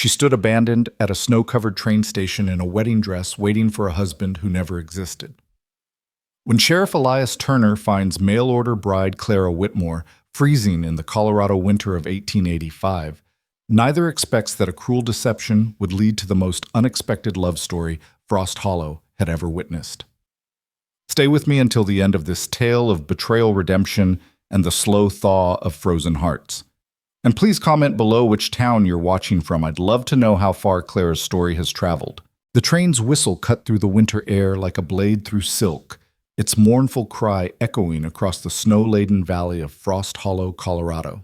She stood abandoned at a snow-covered train station in a wedding dress waiting for a husband who never existed. When Sheriff Elias Turner finds mail-order bride Clara Whitmore freezing in the Colorado winter of 1885, neither expects that a cruel deception would lead to the most unexpected love story Frost Hollow had ever witnessed. Stay with me until the end of this tale of betrayal, redemption, and the slow thaw of frozen hearts. And please comment below which town you're watching from. I'd love to know how far Clara's story has traveled. The train's whistle cut through the winter air like a blade through silk, its mournful cry echoing across the snow-laden valley of Frost Hollow, Colorado.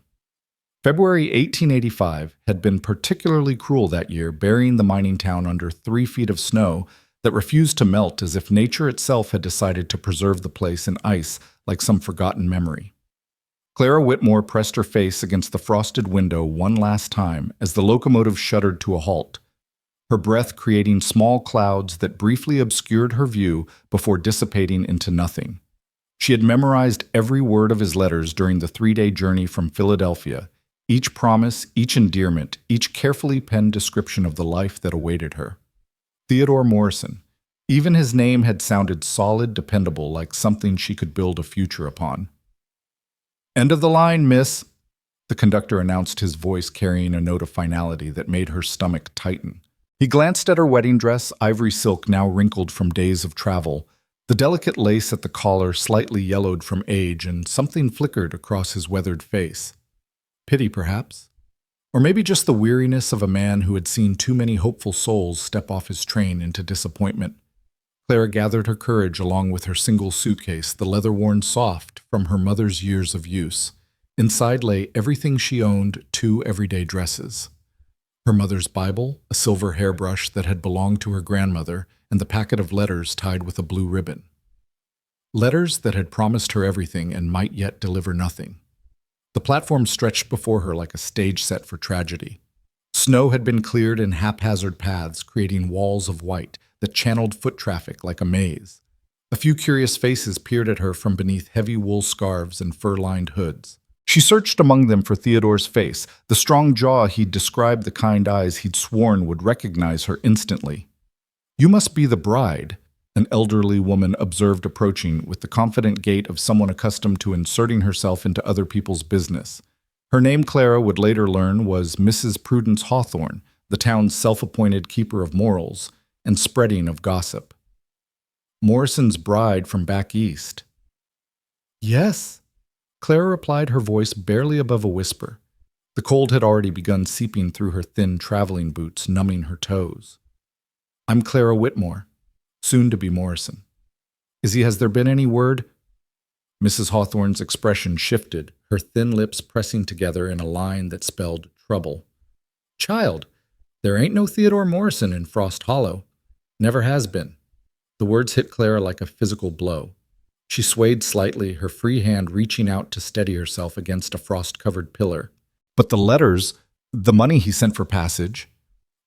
February 1885 had been particularly cruel that year, burying the mining town under 3 feet of snow that refused to melt, as if nature itself had decided to preserve the place in ice like some forgotten memory. Clara Whitmore pressed her face against the frosted window one last time as the locomotive shuddered to a halt, her breath creating small clouds that briefly obscured her view before dissipating into nothing. She had memorized every word of his letters during the 3-day journey from Philadelphia, each promise, each endearment, each carefully penned description of the life that awaited her. Theodore Morrison. Even his name had sounded solid, dependable, like something she could build a future upon. "End of the line, miss," the conductor announced, his voice carrying a note of finality that made her stomach tighten. He glanced at her wedding dress, ivory silk now wrinkled from days of travel, the delicate lace at the collar slightly yellowed from age, and something flickered across his weathered face. Pity, perhaps? Or maybe just the weariness of a man who had seen too many hopeful souls step off his train into disappointment. Clara gathered her courage along with her single suitcase, the leather worn soft from her mother's years of use. Inside lay everything she owned, 2 everyday dresses. Her mother's Bible, a silver hairbrush that had belonged to her grandmother, and the packet of letters tied with a blue ribbon. Letters that had promised her everything and might yet deliver nothing. The platform stretched before her like a stage set for tragedy. Snow had been cleared in haphazard paths, creating walls of white that channeled foot traffic like a maze. A few curious faces peered at her from beneath heavy wool scarves and fur-lined hoods. She searched among them for Theodore's face, the strong jaw he'd described, the kind eyes he'd sworn would recognize her instantly. "You must be the bride," an elderly woman observed approaching with the confident gait of someone accustomed to inserting herself into other people's business. Her name, Clara would later learn, was Mrs. Prudence Hawthorne, the town's self-appointed keeper of morals and spreading of gossip. Morrison's bride from back east. "Yes," Clara replied, her voice barely above a whisper. The cold had already begun seeping through her thin traveling boots, numbing her toes. "I'm Clara Whitmore, soon to be Morrison. Has there been any word?" Mrs. Hawthorne's expression shifted, her thin lips pressing together in a line that spelled trouble. "Child, there ain't no Theodore Morrison in Frost Hollow. Never has been." The words hit Clara like a physical blow. She swayed slightly, her free hand reaching out to steady herself against a frost-covered pillar. "But the letters, the money he sent for passage.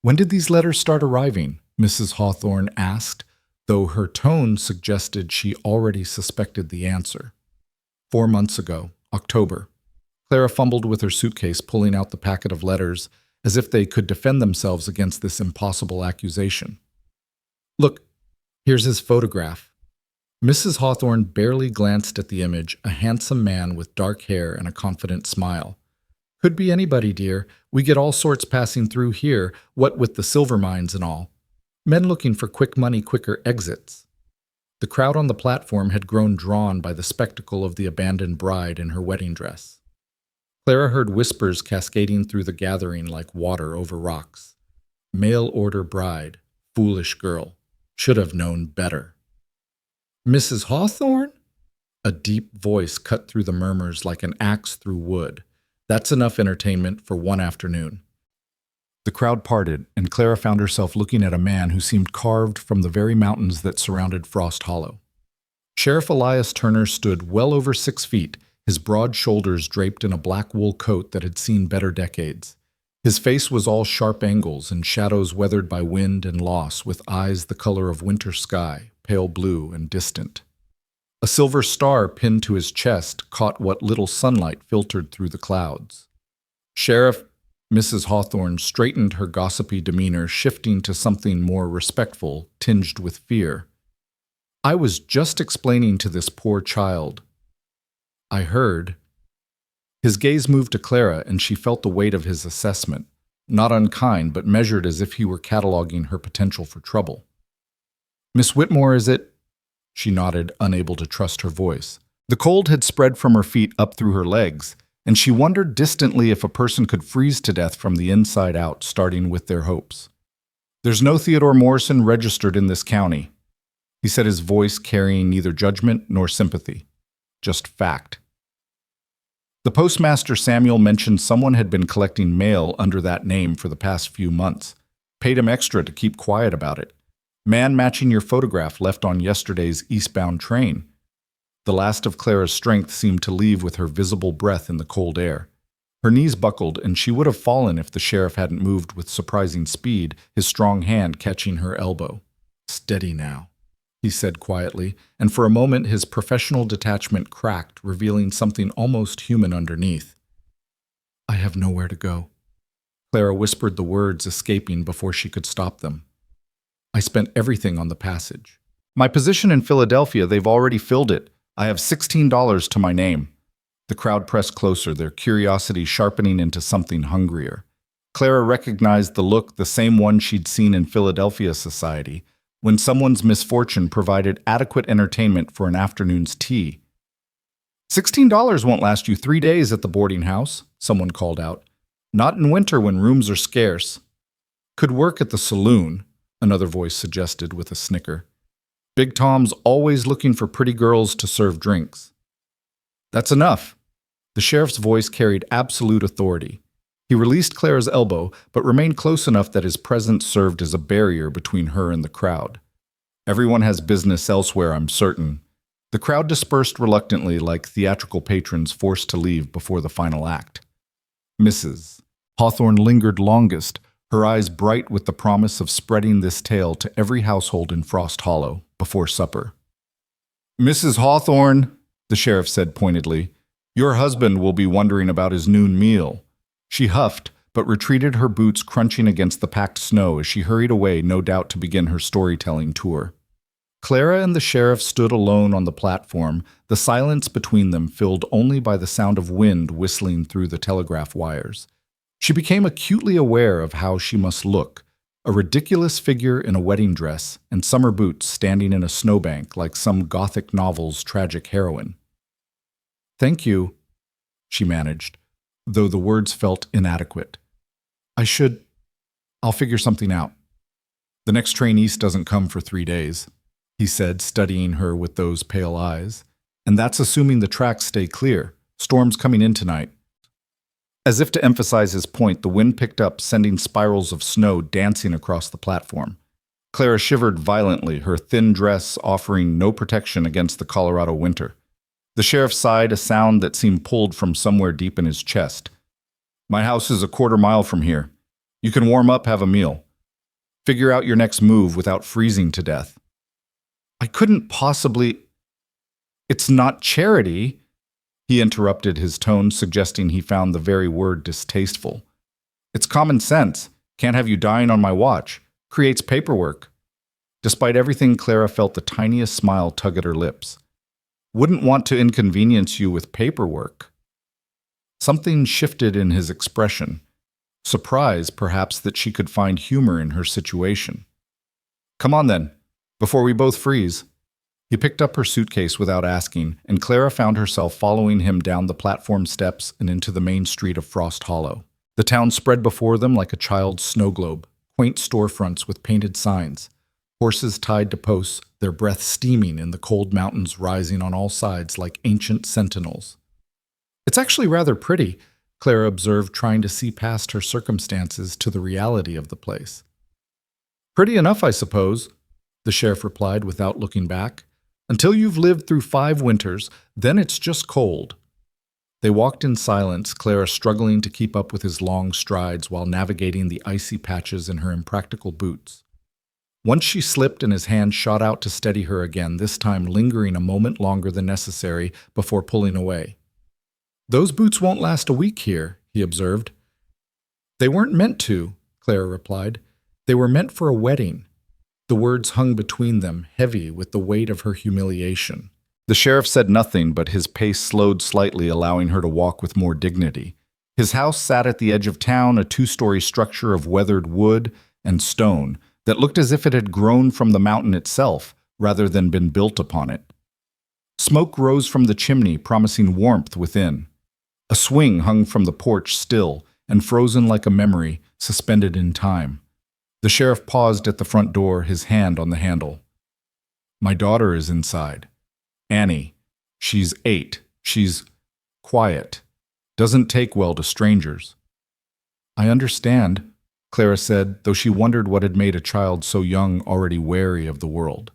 When did these letters start arriving?" Mrs. Hawthorne asked, though her tone suggested she already suspected the answer. 4 months ago, October. Clara fumbled with her suitcase, pulling out the packet of letters, as if they could defend themselves against this impossible accusation. "Look, here's his photograph." Mrs. Hawthorne barely glanced at the image, a handsome man with dark hair and a confident smile. "Could be anybody, dear. We get all sorts passing through here, what with the silver mines and all. Men looking for quick money, quicker exits." The crowd on the platform had grown drawn by the spectacle of the abandoned bride in her wedding dress. Clara heard whispers cascading through the gathering like water over rocks. "Mail-order bride. Foolish girl. Should have known better." "Mrs. Hawthorne?" A deep voice cut through the murmurs like an axe through wood. "That's enough entertainment for one afternoon." The crowd parted, and Clara found herself looking at a man who seemed carved from the very mountains that surrounded Frost Hollow. Sheriff Elias Turner stood well over 6 feet, his broad shoulders draped in a black wool coat that had seen better decades. His face was all sharp angles and shadows weathered by wind and loss, with eyes the color of winter sky, pale blue and distant. A silver star pinned to his chest caught what little sunlight filtered through the clouds. "Sheriff," Mrs. Hawthorne straightened her gossipy demeanor, shifting to something more respectful, tinged with fear. I was just explaining to this poor child. I heard. His gaze moved to Clara, and she felt the weight of his assessment, not unkind, but measured as if he were cataloging her potential for trouble. Miss Whitmore, is it? She nodded, unable to trust her voice. The cold had spread from her feet up through her legs, and she wondered distantly if a person could freeze to death from the inside out, starting with their hopes. There's no Theodore Morrison registered in this county, he said, his voice carrying neither judgment nor sympathy, just fact. The postmaster Samuel mentioned someone had been collecting mail under that name for the past few months. Paid him extra to keep quiet about it. Man matching your photograph left on yesterday's eastbound train. The last of Clara's strength seemed to leave with her visible breath in the cold air. Her knees buckled, and she would have fallen if the sheriff hadn't moved with surprising speed, his strong hand catching her elbow. Steady now, he said quietly, and for a moment his professional detachment cracked, revealing something almost human underneath. I have nowhere to go. Clara whispered the words, escaping before she could stop them. I spent everything on the passage. My position in Philadelphia, they've already filled it. I have $16 to my name. The crowd pressed closer, their curiosity sharpening into something hungrier. Clara recognized the look, the same one she'd seen in Philadelphia society, when someone's misfortune provided adequate entertainment for an afternoon's tea. $16 won't last you 3 days at the boarding house, someone called out. Not in winter when rooms are scarce. Could work at the saloon, another voice suggested with a snicker. Big Tom's always looking for pretty girls to serve drinks. That's enough. The sheriff's voice carried absolute authority. He released Clara's elbow, but remained close enough that his presence served as a barrier between her and the crowd. Everyone has business elsewhere, I'm certain. The crowd dispersed reluctantly, like theatrical patrons forced to leave before the final act. Mrs. Hawthorne lingered longest, her eyes bright with the promise of spreading this tale to every household in Frost Hollow before supper. Mrs. Hawthorne, the sheriff said pointedly, your husband will be wondering about his noon meal. She huffed, but retreated, her boots crunching against the packed snow as she hurried away, no doubt to begin her storytelling tour. Clara and the sheriff stood alone on the platform, the silence between them filled only by the sound of wind whistling through the telegraph wires. She became acutely aware of how she must look, a ridiculous figure in a wedding dress and summer boots standing in a snowbank like some Gothic novel's tragic heroine. Thank you, she managed, though the words felt inadequate. I'll figure something out. The next train east doesn't come for 3 days, he said, studying her with those pale eyes. And that's assuming the tracks stay clear. Storm's coming in tonight. As if to emphasize his point, the wind picked up, sending spirals of snow dancing across the platform. Clara shivered violently, her thin dress offering no protection against the Colorado winter. The sheriff sighed, a sound that seemed pulled from somewhere deep in his chest. My house is a 1/4 mile from here. You can warm up, have a meal. Figure out your next move without freezing to death. I couldn't possibly... It's not charity, he interrupted, his tone suggesting he found the very word distasteful. It's common sense. Can't have you dying on my watch. Creates paperwork. Despite everything, Clara felt the tiniest smile tug at her lips. Wouldn't want to inconvenience you with paperwork. Something shifted in his expression. Surprise, perhaps, that she could find humor in her situation. Come on then, before we both freeze. He picked up her suitcase without asking, and Clara found herself following him down the platform steps and into the main street of Frost Hollow. The town spread before them like a child's snow globe, quaint storefronts with painted signs, horses tied to posts, their breath steaming in the cold mountains rising on all sides like ancient sentinels. It's actually rather pretty, Clara observed, trying to see past her circumstances to the reality of the place. Pretty enough, I suppose, the sheriff replied without looking back. Until you've lived through 5 winters, then it's just cold. They walked in silence, Clara struggling to keep up with his long strides while navigating the icy patches in her impractical boots. Once she slipped and his hand shot out to steady her again, this time lingering a moment longer than necessary before pulling away. Those boots won't last a week here, he observed. They weren't meant to, Clara replied. They were meant for a wedding. The words hung between them, heavy with the weight of her humiliation. The sheriff said nothing, but his pace slowed slightly, allowing her to walk with more dignity. His house sat at the edge of town, a two-story structure of weathered wood and stone that looked as if it had grown from the mountain itself rather than been built upon it. Smoke rose from the chimney, promising warmth within. A swing hung from the porch still and frozen like a memory, suspended in time. The sheriff paused at the front door, his hand on the handle. My daughter is inside. Annie. She's 8. She's quiet. Doesn't take well to strangers. I understand, Clara said, though she wondered what had made a child so young already wary of the world.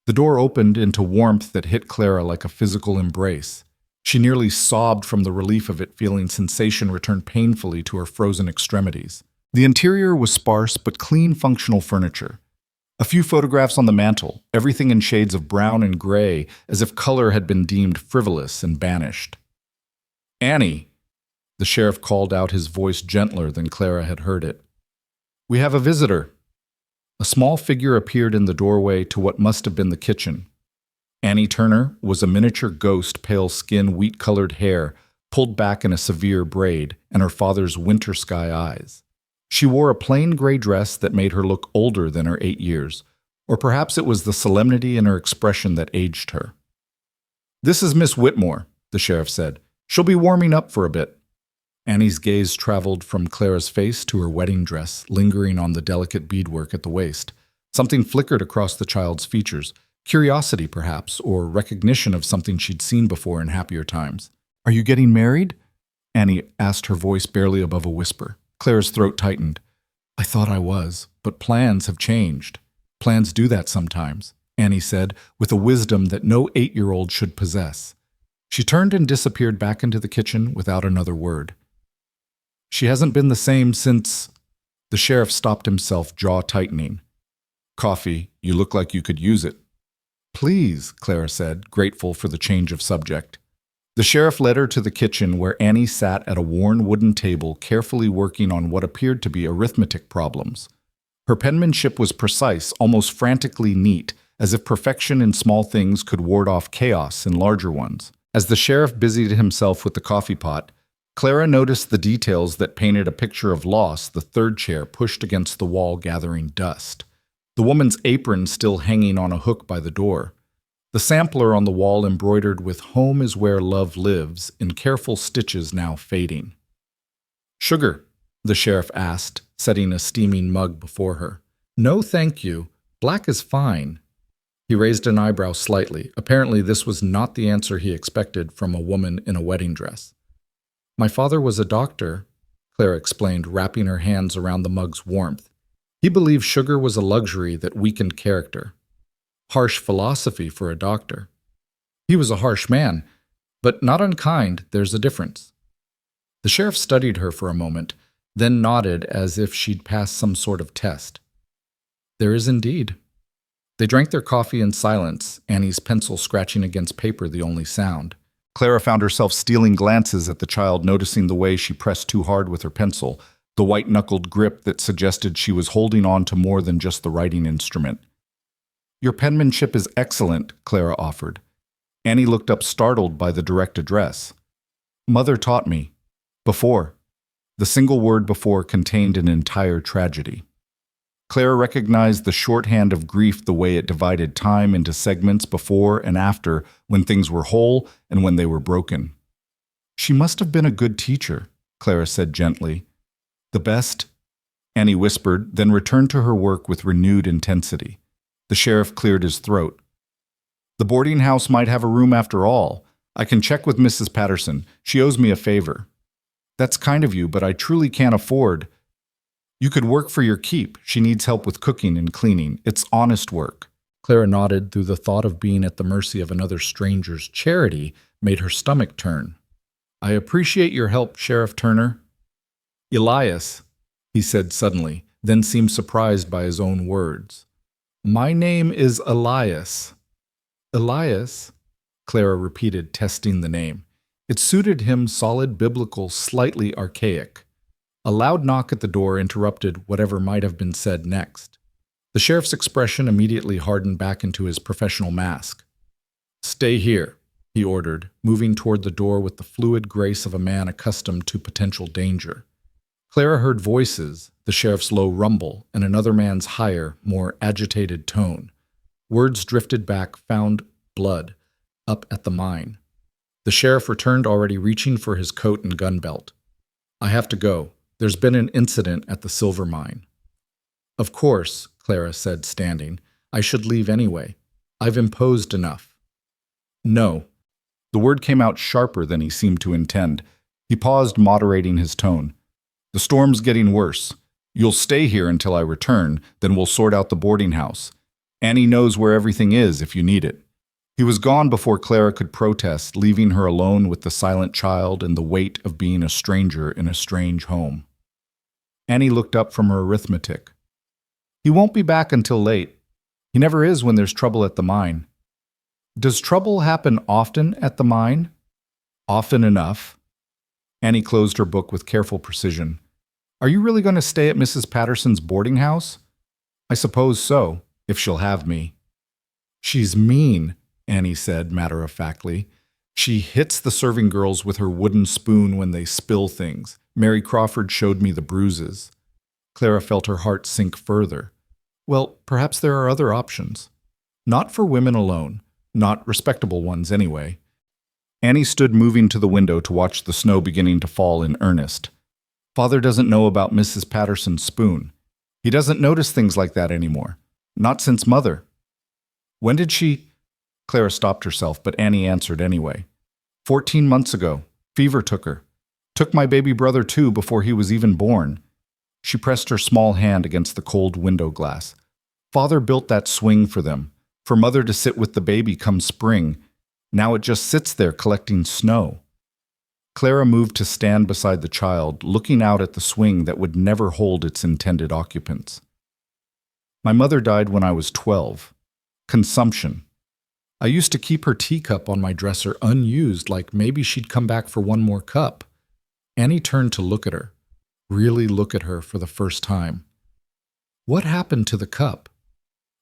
The door opened into warmth that hit Clara like a physical embrace. She nearly sobbed from the relief of it, feeling sensation return painfully to her frozen extremities. The interior was sparse but clean, functional furniture. A few photographs on the mantel, everything in shades of brown and gray, as if color had been deemed frivolous and banished. Annie, the sheriff called out, his voice gentler than Clara had heard it. We have a visitor. A small figure appeared in the doorway to what must have been the kitchen. Annie Turner was a miniature ghost, pale skin, wheat-colored hair, pulled back in a severe braid, and her father's winter sky eyes. She wore a plain gray dress that made her look older than her 8 years, or perhaps it was the solemnity in her expression that aged her. This is Miss Whitmore, the sheriff said. She'll be warming up for a bit. Annie's gaze traveled from Clara's face to her wedding dress, lingering on the delicate beadwork at the waist. Something flickered across the child's features. Curiosity, perhaps, or recognition of something she'd seen before in happier times. Are you getting married? Annie asked, her voice barely above a whisper. Clara's throat tightened. I thought I was, but plans have changed. Plans do that sometimes, Annie said, with a wisdom that no 8-year-old should possess. She turned and disappeared back into the kitchen without another word. She hasn't been the same since... The sheriff stopped himself, jaw tightening. Coffee, you look like you could use it. Please, Clara said, grateful for the change of subject. The sheriff led her to the kitchen, where Annie sat at a worn wooden table, carefully working on what appeared to be arithmetic problems. Her penmanship was precise, almost frantically neat, as if perfection in small things could ward off chaos in larger ones. As the sheriff busied himself with the coffee pot, Clara noticed the details that painted a picture of loss, the third chair pushed against the wall gathering dust. The woman's apron still hanging on a hook by the door. The sampler on the wall embroidered with "Home is where love lives" in careful stitches now fading. Sugar? The sheriff asked, setting a steaming mug before her. No, thank you. Black is fine. He raised an eyebrow slightly. Apparently this was not the answer he expected from a woman in a wedding dress. My father was a doctor, Clara explained, wrapping her hands around the mug's warmth. He believed sugar was a luxury that weakened character. Harsh philosophy for a doctor. He was a harsh man, but not unkind. There's a difference. The sheriff studied her for a moment, then nodded as if she'd passed some sort of test. There is indeed. They drank their coffee in silence, Annie's pencil scratching against paper the only sound. Clara found herself stealing glances at the child, noticing the way she pressed too hard with her pencil, the white-knuckled grip that suggested she was holding on to more than just the writing instrument. Your penmanship is excellent, Clara offered. Annie looked up, startled by the direct address. Mother taught me. Before. The single word before contained an entire tragedy. Clara recognized the shorthand of grief, the way it divided time into segments before and after, when things were whole and when they were broken. She must have been a good teacher, Clara said gently. The best, Annie whispered, then returned to her work with renewed intensity. The sheriff cleared his throat. The boarding house might have a room after all. I can check with Mrs. Patterson. She owes me a favor. That's kind of you, but I truly can't afford... You could work for your keep. She needs help with cooking and cleaning. It's honest work. Clara nodded, through the thought of being at the mercy of another stranger's charity made her stomach turn. I appreciate your help, Sheriff Turner. Elias, he said suddenly, then seemed surprised by his own words. My name is Elias. Elias, Clara repeated, testing the name. It suited him, solid, biblical, slightly archaic. A loud knock at the door interrupted whatever might have been said next. The sheriff's expression immediately hardened back into his professional mask. "Stay here," he ordered, moving toward the door with the fluid grace of a man accustomed to potential danger. Clara heard voices, the sheriff's low rumble, and another man's higher, more agitated tone. Words drifted back, found blood, up at the mine. The sheriff returned, already reaching for his coat and gun belt. "I have to go. There's been an incident at the silver mine." "Of course," Clara said, standing. "I should leave anyway. I've imposed enough." "No." The word came out sharper than he seemed to intend. He paused, moderating his tone. "The storm's getting worse. You'll stay here until I return, then we'll sort out the boarding house. Annie knows where everything is if you need it." He was gone before Clara could protest, leaving her alone with the silent child and the weight of being a stranger in a strange home. Annie looked up from her arithmetic. "He won't be back until late. He never is when there's trouble at the mine." "Does trouble happen often at the mine?" "Often enough." Annie closed her book with careful precision. "Are you really going to stay at Mrs. Patterson's boarding house?" "I suppose so, if she'll have me." "She's mean," Annie said matter-of-factly. "She hits the serving girls with her wooden spoon when they spill things. Mary Crawford showed me the bruises." Clara felt her heart sink further. Well, perhaps there are other options. Not for women alone. Not respectable ones, anyway. Annie stood moving to the window to watch the snow beginning to fall in earnest. Father doesn't know about Mrs. Patterson's spoon. He doesn't notice things like that anymore. Not since Mother. "When did she—" Clara stopped herself, but Annie answered anyway. 14 months ago. Fever took her. Took my baby brother too before he was even born." She pressed her small hand against the cold window glass. "Father built that swing for them, for Mother to sit with the baby come spring. Now it just sits there collecting snow." Clara moved to stand beside the child, looking out at the swing that would never hold its intended occupants. "My mother died when I was 12. Consumption. I used to keep her teacup on my dresser unused, like maybe she'd come back for one more cup." Annie turned to look at her, really look at her for the first time. "What happened to the cup?"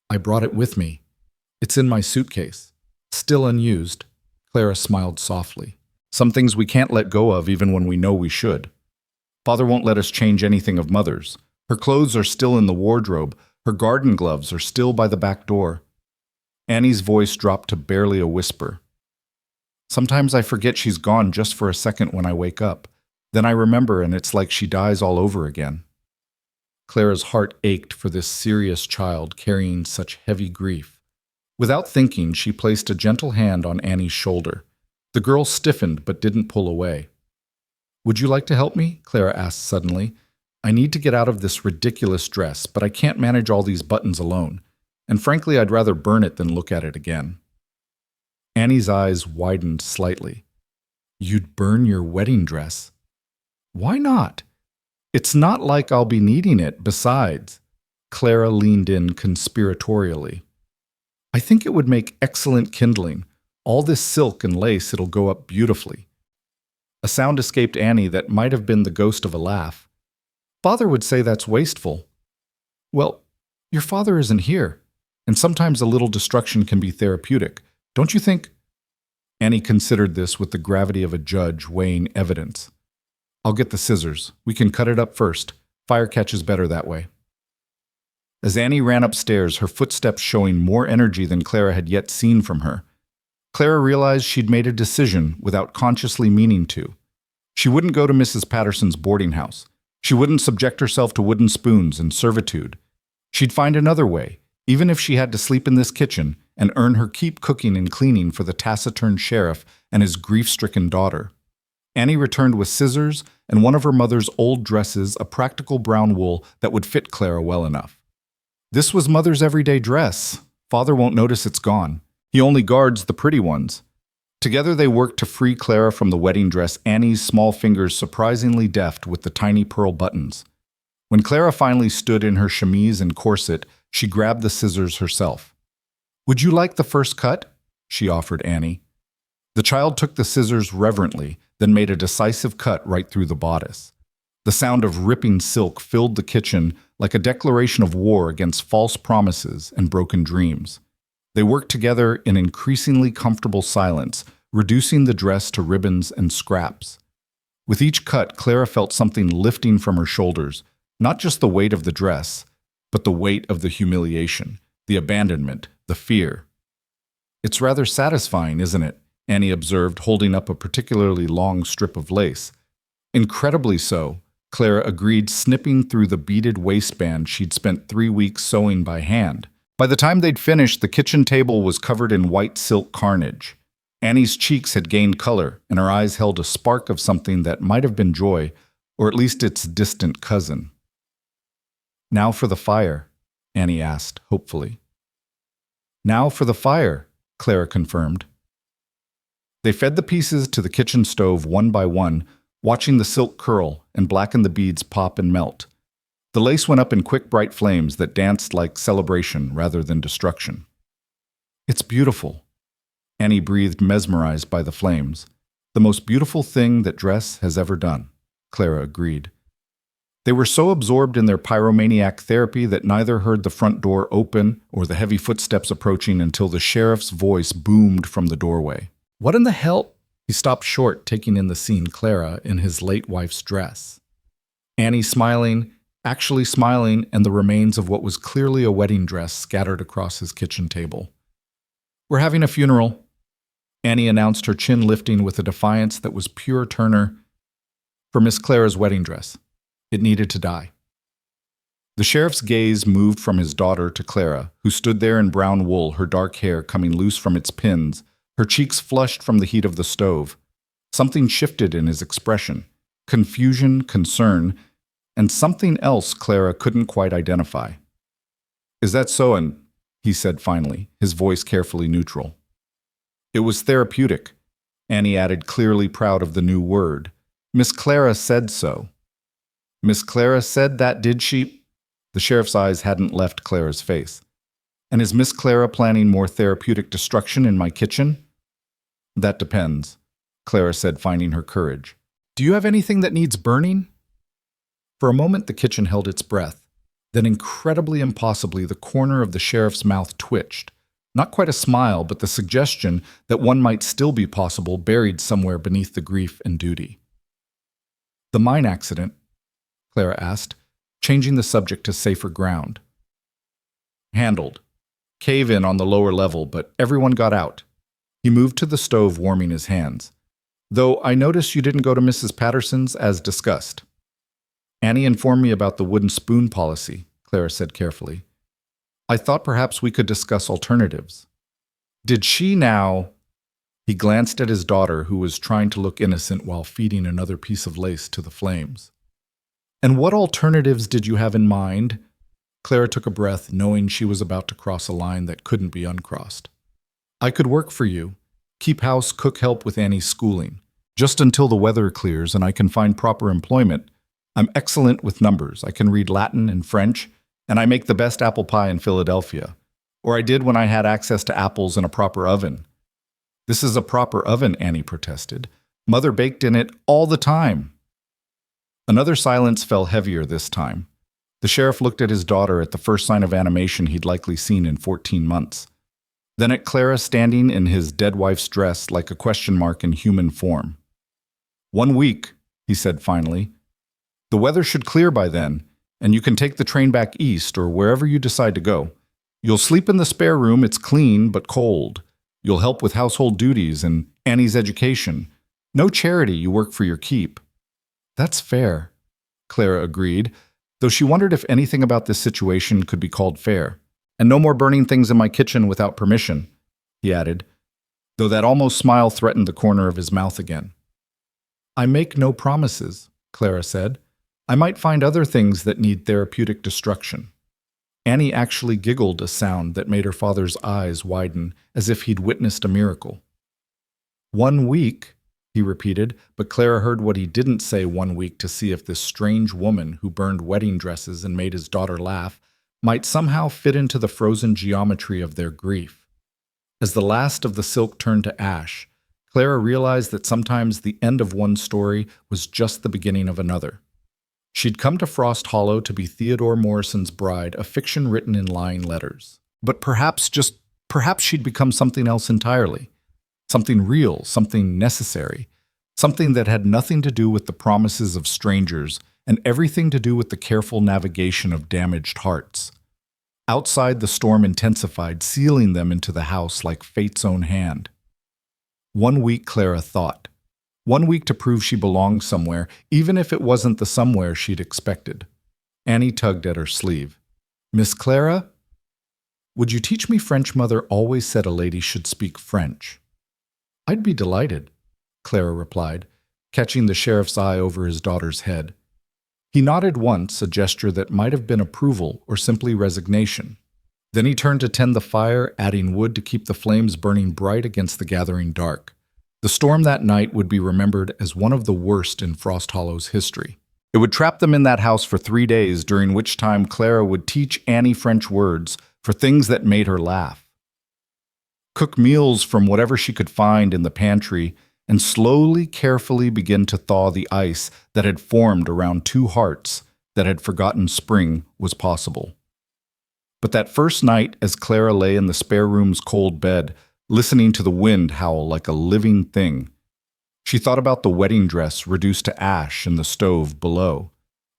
"I brought it with me. It's in my suitcase. Still unused." Clara smiled softly. "Some things we can't let go of even when we know we should. Father won't let us change anything of Mother's. Her clothes are still in the wardrobe. Her garden gloves are still by the back door." Annie's voice dropped to barely a whisper. "Sometimes I forget she's gone just for a second when I wake up. Then I remember and it's like she dies all over again." Clara's heart ached for this serious child carrying such heavy grief. Without thinking, she placed a gentle hand on Annie's shoulder. The girl stiffened but didn't pull away. "Would you like to help me?" Clara asked suddenly. "I need to get out of this ridiculous dress, but I can't manage all these buttons alone. And frankly, I'd rather burn it than look at it again." Annie's eyes widened slightly. "You'd burn your wedding dress?" "Why not? It's not like I'll be needing it, besides." Clara leaned in conspiratorially. "I think it would make excellent kindling. All this silk and lace, it'll go up beautifully." A sound escaped Annie that might have been the ghost of a laugh. "Father would say that's wasteful." "Well, your father isn't here. And sometimes a little destruction can be therapeutic. Don't you think?" Annie considered this with the gravity of a judge weighing evidence. "I'll get the scissors. We can cut it up first. Fire catches better that way." As Annie ran upstairs, her footsteps showing more energy than Clara had yet seen from her, Clara realized she'd made a decision without consciously meaning to. She wouldn't go to Mrs. Patterson's boarding house. She wouldn't subject herself to wooden spoons and servitude. She'd find another way, even if she had to sleep in this kitchen, and earn her keep cooking and cleaning for the taciturn sheriff and his grief-stricken daughter. Annie returned with scissors and one of her mother's old dresses, a practical brown wool that would fit Clara well enough. This was Mother's everyday dress. Father won't notice it's gone. He only guards the pretty ones. Together they worked to free Clara from the wedding dress, Annie's small fingers surprisingly deft with the tiny pearl buttons. When Clara finally stood in her chemise and corset, she grabbed the scissors herself. "Would you like the first cut?" she offered Annie. The child took the scissors reverently, then made a decisive cut right through the bodice. The sound of ripping silk filled the kitchen like a declaration of war against false promises and broken dreams. They worked together in increasingly comfortable silence, reducing the dress to ribbons and scraps. With each cut, Clara felt something lifting from her shoulders, not just the weight of the dress, but the weight of the humiliation, the abandonment, the fear. "It's rather satisfying, isn't it?" Annie observed, holding up a particularly long strip of lace. "Incredibly so," Clara agreed, snipping through the beaded waistband she'd spent 3 weeks sewing by hand. By the time they'd finished, the kitchen table was covered in white silk carnage. Annie's cheeks had gained color, and her eyes held a spark of something that might have been joy, or at least its distant cousin. "Now for the fire," Annie asked, hopefully. "Now for the fire," Clara confirmed. They fed the pieces to the kitchen stove one by one, watching the silk curl and blacken the beads pop and melt. The lace went up in quick, bright flames that danced like celebration rather than destruction. "It's beautiful," Annie breathed, mesmerized by the flames. "The most beautiful thing that dress has ever done," Clara agreed. They were so absorbed in their pyromaniac therapy that neither heard the front door open or the heavy footsteps approaching until the sheriff's voice boomed from the doorway. "What in the hell?" He stopped short, taking in the scene Clara in his late wife's dress. Annie smiling, actually smiling, and the remains of what was clearly a wedding dress scattered across his kitchen table. "We're having a funeral," Annie announced, her chin lifting with a defiance that was pure Turner, "for Miss Clara's wedding dress. It needed to die." The sheriff's gaze moved from his daughter to Clara, who stood there in brown wool, her dark hair coming loose from its pins, her cheeks flushed from the heat of the stove. Something shifted in his expression: confusion, concern, and something else Clara couldn't quite identify. "Is that so?" And he said finally, his voice carefully neutral. "It was therapeutic," Annie added, clearly proud of the new word. "Miss Clara said so." "Miss Clara said that, did she?" The sheriff's eyes hadn't left Clara's face. "And is Miss Clara planning more therapeutic destruction in my kitchen?" "That depends," Clara said, finding her courage. "Do you have anything that needs burning?" For a moment the kitchen held its breath. Then incredibly impossibly the corner of the sheriff's mouth twitched. Not quite a smile, but the suggestion that one might still be possible buried somewhere beneath the grief and duty. "The mine accident?" Clara asked, changing the subject to safer ground. "Handled. Cave-in on the lower level, but everyone got out." He moved to the stove, warming his hands. "Though I noticed you didn't go to Mrs. Patterson's as discussed." "Annie informed me about the wooden spoon policy," Clara said carefully. "I thought perhaps we could discuss alternatives." "Did she now?" He glanced at his daughter, who was trying to look innocent while feeding another piece of lace to the flames. "And what alternatives did you have in mind?" Clara took a breath, knowing she was about to cross a line that couldn't be uncrossed. "I could work for you, keep house, cook, help with Annie's schooling. Just until the weather clears and I can find proper employment. I'm excellent with numbers. I can read Latin and French, and I make the best apple pie in Philadelphia. Or I did when I had access to apples in a proper oven." "This is a proper oven," Annie protested. "Mother baked in it all the time." Another silence fell heavier this time. The sheriff looked at his daughter at the first sign of animation he'd likely seen in 14 months. Then at Clara standing in his dead wife's dress like a question mark in human form. "1 week," he said finally. "The weather should clear by then, and you can take the train back east or wherever you decide to go. You'll sleep in the spare room. It's clean but cold. You'll help with household duties and Annie's education. No charity, you work for your keep." "That's fair," Clara agreed, though she wondered if anything about this situation could be called fair. "And no more burning things in my kitchen without permission," he added, though that almost smile threatened the corner of his mouth again. "I make no promises," Clara said. "I might find other things that need therapeutic destruction." Annie actually giggled, a sound that made her father's eyes widen, as if he'd witnessed a miracle. 1 week, he repeated, but Clara heard what he didn't say 1 week to see if this strange woman who burned wedding dresses and made his daughter laugh might somehow fit into the frozen geometry of their grief. As the last of the silk turned to ash, Clara realized that sometimes the end of one story was just the beginning of another. She'd come to Frost Hollow to be Theodore Morrison's bride, a fiction written in lying letters. But perhaps she'd become something else entirely. Something real, something necessary. Something that had nothing to do with the promises of strangers and everything to do with the careful navigation of damaged hearts. Outside, the storm intensified, sealing them into the house like fate's own hand. 1 week, Clara thought. 1 week to prove she belonged somewhere, even if it wasn't the somewhere she'd expected. Annie tugged at her sleeve. "Miss Clara? Would you teach me French? Mother always said a lady should speak French." "I'd be delighted," Clara replied, catching the sheriff's eye over his daughter's head. He nodded once, a gesture that might have been approval or simply resignation. Then he turned to tend the fire, adding wood to keep the flames burning bright against the gathering dark. The storm that night would be remembered as one of the worst in Frost Hollow's history. It would trap them in that house for 3 days, during which time Clara would teach Annie French words for things that made her laugh, cook meals from whatever she could find in the pantry, and slowly, carefully begin to thaw the ice that had formed around 2 hearts that had forgotten spring was possible. But that first night, as Clara lay in the spare room's cold bed, listening to the wind howl like a living thing, she thought about the wedding dress reduced to ash in the stove below.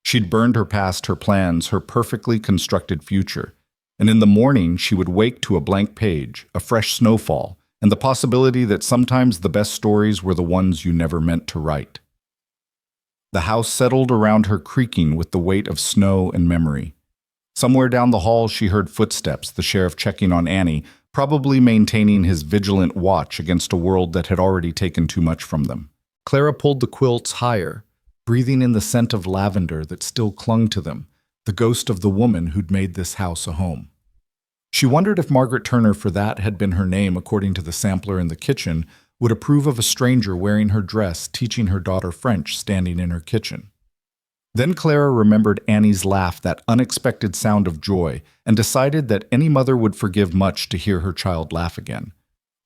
She'd burned her past, her plans, her perfectly constructed future, and in the morning she would wake to a blank page, a fresh snowfall, and the possibility that sometimes the best stories were the ones you never meant to write. The house settled around her, creaking with the weight of snow and memory. Somewhere down the hall she heard footsteps, the sheriff checking on Annie, probably maintaining his vigilant watch against a world that had already taken too much from them. Clara pulled the quilts higher, breathing in the scent of lavender that still clung to them, the ghost of the woman who'd made this house a home. She wondered if Margaret Turner, for that had been her name according to the sampler in the kitchen, would approve of a stranger wearing her dress, teaching her daughter French, standing in her kitchen. Then Clara remembered Annie's laugh, that unexpected sound of joy, and decided that any mother would forgive much to hear her child laugh again.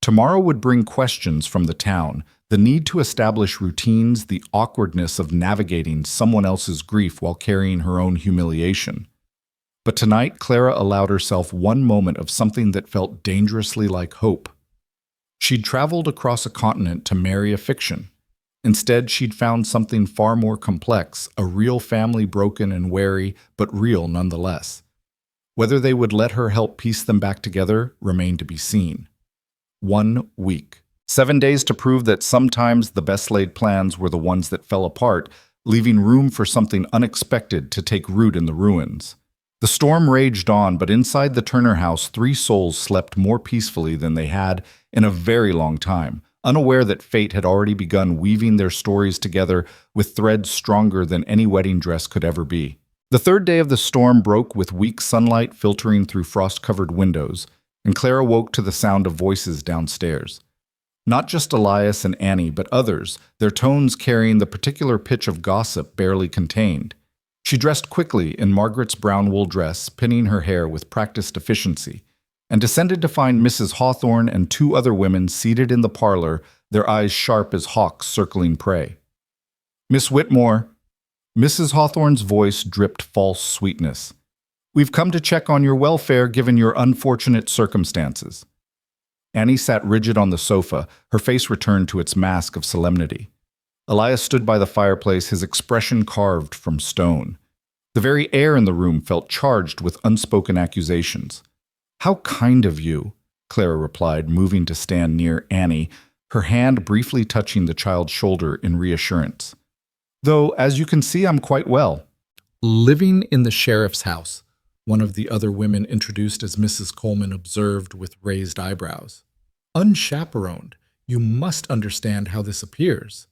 Tomorrow would bring questions from the town, the need to establish routines, the awkwardness of navigating someone else's grief while carrying her own humiliation. But tonight, Clara allowed herself one moment of something that felt dangerously like hope. She'd traveled across a continent to marry a fiction. Instead, she'd found something far more complex, a real family, broken and wary, but real nonetheless. Whether they would let her help piece them back together remained to be seen. 1 week. 7 days to prove that sometimes the best laid plans were the ones that fell apart, leaving room for something unexpected to take root in the ruins. The storm raged on, but inside the Turner house, 3 souls slept more peacefully than they had in a very long time, unaware that fate had already begun weaving their stories together with threads stronger than any wedding dress could ever be. The 3rd day of the storm broke with weak sunlight filtering through frost-covered windows, and Clara woke to the sound of voices downstairs. Not just Elias and Annie, but others, their tones carrying the particular pitch of gossip barely contained. She dressed quickly in Margaret's brown wool dress, pinning her hair with practiced efficiency, and descended to find Mrs. Hawthorne and 2 other women seated in the parlor, their eyes sharp as hawks circling prey. "Miss Whitmore," Mrs. Hawthorne's voice dripped false sweetness. "We've come to check on your welfare given your unfortunate circumstances." Annie sat rigid on the sofa, her face returned to its mask of solemnity. Elias stood by the fireplace, his expression carved from stone. The very air in the room felt charged with unspoken accusations. "How kind of you," Clara replied, moving to stand near Annie, her hand briefly touching the child's shoulder in reassurance. "Though, as you can see, I'm quite well." "Living in the sheriff's house," one of the other women introduced as Mrs. Coleman observed with raised eyebrows. "Unchaperoned. You must understand how this appears."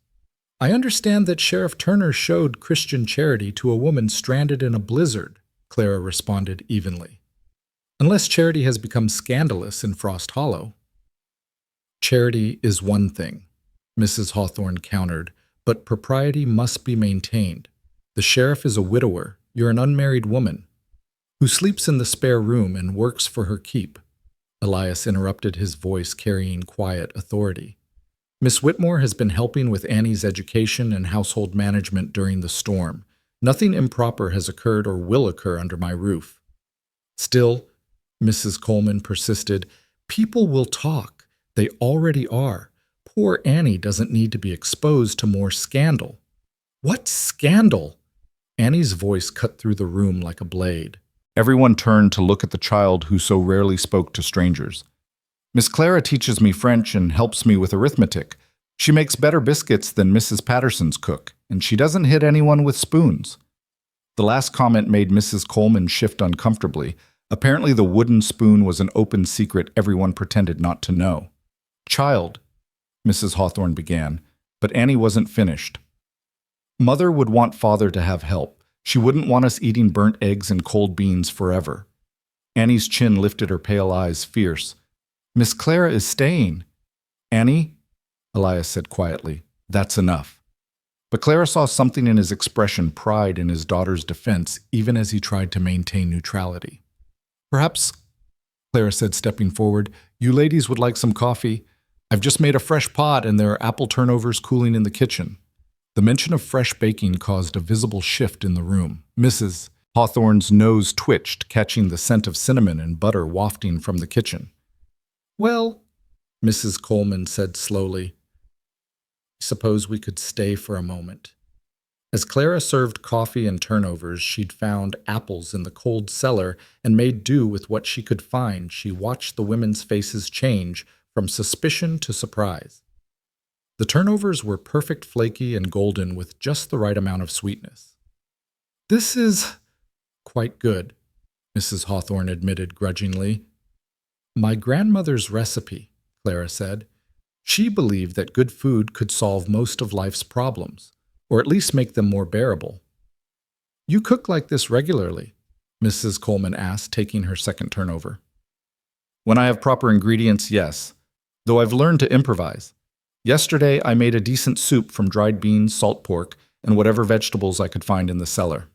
"I understand that Sheriff Turner showed Christian charity to a woman stranded in a blizzard," Clara responded evenly. "Unless charity has become scandalous in Frost Hollow." "Charity is one thing," Mrs. Hawthorne countered, "but propriety must be maintained. The sheriff is a widower, you're an unmarried woman, who sleeps in the spare room and works for her keep." Elias interrupted, his voice carrying quiet authority. "Miss Whitmore has been helping with Annie's education and household management during the storm. Nothing improper has occurred or will occur under my roof. Still, Mrs. Coleman persisted, people will talk. They already are. Poor Annie doesn't need to be exposed to more scandal. What scandal? Annie's voice cut through the room like a blade. Everyone turned to look at the child who so rarely spoke to strangers. Miss Clara teaches me French and helps me with arithmetic. She makes better biscuits than Mrs. Patterson's cook, and she doesn't hit anyone with spoons. The last comment made Mrs. Coleman shift uncomfortably. Apparently the wooden spoon was an open secret everyone pretended not to know. Child, Mrs. Hawthorne began, but Annie wasn't finished. Mother would want Father to have help. She wouldn't want us eating burnt eggs and cold beans forever. Annie's chin lifted, her pale eyes fierce. Miss Clara is staying. Annie, Elias said quietly, that's enough. But Clara saw something in his expression, pride in his daughter's defense, even as he tried to maintain neutrality. Perhaps, Clara said, stepping forward, you ladies would like some coffee. I've just made a fresh pot and there are apple turnovers cooling in the kitchen. The mention of fresh baking caused a visible shift in the room. Mrs. Hawthorne's nose twitched, catching the scent of cinnamon and butter wafting from the kitchen. Well, Mrs. Coleman said slowly, suppose we could stay for a moment. As Clara served coffee and turnovers, she'd found apples in the cold cellar and made do with what she could find. She watched the women's faces change from suspicion to surprise. The turnovers were perfect, flaky, and golden with just the right amount of sweetness. This is quite good, Mrs. Hawthorne admitted grudgingly. My grandmother's recipe, Clara said. She believed that good food could solve most of life's problems, or at least make them more bearable. You cook like this regularly? Mrs. Coleman asked, taking her second turnover. When I have proper ingredients, yes, though I've learned to improvise. Yesterday, I made a decent soup from dried beans, salt pork, and whatever vegetables I could find in the cellar.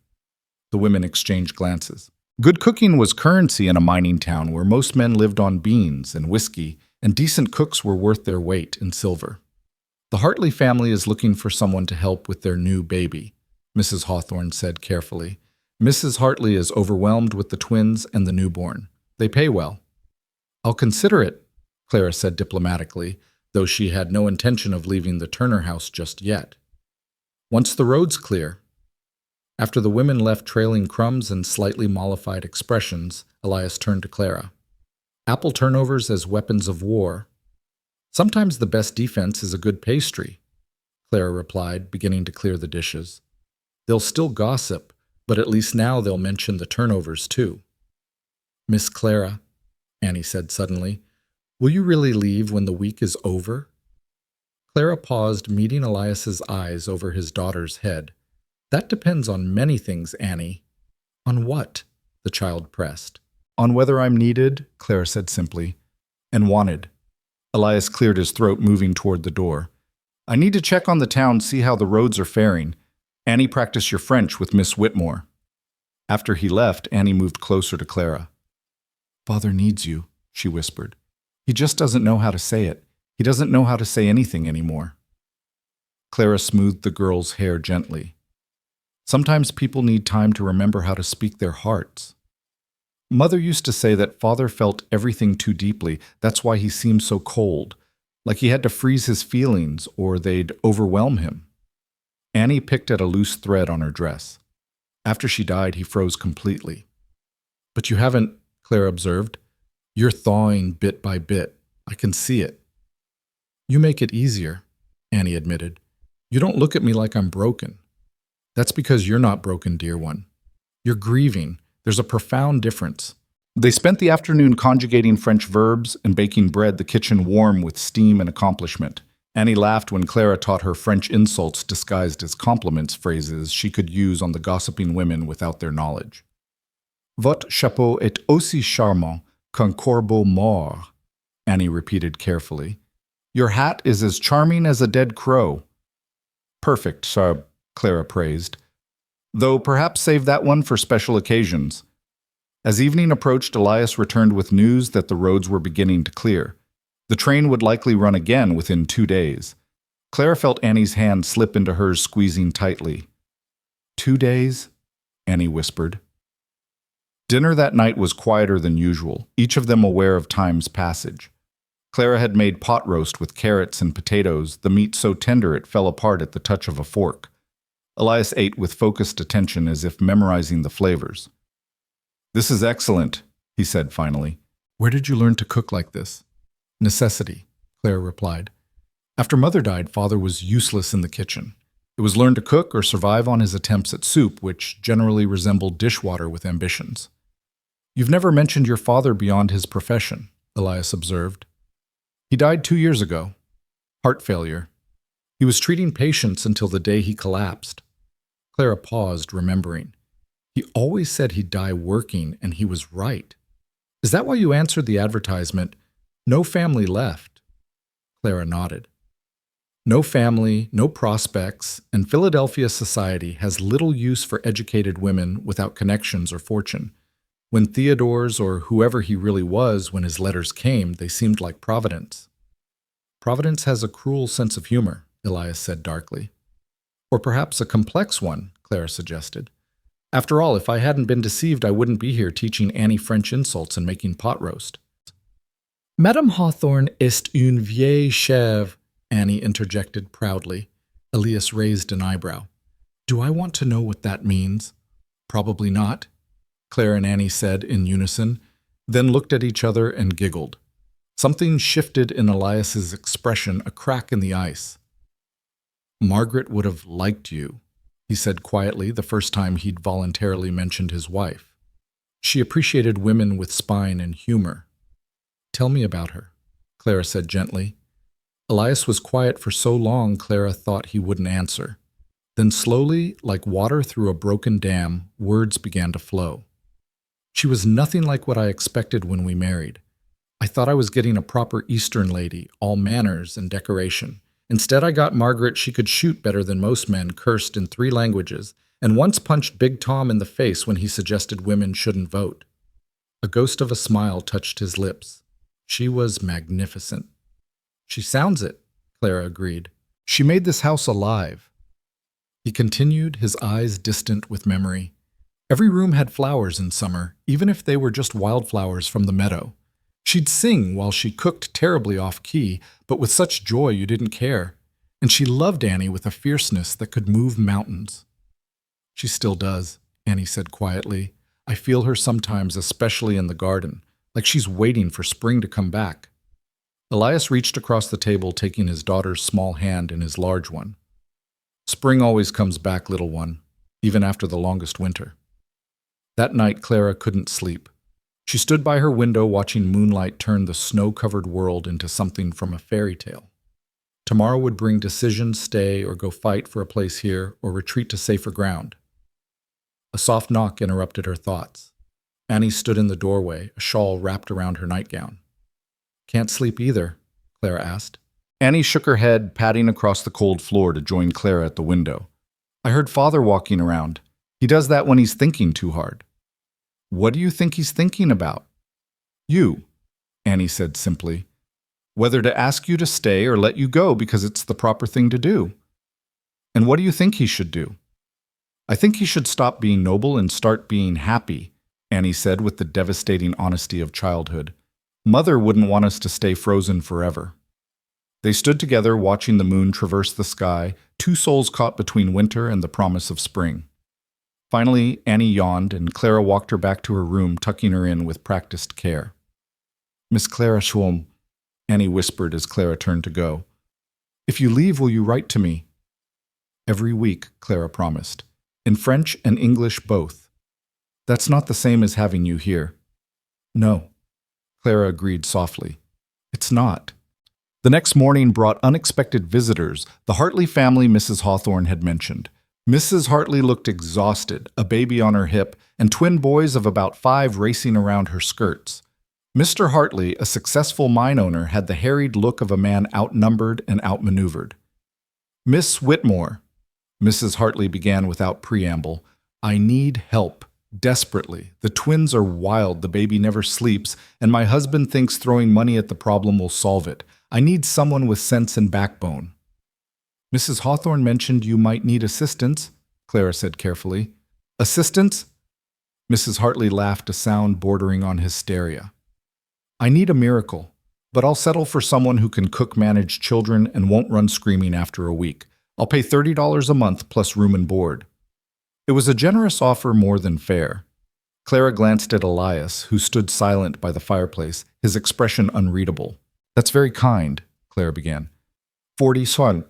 The women exchanged glances. Good cooking was currency in a mining town where most men lived on beans and whiskey, and decent cooks were worth their weight in silver. The Hartley family is looking for someone to help with their new baby, Mrs. Hawthorne said carefully. Mrs. Hartley is overwhelmed with the twins and the newborn. They pay well. I'll consider it, Clara said diplomatically, though she had no intention of leaving the Turner house just yet. Once the road's clear. After the women left trailing crumbs and slightly mollified expressions, Elias turned to Clara. Apple turnovers as weapons of war. Sometimes the best defense is a good pastry, Clara replied, beginning to clear the dishes. They'll still gossip, but at least now they'll mention the turnovers too. Miss Clara, Annie said suddenly, will you really leave when the week is over? Clara paused, meeting Elias's eyes over his daughter's head. That depends on many things, Annie. On what? The child pressed. On whether I'm needed, Clara said simply, and wanted. Elias cleared his throat, moving toward the door. I need to check on the town, see how the roads are faring. Annie, practice your French with Miss Whitmore. After he left, Annie moved closer to Clara. Father needs you, she whispered. He just doesn't know how to say it. He doesn't know how to say anything anymore. Clara smoothed the girl's hair gently. Sometimes people need time to remember how to speak their hearts. Mother used to say that Father felt everything too deeply. That's why he seemed so cold, like he had to freeze his feelings or they'd overwhelm him. Annie picked at a loose thread on her dress. After she died, he froze completely. But you haven't, Clara observed. You're thawing bit by bit. I can see it. You make it easier, Annie admitted. You don't look at me like I'm broken. That's because you're not broken, dear one. You're grieving. There's a profound difference. They spent the afternoon conjugating French verbs and baking bread, the kitchen warm with steam and accomplishment. Annie laughed when Clara taught her French insults disguised as compliments, phrases she could use on the gossiping women without their knowledge. Votre chapeau est aussi charmant qu'un corbeau mort, Annie repeated carefully. Your hat is as charming as a dead crow. Perfect, sir, Clara praised. Though perhaps save that one for special occasions. As evening approached, Elias returned with news that the roads were beginning to clear. The train would likely run again within 2 days. Clara felt Annie's hand slip into hers, squeezing tightly. 2 days, Annie whispered. Dinner that night was quieter than usual, each of them aware of time's passage. Clara had made pot roast with carrots and potatoes, the meat so tender it fell apart at the touch of a fork. Elias ate with focused attention as if memorizing the flavors. "This is excellent," he said finally. "Where did you learn to cook like this?" "Necessity," Clara replied. After Mother died, Father was useless in the kitchen. It was learn to cook or survive on his attempts at soup, which generally resembled dishwater with ambitions. "You've never mentioned your father beyond his profession," Elias observed. "He died 2 years ago. Heart failure. He was treating patients until the day he collapsed." Clara paused, remembering. He always said he'd die working, and he was right. "Is that why you answered the advertisement, 'No family left'?" Clara nodded. No family, no prospects, and Philadelphia society has little use for educated women without connections or fortune. When Theodore's or whoever he really was, when his letters came, they seemed like Providence. "Providence has a cruel sense of humor," Elias said darkly. "Or perhaps a complex one," Clara suggested. "After all, if I hadn't been deceived, I wouldn't be here teaching Annie French insults and making pot roast." "Madame Hawthorne est une vieille chèvre," Annie interjected proudly. Elias raised an eyebrow. "Do I want to know what that means?" "Probably not," Claire and Annie said in unison, then looked at each other and giggled. Something shifted in Elias's expression, a crack in the ice. "Margaret would have liked you," he said quietly the first time he'd voluntarily mentioned his wife. "She appreciated women with spine and humor." "Tell me about her," Clara said gently. Elias was quiet for so long Clara thought he wouldn't answer. Then slowly, like water through a broken dam, words began to flow. "She was nothing like what I expected when we married. I thought I was getting a proper Eastern lady, all manners and decoration. Instead, I got Margaret. She could shoot better than most men, cursed in 3 languages, and once punched Big Tom in the face when he suggested women shouldn't vote." A ghost of a smile touched his lips. "She was magnificent." "She sounds it," Clara agreed. "She made this house alive." He continued, his eyes distant with memory. "Every room had flowers in summer, even if they were just wildflowers from the meadow. She'd sing while she cooked terribly off-key, but with such joy you didn't care. And she loved Annie with a fierceness that could move mountains." "She still does," Annie said quietly. "I feel her sometimes, especially in the garden, like she's waiting for spring to come back." Elias reached across the table, taking his daughter's small hand in his large one. "Spring always comes back, little one, even after the longest winter." That night, Clara couldn't sleep. She stood by her window watching moonlight turn the snow-covered world into something from a fairy tale. Tomorrow would bring decisions, stay or go fight for a place here or retreat to safer ground. A soft knock interrupted her thoughts. Annie stood in the doorway, a shawl wrapped around her nightgown. "Can't sleep either?" Clara asked. Annie shook her head, padding across the cold floor to join Clara at the window. "I heard Father walking around. He does that when he's thinking too hard." "What do you think he's thinking about?" "You," Annie said simply. "Whether to ask you to stay or let you go because it's the proper thing to do." "And what do you think he should do?" "I think he should stop being noble and start being happy," Annie said with the devastating honesty of childhood. "Mother wouldn't want us to stay frozen forever." They stood together watching the moon traverse the sky, 2 souls caught between winter and the promise of spring. Finally, Annie yawned, and Clara walked her back to her room, tucking her in with practiced care. "Miss Clara Schwalm," Annie whispered as Clara turned to go. "If you leave, will you write to me?" "Every week," Clara promised. "In French and English both." "That's not the same as having you here." "No," Clara agreed softly. "It's not." The next morning brought unexpected visitors, the Hartley family Mrs. Hawthorne had mentioned. Mrs. Hartley looked exhausted, a baby on her hip, and twin boys of about 5 racing around her skirts. Mr. Hartley, a successful mine owner, had the harried look of a man outnumbered and outmaneuvered. "Miss Whitmore," Mrs. Hartley began without preamble, "I need help. Desperately. The twins are wild, the baby never sleeps, and my husband thinks throwing money at the problem will solve it. I need someone with sense and backbone." "Mrs. Hawthorne mentioned you might need assistance," Clara said carefully. Assistance? Mrs. Hartley laughed, a sound bordering on hysteria. I need a miracle, but I'll settle for someone who can cook, manage children, and won't run screaming after a week. I'll pay $30 a month plus room and board. It was a generous offer, more than fair. Clara glanced at Elias, who stood silent by the fireplace, his expression unreadable. That's very kind, Clara began. 40 son,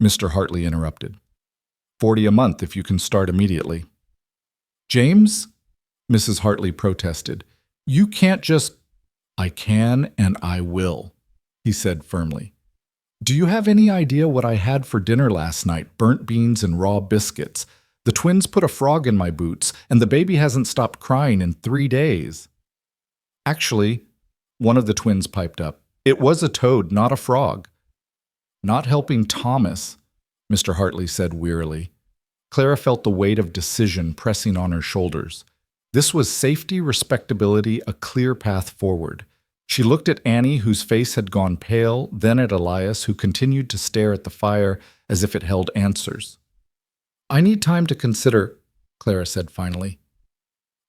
Mr. Hartley interrupted. 40 a month if you can start immediately. James? Mrs. Hartley protested. You can't just... I can and I will, he said firmly. Do you have any idea what I had for dinner last night? Burnt beans and raw biscuits. The twins put a frog in my boots, and the baby hasn't stopped crying in 3 days. Actually, one of the twins piped up. It was a toad, not a frog. Not helping Thomas, Mr. Hartley said wearily. Clara felt the weight of decision pressing on her shoulders. This was safety, respectability, a clear path forward. She looked at Annie, whose face had gone pale, then at Elias, who continued to stare at the fire as if it held answers. I need time to consider, Clara said finally.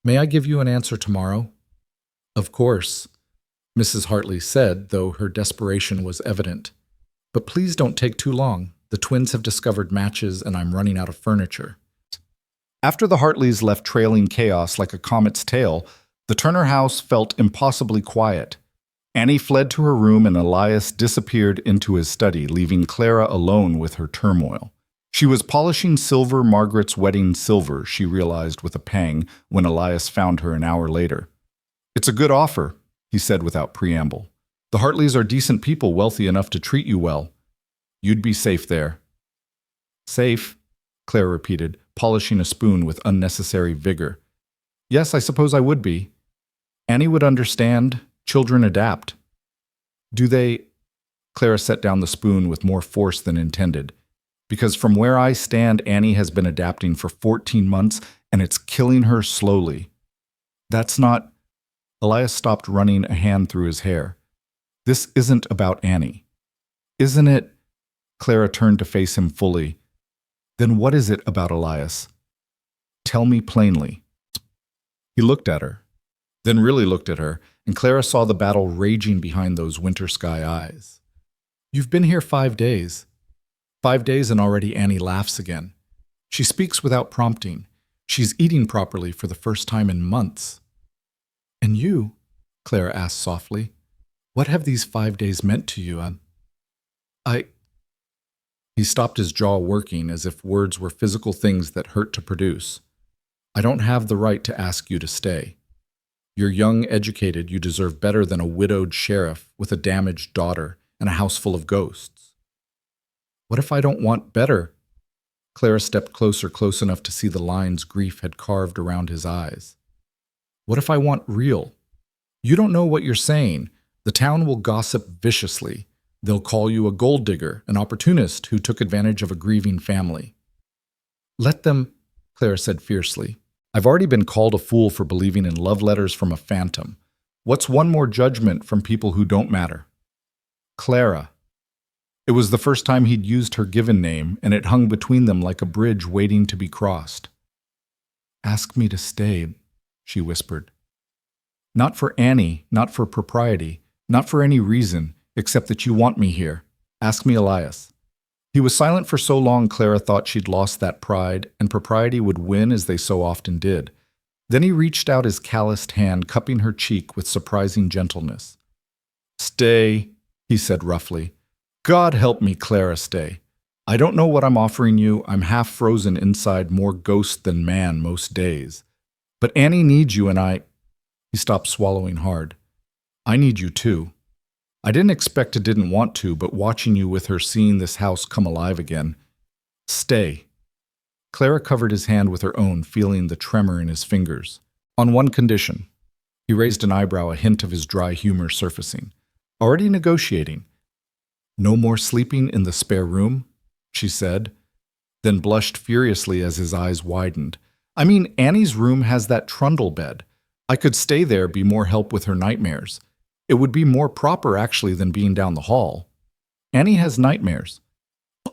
May I give you an answer tomorrow? Of course, Mrs. Hartley said, though her desperation was evident. But please don't take too long. The twins have discovered matches and I'm running out of furniture. After the Hartleys left trailing chaos like a comet's tail, the Turner house felt impossibly quiet. Annie fled to her room and Elias disappeared into his study, leaving Clara alone with her turmoil. She was polishing silver, Margaret's wedding silver, she realized with a pang when Elias found her an hour later. It's a good offer, he said without preamble. The Hartleys are decent people, wealthy enough to treat you well. You'd be safe there. Safe, Claire repeated, polishing a spoon with unnecessary vigor. Yes, I suppose I would be. Annie would understand. Children adapt. Do they? Clara set down the spoon with more force than intended. Because from where I stand, Annie has been adapting for 14 months, and it's killing her slowly. That's not... Elias stopped, running a hand through his hair. This isn't about Annie. Isn't it? Clara turned to face him fully. Then what is it about Elias? Tell me plainly. He looked at her, then really looked at her, and Clara saw the battle raging behind those winter sky eyes. You've been here 5 days. 5 days and already Annie laughs again. She speaks without prompting. She's eating properly for the first time in months. And you, Clara asked softly, what have these 5 days meant to you? He stopped, his jaw working as if words were physical things that hurt to produce. I don't have the right to ask you to stay. You're young, educated, you deserve better than a widowed sheriff with a damaged daughter and a house full of ghosts. What if I don't want better? Clara stepped closer, close enough to see the lines grief had carved around his eyes. What if I want real? You don't know what you're saying. The town will gossip viciously. They'll call you a gold digger, an opportunist who took advantage of a grieving family. Let them, Clara said fiercely. I've already been called a fool for believing in love letters from a phantom. What's one more judgment from people who don't matter? Clara. It was the first time he'd used her given name, and it hung between them like a bridge waiting to be crossed. Ask me to stay, she whispered. Not for Annie, not for propriety, not for any reason, except that you want me here. Ask me Elias. He was silent for so long Clara thought she'd lost that pride, and propriety would win as they so often did. Then he reached out his calloused hand, cupping her cheek with surprising gentleness. Stay, he said roughly. God help me, Clara, stay. I don't know what I'm offering you. I'm half frozen inside, more ghost than man most days. But Annie needs you and I... He stopped, swallowing hard. I need you too. I didn't expect to, didn't want to, but watching you with her, seeing this house come alive again. Stay. Clara covered his hand with her own, feeling the tremor in his fingers. On one condition. He raised an eyebrow, a hint of his dry humor surfacing. Already negotiating. No more sleeping in the spare room, she said, then blushed furiously as his eyes widened. I mean, Annie's room has that trundle bed. I could stay there, be more help with her nightmares. It would be more proper, actually, than being down the hall. Annie has nightmares.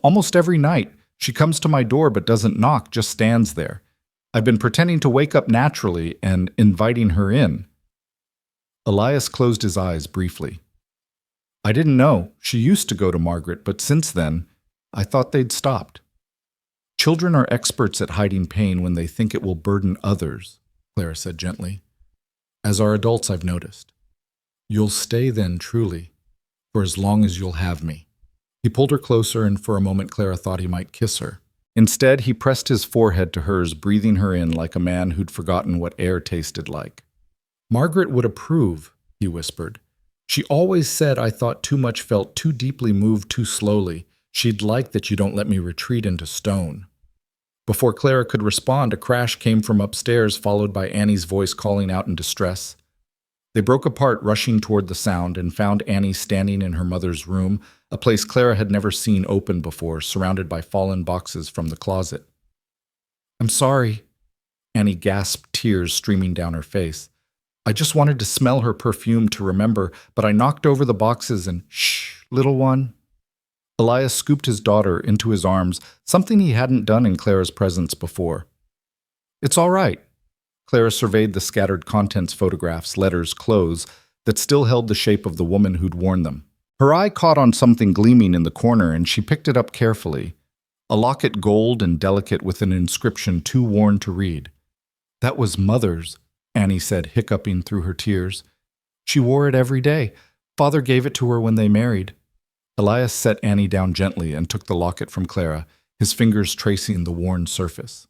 Almost every night, She comes to my door but doesn't knock, just stands there. I've been pretending to wake up naturally and inviting her in." Elias closed his eyes briefly. "I didn't know. She used to go to Margaret, but since then, I thought they'd stopped." "Children are experts at hiding pain when they think it will burden others," Clara said gently. "As are adults, I've noticed. You'll stay then, truly, for as long as you'll have me." He pulled her closer, and for a moment Clara thought he might kiss her. Instead, he pressed his forehead to hers, breathing her in like a man who'd forgotten what air tasted like. "Margaret would approve," he whispered. "She always said I thought too much, felt too deeply, moved too slowly. She'd like that you don't let me retreat into stone." Before Clara could respond, a crash came from upstairs, followed by Annie's voice calling out in distress. They broke apart, rushing toward the sound, and found Annie standing in her mother's room, a place Clara had never seen open before, surrounded by fallen boxes from the closet. "I'm sorry," Annie gasped, tears streaming down her face. "I just wanted to smell her perfume to remember, but I knocked over the boxes and shh, little one." Elias scooped his daughter into his arms, something he hadn't done in Clara's presence before. "It's all right." Clara surveyed the scattered contents, photographs, letters, clothes, that still held the shape of the woman who'd worn them. Her eye caught on something gleaming in the corner, and she picked it up carefully. A locket, gold and delicate, with an inscription too worn to read. "That was Mother's," Annie said, hiccuping through her tears. "She wore it every day. Father gave it to her when they married." Elias set Annie down gently and took the locket from Clara, his fingers tracing the worn surface.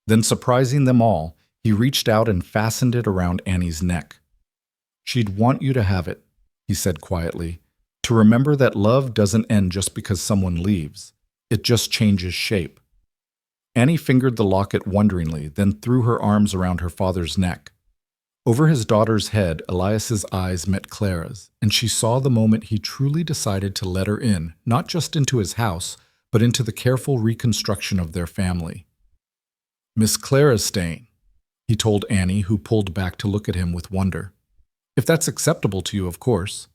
Then, surprising them all, he reached out and fastened it around Annie's neck. "She'd want you to have it," he said quietly, "to remember that love doesn't end just because someone leaves. It just changes shape." Annie fingered the locket wonderingly, then threw her arms around her father's neck. Over his daughter's head, Elias's eyes met Clara's, and she saw the moment he truly decided to let her in, not just into his house, but into the careful reconstruction of their family. "Miss Clara's staying," he told Annie, who pulled back to look at him with wonder. "If that's acceptable to you, of course."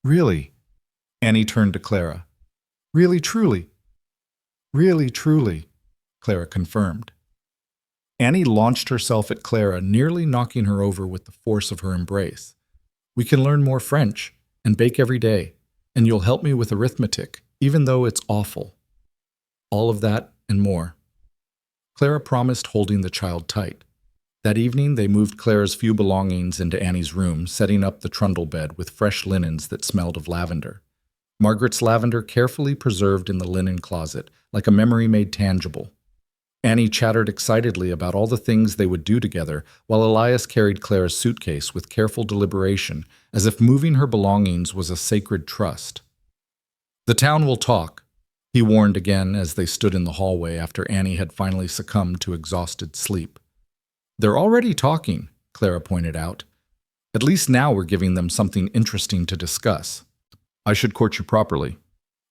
"Really?" Annie turned to Clara. "Really, truly?" "Really, truly," Clara confirmed. Annie launched herself at Clara, nearly knocking her over with the force of her embrace. "We can learn more French and bake every day, and you'll help me with arithmetic, even though it's awful." All of that and more. Clara promised, holding the child tight. That evening, they moved Clara's few belongings into Annie's room, setting up the trundle bed with fresh linens that smelled of lavender. Margaret's lavender carefully preserved in the linen closet, like a memory made tangible. Annie chattered excitedly about all the things they would do together, while Elias carried Clara's suitcase with careful deliberation, as if moving her belongings was a sacred trust. "The town will talk," he warned again as they stood in the hallway after Annie had finally succumbed to exhausted sleep. "They're already talking," Clara pointed out. "At least now we're giving them something interesting to discuss." "I should court you properly,"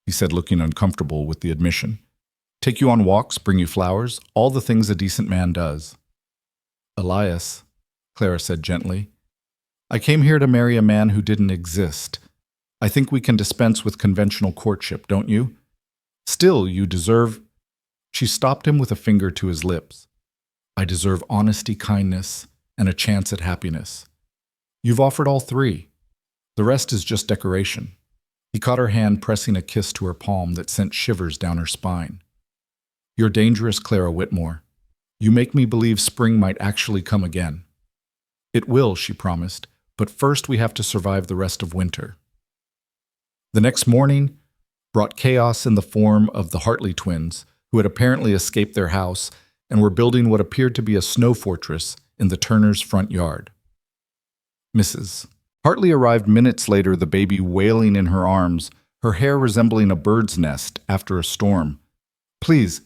he said, looking uncomfortable with the admission. "Take you on walks, bring you flowers, all the things a decent man does." "Elias," Clara said gently, "I came here to marry a man who didn't exist. I think we can dispense with conventional courtship, don't you? Still, you deserve—" She stopped him with a finger to his lips. "I deserve honesty, kindness, and a chance at happiness. You've offered all three. The rest is just decoration." He caught her hand, pressing a kiss to her palm that sent shivers down her spine. "You're dangerous, Clara Whitmore. You make me believe spring might actually come again." "It will," she promised, "but first we have to survive the rest of winter." The next morning brought chaos in the form of the Hartley twins, who had apparently escaped their house and were building what appeared to be a snow fortress in the Turners' front yard. Mrs. Hartley arrived minutes later, the baby wailing in her arms, her hair resembling a bird's nest after a storm. "Please,"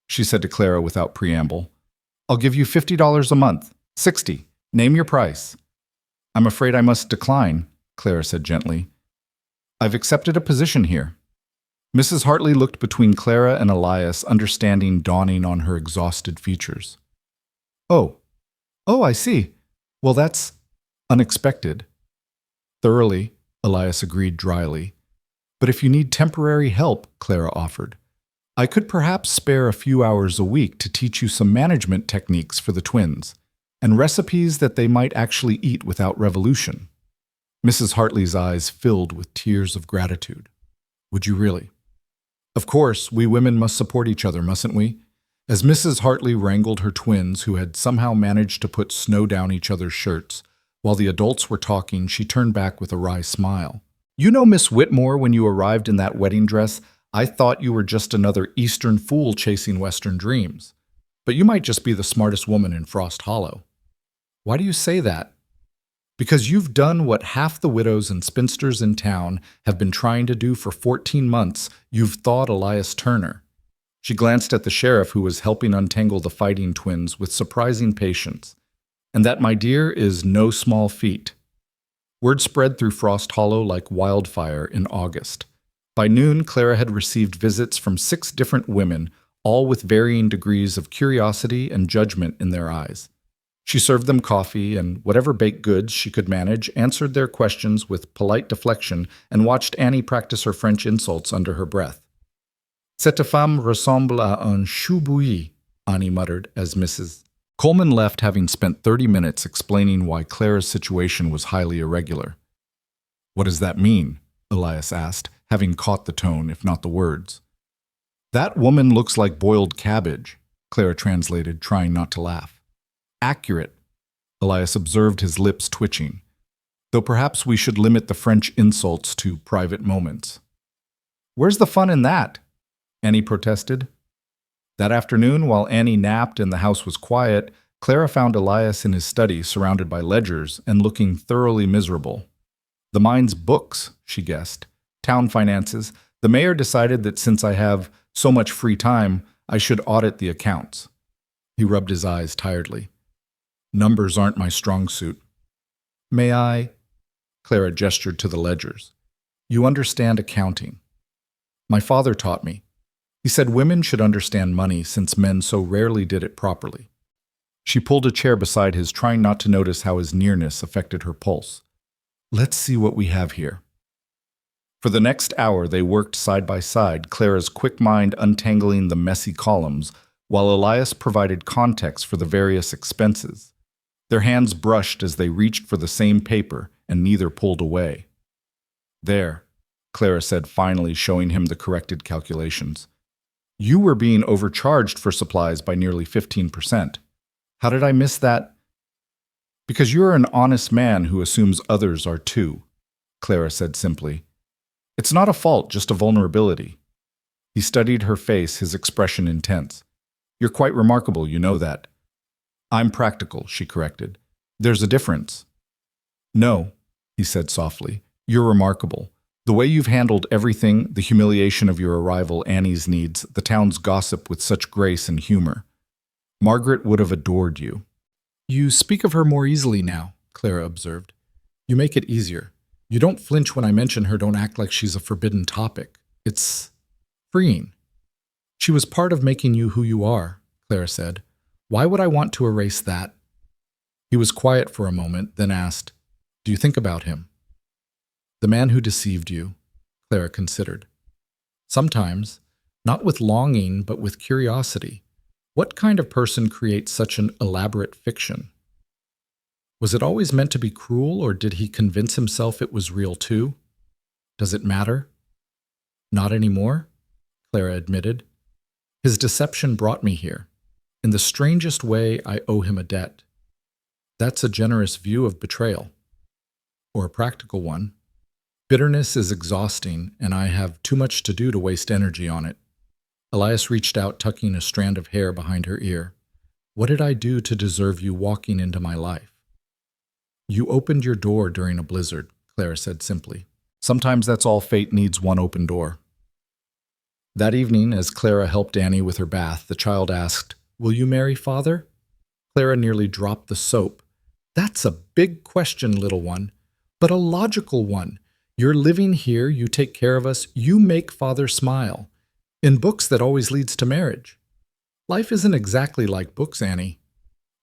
she said to Clara without preamble, "I'll give you $50 a month. 60. Name your price." "I'm afraid I must decline," Clara said gently. "I've accepted a position here." Mrs. Hartley looked between Clara and Elias, understanding dawning on her exhausted features. Oh, I see. Well, that's unexpected." "Thoroughly," Elias agreed dryly. "But if you need temporary help," Clara offered, I could perhaps spare a few hours a week to teach you some management techniques for the twins, and recipes that they might actually eat without revolution. Mrs. Hartley's eyes filled with tears of gratitude. Would you really? Of course, we women must support each other, mustn't we? As Mrs. Hartley wrangled her twins, who had somehow managed to put snow down each other's shirts, while the adults were talking, she turned back with a wry smile. You know, Miss Whitmore, when you arrived in that wedding dress, I thought you were just another Eastern fool chasing Western dreams. But you might just be the smartest woman in Frost Hollow. Why do you say that? Because you've done what half the widows and spinsters in town have been trying to do for 14 months. You've thawed Elias Turner. She glanced at the sheriff, who was helping untangle the fighting twins with surprising patience. And that, my dear, is no small feat. Word spread through Frost Hollow like wildfire in August. By noon, Clara had received visits from 6 different women, all with varying degrees of curiosity and judgment in their eyes. She served them coffee and whatever baked goods she could manage, answered their questions with polite deflection, and watched Annie practice her French insults under her breath. Cette femme ressemble à un chou bouilli, Annie muttered as Mrs. Coleman left, having spent 30 minutes explaining why Clara's situation was highly irregular. What does that mean? Elias asked, having caught the tone, if not the words. That woman looks like boiled cabbage, Clara translated, trying not to laugh. Accurate, Elias observed, his lips twitching. Though perhaps we should limit the French insults to private moments. Where's the fun in that? Annie protested. That afternoon, while Annie napped and the house was quiet, Clara found Elias in his study, surrounded by ledgers and looking thoroughly miserable. The mine's books, she guessed. Town finances. The mayor decided that since I have so much free time, I should audit the accounts. He rubbed his eyes tiredly. Numbers aren't my strong suit. May I? Clara gestured to the ledgers. You understand accounting. My father taught me. He said women should understand money since men so rarely did it properly. She pulled a chair beside his, trying not to notice how his nearness affected her pulse. Let's see what we have here. For the next hour, they worked side by side, Clara's quick mind untangling the messy columns, while Elias provided context for the various expenses. Their hands brushed as they reached for the same paper, and neither pulled away. There, Clara said, finally showing him the corrected calculations. You were being overcharged for supplies by nearly 15%. How did I miss that? Because you're an honest man who assumes others are too, Clara said simply. It's not a fault, just a vulnerability. He studied her face, his expression intense. You're quite remarkable, you know that. I'm practical, she corrected. There's a difference. No, he said softly. You're remarkable. The way you've handled everything, the humiliation of your arrival, Annie's needs, the town's gossip with such grace and humor. Margaret would have adored you. You speak of her more easily now, Clara observed. You make it easier. You don't flinch when I mention her, don't act like she's a forbidden topic. It's freeing. She was part of making you who you are, Clara said. Why would I want to erase that? He was quiet for a moment, then asked, Do you think about him? The man who deceived you, Clara considered. Sometimes, not with longing, but with curiosity. What kind of person creates such an elaborate fiction? Was it always meant to be cruel, or did he convince himself it was real too? Does it matter? Not anymore, Clara admitted. His deception brought me here. In the strangest way, I owe him a debt. That's a generous view of betrayal. Or a practical one. Bitterness is exhausting, and I have too much to do to waste energy on it. Elias reached out, tucking a strand of hair behind her ear. What did I do to deserve you walking into my life? You opened your door during a blizzard, Clara said simply. Sometimes that's all fate needs, one open door. That evening, as Clara helped Annie with her bath, the child asked, Will you marry father? Clara nearly dropped the soap. That's a big question, little one, but a logical one. You're living here, you take care of us, you make father smile. In books, that always leads to marriage. Life isn't exactly like books, Annie.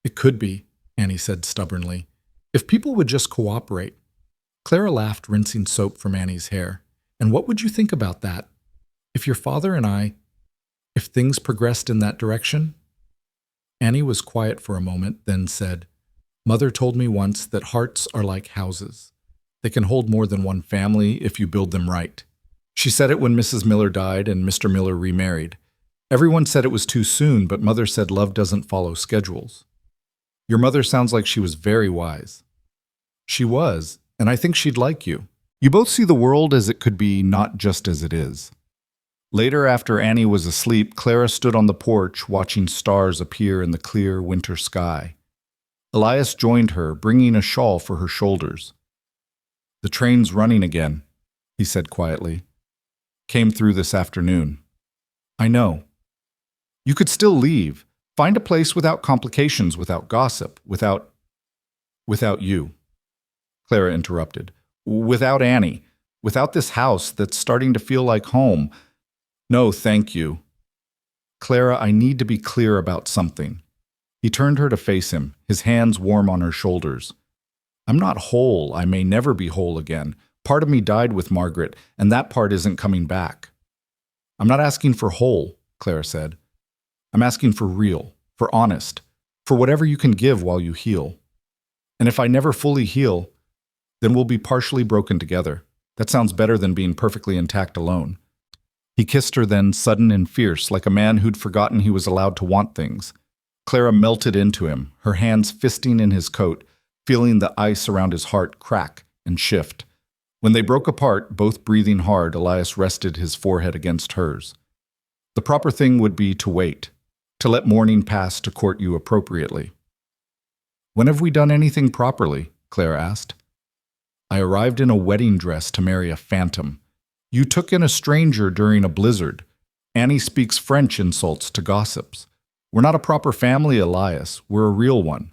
It could be, Annie said stubbornly, if people would just cooperate. Clara laughed, rinsing soap from Annie's hair. And what would you think about that? If your father and I... If things progressed in that direction? Annie was quiet for a moment, then said, "Mother told me once that hearts are like houses. They can hold more than one family if you build them right. She said it when Mrs. Miller died and Mr. Miller remarried. Everyone said it was too soon, but Mother said love doesn't follow schedules. Your mother sounds like she was very wise." "She was, and I think she'd like you. You both see the world as it could be, not just as it is." Later, after Annie was asleep, Clara stood on the porch watching stars appear in the clear winter sky. Elias joined her, bringing a shawl for her shoulders. "The train's running again," he said quietly. "Came through this afternoon." "I know. You could still leave. Find a place without complications, without gossip, without you," Clara interrupted. "Without Annie. Without this house that's starting to feel like home. No, thank you." "Clara, I need to be clear about something." He turned her to face him, his hands warm on her shoulders. "I'm not whole. I may never be whole again. Part of me died with Margaret, and that part isn't coming back." "I'm not asking for whole," Clara said. "I'm asking for real, for honest, for whatever you can give while you heal. And if I never fully heal, then we'll be partially broken together. That sounds better than being perfectly intact alone." He kissed her then, sudden and fierce, like a man who'd forgotten he was allowed to want things. Clara melted into him, her hands fisting in his coat, feeling the ice around his heart crack and shift. When they broke apart, both breathing hard, Elias rested his forehead against hers. "The proper thing would be to wait, to let morning pass to court you appropriately." "When have we done anything properly?" Clara asked. "I arrived in a wedding dress to marry a phantom. You took in a stranger during a blizzard. Annie speaks French insults to gossips. We're not a proper family, Elias. We're a real one.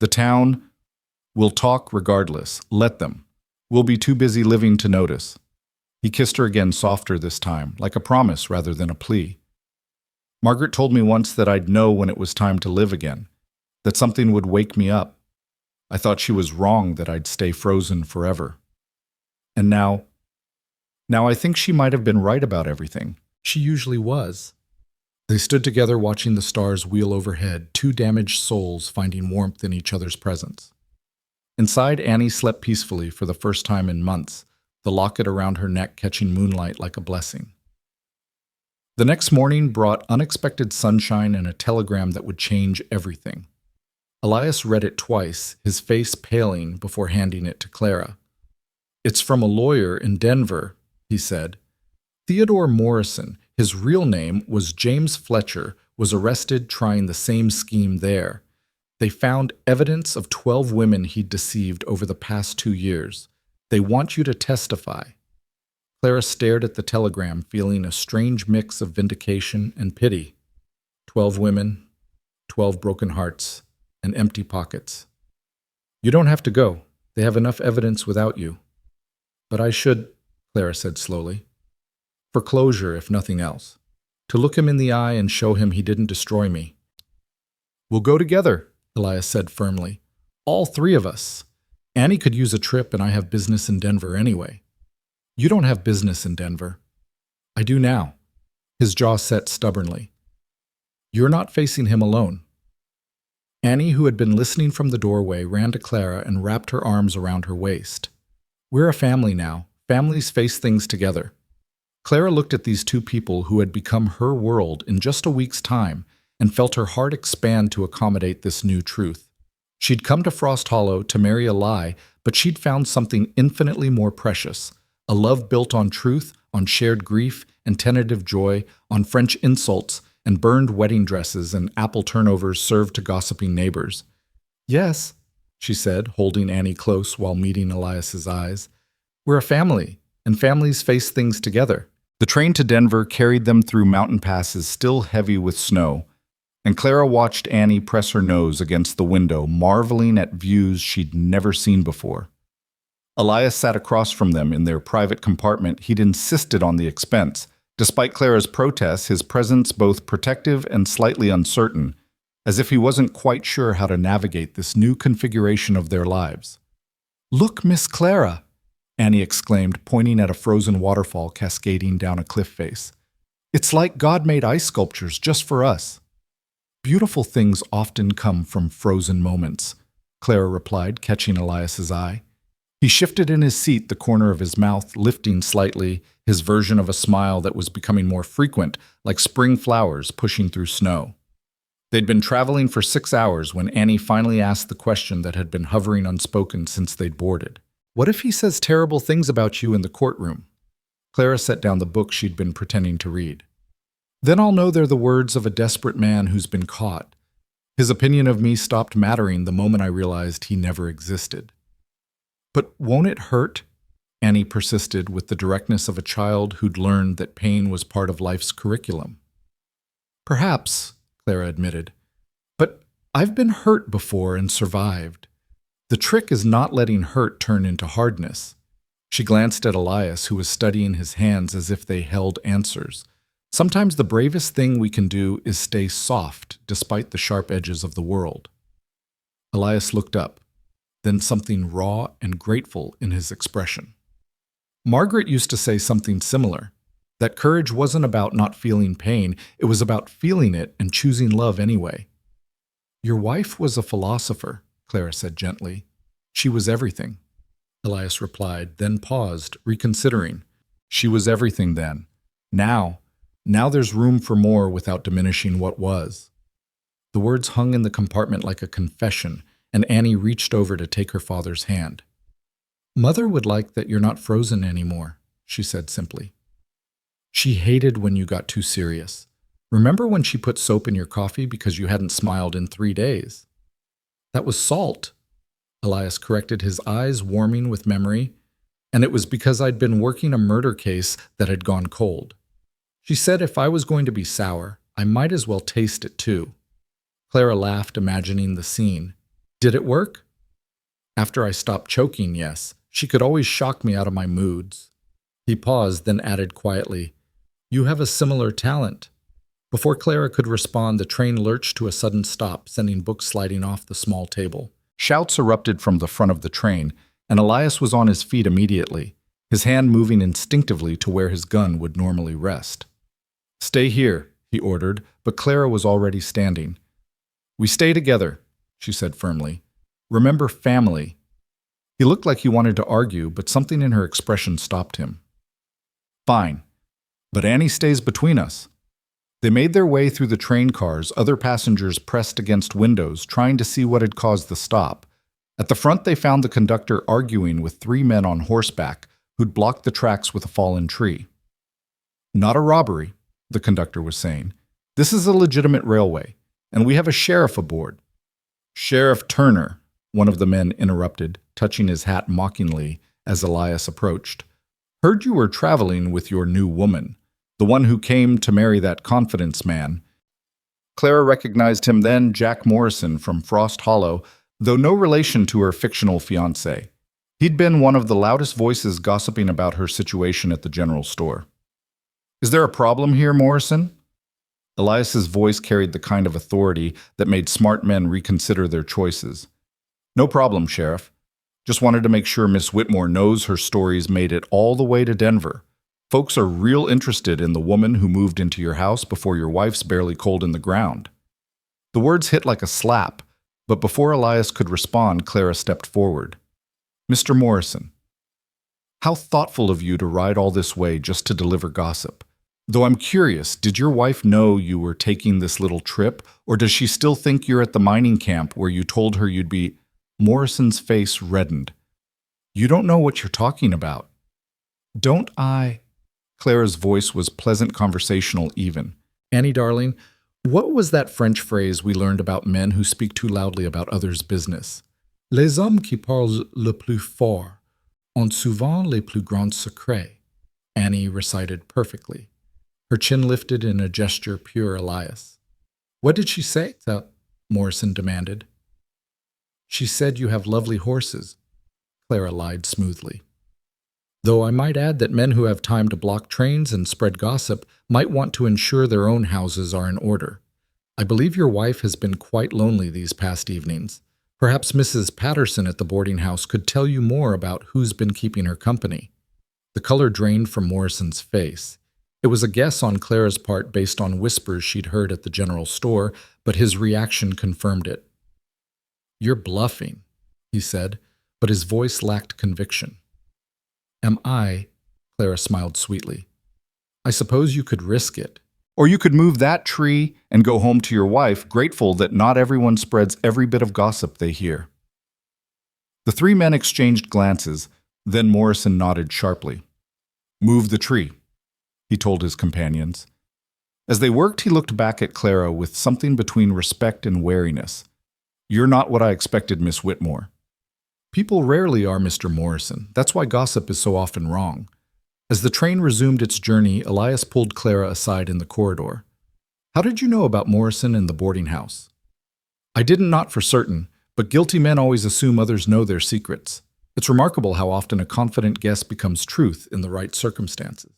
The town will talk regardless. Let them. We'll be too busy living to notice." He kissed her again, softer this time, like a promise rather than a plea. "Margaret told me once that I'd know when it was time to live again, that something would wake me up. I thought she was wrong that I'd stay frozen forever. And now I think she might have been right about everything. She usually was." They stood together watching the stars wheel overhead, two damaged souls finding warmth in each other's presence. Inside, Annie slept peacefully for the first time in months, the locket around her neck catching moonlight like a blessing. The next morning brought unexpected sunshine and a telegram that would change everything. Elias read it twice, his face paling before handing it to Clara. "It's from a lawyer in Denver," he said. "Theodore Morrison, his real name was James Fletcher, was arrested trying the same scheme there. They found evidence of 12 women he'd deceived over the past 2 years. They want you to testify." Clara stared at the telegram, feeling a strange mix of vindication and pity. 12 women, 12 broken hearts, and empty pockets. "You don't have to go. They have enough evidence without you." "But I should," Clara said slowly. "For closure, if nothing else. To look him in the eye and show him he didn't destroy me." "We'll go together," Elias said firmly. "All 3 of us. Annie could use a trip and I have business in Denver anyway." "You don't have business in Denver." "I do now." His jaw set stubbornly. "You're not facing him alone." Annie, who had been listening from the doorway, ran to Clara and wrapped her arms around her waist. "We're a family now. Families face things together." Clara looked at these 2 people who had become her world in just a week's time and felt her heart expand to accommodate this new truth. She'd come to Frost Hollow to marry a lie, but she'd found something infinitely more precious, a love built on truth, on shared grief and tentative joy, on French insults and burned wedding dresses and apple turnovers served to gossiping neighbors. "Yes," she said, holding Annie close while meeting Elias's eyes. "We're a family, and families face things together." The train to Denver carried them through mountain passes still heavy with snow, and Clara watched Annie press her nose against the window, marveling at views she'd never seen before. Elias sat across from them in their private compartment. He'd insisted on the expense. Despite Clara's protests, his presence both protective and slightly uncertain, as if he wasn't quite sure how to navigate this new configuration of their lives. "Look, Miss Clara!" Annie exclaimed, pointing at a frozen waterfall cascading down a cliff face. It's like God made ice sculptures just for us. Beautiful things often come from frozen moments, Clara replied, catching Elias's eye. He shifted in his seat, the corner of his mouth lifting slightly, his version of a smile that was becoming more frequent, like spring flowers pushing through snow. They'd been traveling for 6 hours when Annie finally asked the question that had been hovering unspoken since they'd boarded. What if he says terrible things about you in the courtroom? Clara set down the book she'd been pretending to read. Then I'll know they're the words of a desperate man who's been caught. His opinion of me stopped mattering the moment I realized he never existed. But won't it hurt? Annie persisted with the directness of a child who'd learned that pain was part of life's curriculum. Perhaps, Clara admitted, but I've been hurt before and survived. The trick is not letting hurt turn into hardness. She glanced at Elias, who was studying his hands as if they held answers. Sometimes the bravest thing we can do is stay soft despite the sharp edges of the world. Elias looked up, then something raw and grateful in his expression. Margaret used to say something similar, that courage wasn't about not feeling pain, it was about feeling it and choosing love anyway. Your wife was a philosopher, Clara said gently. She was everything. Elias replied, then paused, reconsidering. She was everything then. Now there's room for more without diminishing what was. The words hung in the compartment like a confession, and Annie reached over to take her father's hand. Mother would like that you're not frozen anymore, she said simply. She hated when you got too serious. Remember when she put soap in your coffee because you hadn't smiled in 3 days? That was salt, Elias corrected, his eyes warming with memory, and it was because I'd been working a murder case that had gone cold. She said if I was going to be sour, I might as well taste it too. Clara laughed, imagining the scene. Did it work? After I stopped choking, yes. She could always shock me out of my moods. He paused, then added quietly, You have a similar talent. Before Clara could respond, the train lurched to a sudden stop, sending books sliding off the small table. Shouts erupted from the front of the train, and Elias was on his feet immediately, his hand moving instinctively to where his gun would normally rest. Stay here, he ordered, but Clara was already standing. We stay together, she said firmly. Remember family. He looked like he wanted to argue, but something in her expression stopped him. Fine, but Annie stays between us. They made their way through the train cars, other passengers pressed against windows, trying to see what had caused the stop. At the front, they found the conductor arguing with 3 men on horseback who'd blocked the tracks with a fallen tree. Not a robbery, the conductor was saying. This is a legitimate railway, and we have a sheriff aboard. Sheriff Turner, one of the men interrupted, touching his hat mockingly as Elias approached. Heard you were traveling with your new woman, the one who came to marry that confidence man. Clara recognized him then, Jack Morrison from Frost Hollow, though no relation to her fictional fiancé. He'd been one of the loudest voices gossiping about her situation at the general store. Is there a problem here, Morrison? Elias's voice carried the kind of authority that made smart men reconsider their choices. No problem, Sheriff. Just wanted to make sure Miss Whitmore knows her stories made it all the way to Denver. Folks are real interested in the woman who moved into your house before your wife's barely cold in the ground. The words hit like a slap, but before Elias could respond, Clara stepped forward. Mr. Morrison, how thoughtful of you to ride all this way just to deliver gossip. Though I'm curious, did your wife know you were taking this little trip, or does she still think you're at the mining camp where you told her you'd be? Morrison's face reddened. You don't know what you're talking about. Don't I? Clara's voice was pleasant, conversational even. Annie, darling, what was that French phrase we learned about men who speak too loudly about others' business? Les hommes qui parlent le plus fort ont souvent les plus grands secrets, Annie recited perfectly. Her chin lifted in a gesture pure Elias. What did she say? Morrison demanded. She said you have lovely horses, Clara lied smoothly. Though I might add that men who have time to block trains and spread gossip might want to ensure their own houses are in order. I believe your wife has been quite lonely these past evenings. Perhaps Mrs. Patterson at the boarding house could tell you more about who's been keeping her company. The color drained from Morrison's face. It was a guess on Clara's part based on whispers she'd heard at the general store, but his reaction confirmed it. "You're bluffing," he said, but his voice lacked conviction. "Am I?" Clara smiled sweetly. "I suppose you could risk it. Or you could move that tree and go home to your wife, grateful that not everyone spreads every bit of gossip they hear." The three men exchanged glances, then Morrison nodded sharply. "Move the tree," he told his companions. As they worked, he looked back at Clara with something between respect and wariness. "You're not what I expected, Miss Whitmore." "People rarely are, Mr. Morrison. That's why gossip is so often wrong." As the train resumed its journey, Elias pulled Clara aside in the corridor. "How did you know about Morrison and the boarding house?" "I didn't, not for certain, but guilty men always assume others know their secrets. It's remarkable how often a confident guess becomes truth in the right circumstances."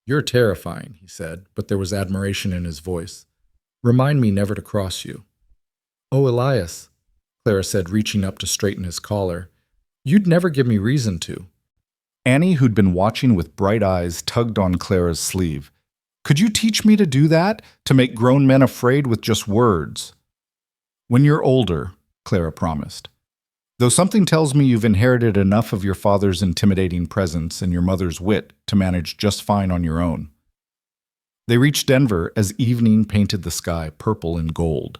"You're terrifying," he said, but there was admiration in his voice. "Remind me never to cross you." "Oh, Elias," Clara said, reaching up to straighten his collar, "you'd never give me reason to." Annie, who'd been watching with bright eyes, tugged on Clara's sleeve. "Could you teach me to do that? To make grown men afraid with just words?" "When you're older," Clara promised. "Though something tells me you've inherited enough of your father's intimidating presence and your mother's wit to manage just fine on your own." They reached Denver as evening painted the sky purple and gold.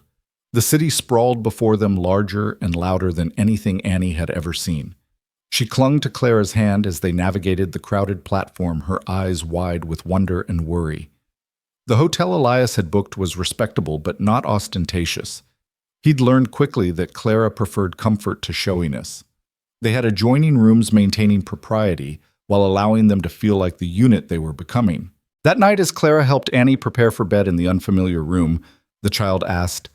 The city sprawled before them, larger and louder than anything Annie had ever seen. She clung to Clara's hand as they navigated the crowded platform, her eyes wide with wonder and worry. The hotel Elias had booked was respectable but not ostentatious. He'd learned quickly that Clara preferred comfort to showiness. They had adjoining rooms maintaining propriety while allowing them to feel like the unit they were becoming. That night, as Clara helped Annie prepare for bed in the unfamiliar room, the child asked,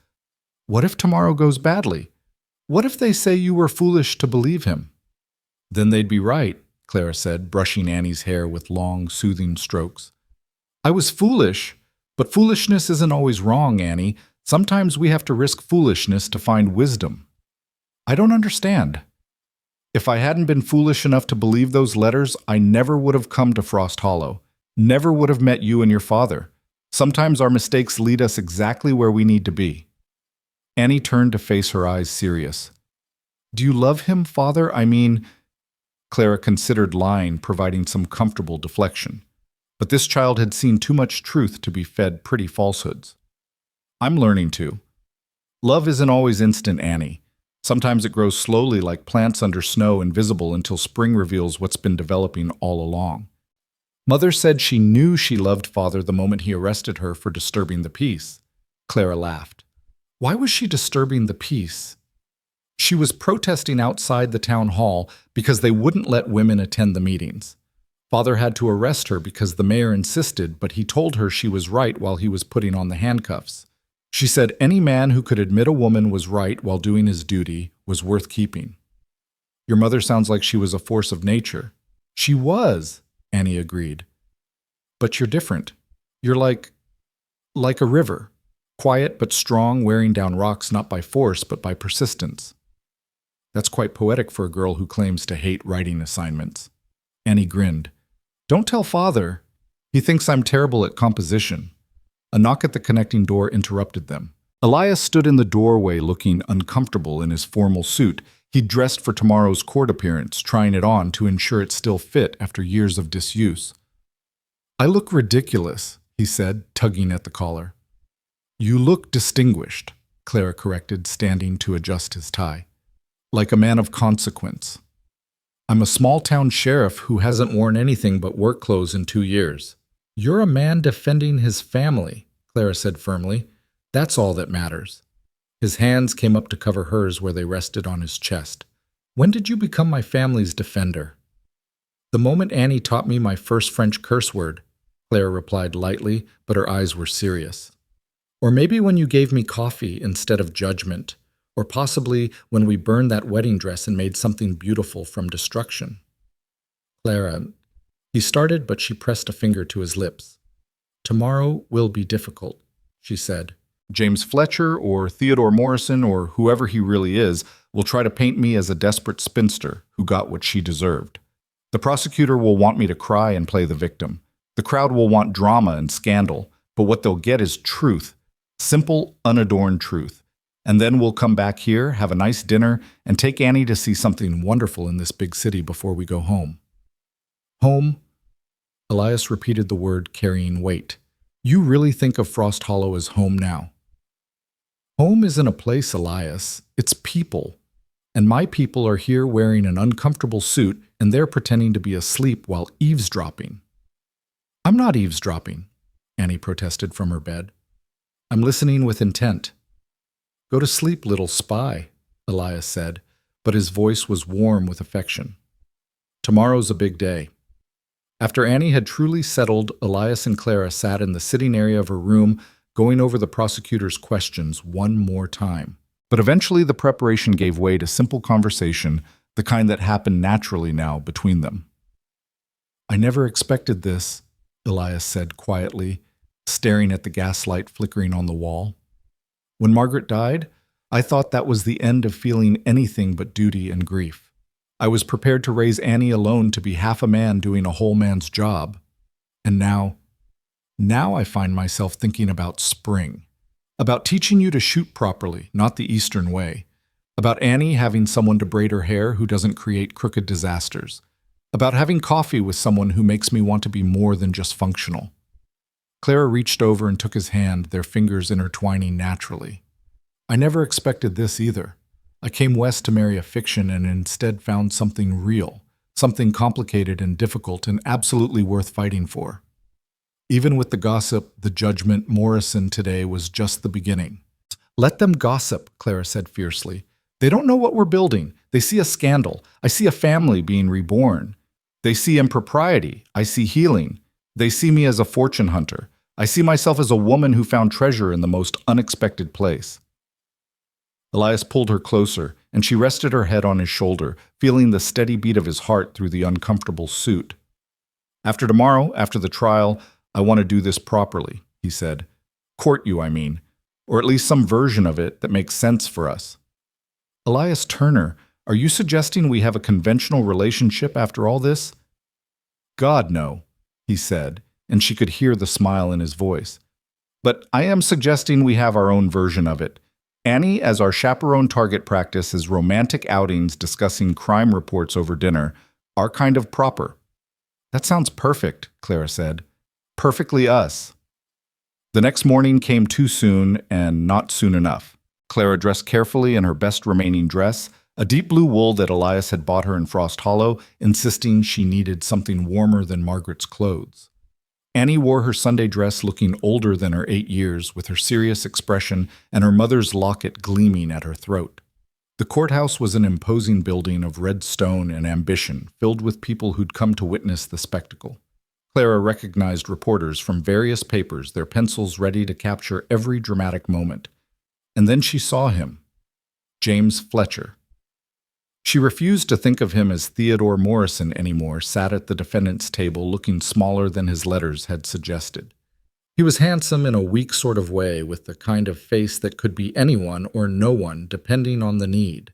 "What if tomorrow goes badly? What if they say you were foolish to believe him?" "Then they'd be right," Clara said, brushing Annie's hair with long, soothing strokes. "I was foolish, but foolishness isn't always wrong, Annie. Sometimes we have to risk foolishness to find wisdom." "I don't understand." "If I hadn't been foolish enough to believe those letters, I never would have come to Frost Hollow. Never would have met you and your father. Sometimes our mistakes lead us exactly where we need to be." Annie turned to face, her eyes serious. "Do you love him, Father? I mean..." Clara considered lying, providing some comfortable deflection. But this child had seen too much truth to be fed pretty falsehoods. "I'm learning to. Love isn't always instant, Annie. Sometimes it grows slowly like plants under snow, invisible until spring reveals what's been developing all along. Mother said she knew she loved Father the moment he arrested her for disturbing the peace." Clara laughed. "Why was she disturbing the peace?" "She was protesting outside the town hall because they wouldn't let women attend the meetings. Father had to arrest her because the mayor insisted, but he told her she was right while he was putting on the handcuffs. She said any man who could admit a woman was right while doing his duty was worth keeping." "Your mother sounds like she was a force of nature." "She was," Annie agreed. "But you're different. You're like a river, quiet but strong, wearing down rocks not by force but by persistence." "That's quite poetic for a girl who claims to hate writing assignments." Annie grinned. "Don't tell Father. He thinks I'm terrible at composition." A knock at the connecting door interrupted them. Elias stood in the doorway looking uncomfortable in his formal suit. He'd dressed for tomorrow's court appearance, trying it on to ensure it still fit after years of disuse. "I look ridiculous," he said, tugging at the collar. "You look distinguished," Clara corrected, standing to adjust his tie. "Like a man of consequence." "I'm a small-town sheriff who hasn't worn anything but work clothes in 2 years." "You're a man defending his family," Clara said firmly. "That's all that matters." His hands came up to cover hers where they rested on his chest. "When did you become my family's defender?" "The moment Annie taught me my first French curse word," Clara replied lightly, but her eyes were serious. "Or maybe when you gave me coffee instead of judgment. Or possibly when we burned that wedding dress and made something beautiful from destruction." "Clara," he started, but she pressed a finger to his lips. "Tomorrow will be difficult," she said. "James Fletcher or Theodore Morrison or whoever he really is will try to paint me as a desperate spinster who got what she deserved. The prosecutor will want me to cry and play the victim. The The crowd will want drama and scandal, but what they'll get is truth, simple, unadorned truth. And then we'll come back here, have a nice dinner, and take Annie to see something wonderful in this big city before we go home. Home? Elias repeated the word, carrying weight. You really think of Frost Hollow as home now? Home isn't a place, Elias. It's people. And my people are here wearing an uncomfortable suit, and they're pretending to be asleep while eavesdropping. I'm not eavesdropping, Annie protested from her bed. I'm listening with intent. Go to sleep, little spy, Elias said, but his voice was warm with affection. Tomorrow's a big day. After Annie had truly settled, Elias and Clara sat in the sitting area of her room, going over the prosecutor's questions one more time. But eventually the preparation gave way to simple conversation, the kind that happened naturally now between them. I never expected this, Elias said quietly, staring at the gaslight flickering on the wall. When Margaret died, I thought that was the end of feeling anything but duty and grief. I was prepared to raise Annie alone to be half a man doing a whole man's job. And now I find myself thinking about spring, about teaching you to shoot properly, not the Eastern way, about Annie having someone to braid her hair who doesn't create crooked disasters, about having coffee with someone who makes me want to be more than just functional. Clara reached over and took his hand, their fingers intertwining naturally. I never expected this either. I came west to marry a fiction and instead found something real, something complicated and difficult and absolutely worth fighting for. Even with the gossip, the judgment, Morrison today was just the beginning. Let them gossip, Clara said fiercely. They don't know what we're building. They see a scandal. I see a family being reborn. They see impropriety. I see healing. They see me as a fortune hunter. I see myself as a woman who found treasure in the most unexpected place. Elias pulled her closer, and she rested her head on his shoulder, feeling the steady beat of his heart through the uncomfortable suit. After tomorrow, after the trial, I want to do this properly, he said. Court you, I mean, or at least some version of it that makes sense for us. Elias Turner, are you suggesting we have a conventional relationship after all this? God, no, he said, and she could hear the smile in his voice. But I am suggesting we have our own version of it. Annie as our chaperone target practice is romantic outings discussing crime reports over dinner, our kind of proper. That sounds perfect, Clara said. Perfectly us. The next morning came too soon and not soon enough. Clara dressed carefully in her best remaining dress, a deep blue wool that Elias had bought her in Frost Hollow, insisting she needed something warmer than Margaret's clothes. Annie wore her Sunday dress looking older than her 8 years, with her serious expression and her mother's locket gleaming at her throat. The courthouse was an imposing building of red stone and ambition, filled with people who'd come to witness the spectacle. Clara recognized reporters from various papers, their pencils ready to capture every dramatic moment. And then she saw him, James Fletcher. She refused to think of him as Theodore Morrison anymore, sat at the defendant's table looking smaller than his letters had suggested. He was handsome in a weak sort of way, with the kind of face that could be anyone or no one, depending on the need.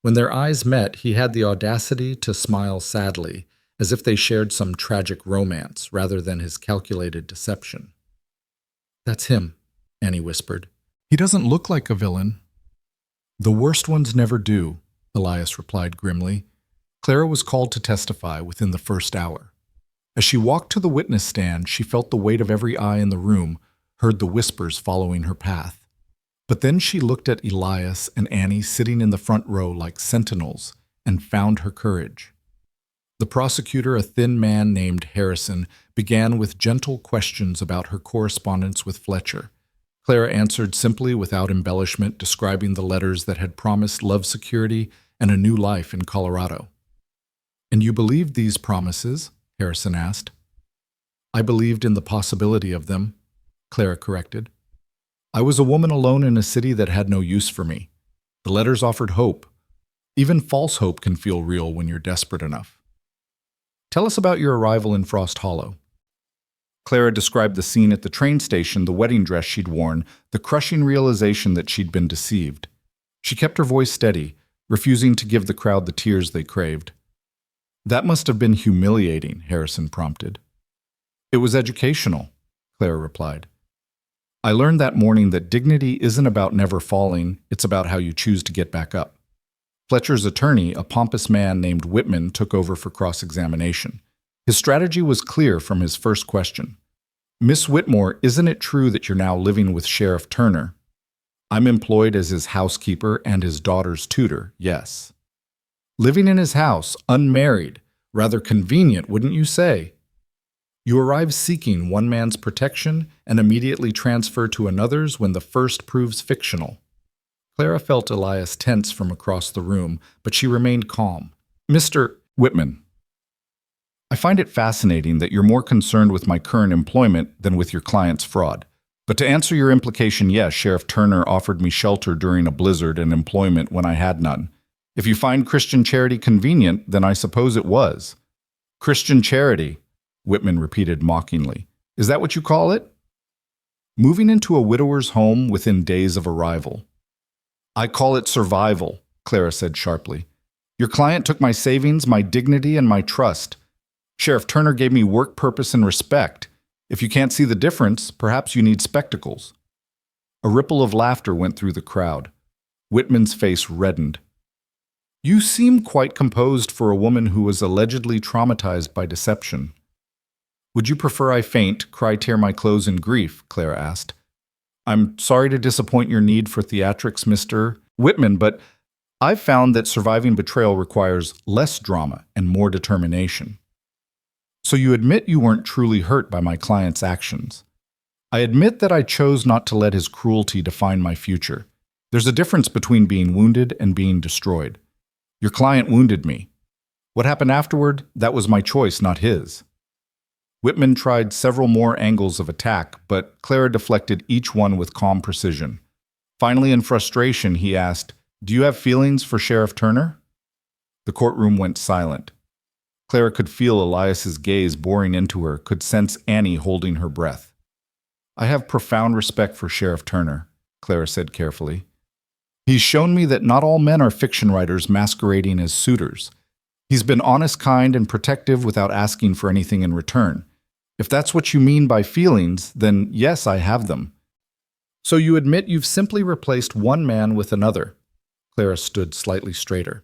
When their eyes met, he had the audacity to smile sadly, as if they shared some tragic romance rather than his calculated deception. That's him, Annie whispered. He doesn't look like a villain. The worst ones never do, Elias replied grimly. Clara was called to testify within the first hour. As she walked to the witness stand, she felt the weight of every eye in the room, heard the whispers following her path. But then she looked at Elias and Annie sitting in the front row like sentinels and found her courage. The prosecutor, a thin man named Harrison, began with gentle questions about her correspondence with Fletcher. Clara answered simply without embellishment, describing the letters that had promised love security and a new life in Colorado. And you believed these promises? Harrison asked. I believed in the possibility of them, Clara corrected. I was a woman alone in a city that had no use for me. The letters offered hope. Even false hope can feel real when you're desperate enough. Tell us about your arrival in Frost Hollow. Clara described the scene at the train station, the wedding dress she'd worn, the crushing realization that she'd been deceived. She kept her voice steady, refusing to give the crowd the tears they craved. That must have been humiliating, Harrison prompted. It was educational, Clara replied. I learned that morning that dignity isn't about never falling, it's about how you choose to get back up. Fletcher's attorney, a pompous man named Whitman, took over for cross-examination. His strategy was clear from his first question. Miss Whitmore, isn't it true that you're now living with Sheriff Turner? I'm employed as his housekeeper and his daughter's tutor, yes. Living in his house, unmarried. Rather convenient, wouldn't you say? You arrive seeking one man's protection and immediately transfer to another's when the first proves fictional. Clara felt Elias tense from across the room, but she remained calm. Mr. Whitman, I find it fascinating that you're more concerned with my current employment than with your client's fraud. But to answer your implication, yes, Sheriff Turner offered me shelter during a blizzard and employment when I had none. If you find Christian charity convenient, then I suppose it was. Christian charity, Whitman repeated mockingly. Is that what you call it? Moving into a widower's home within days of arrival. I call it survival, Clara said sharply. Your client took my savings, my dignity, and my trust. Sheriff Turner gave me work purpose and respect. If you can't see the difference, perhaps you need spectacles. A ripple of laughter went through the crowd. Whitman's face reddened. You seem quite composed for a woman who was allegedly traumatized by deception. Would you prefer I faint, cry, tear my clothes in grief? Clara asked. I'm sorry to disappoint your need for theatrics, Mr. Whitman, but I've found that surviving betrayal requires less drama and more determination. So you admit you weren't truly hurt by my client's actions. I admit that I chose not to let his cruelty define my future. There's a difference between being wounded and being destroyed. Your client wounded me. What happened afterward, that was my choice, not his. Whitman tried several more angles of attack, but Clara deflected each one with calm precision. Finally, in frustration, he asked, Do you have feelings for Sheriff Turner? The courtroom went silent. Clara could feel Elias's gaze boring into her, could sense Annie holding her breath. I have profound respect for Sheriff Turner, Clara said carefully. He's shown me that not all men are fiction writers masquerading as suitors. He's been honest, kind, and protective without asking for anything in return. If that's what you mean by feelings, then yes, I have them. So you admit you've simply replaced one man with another. Clara stood slightly straighter.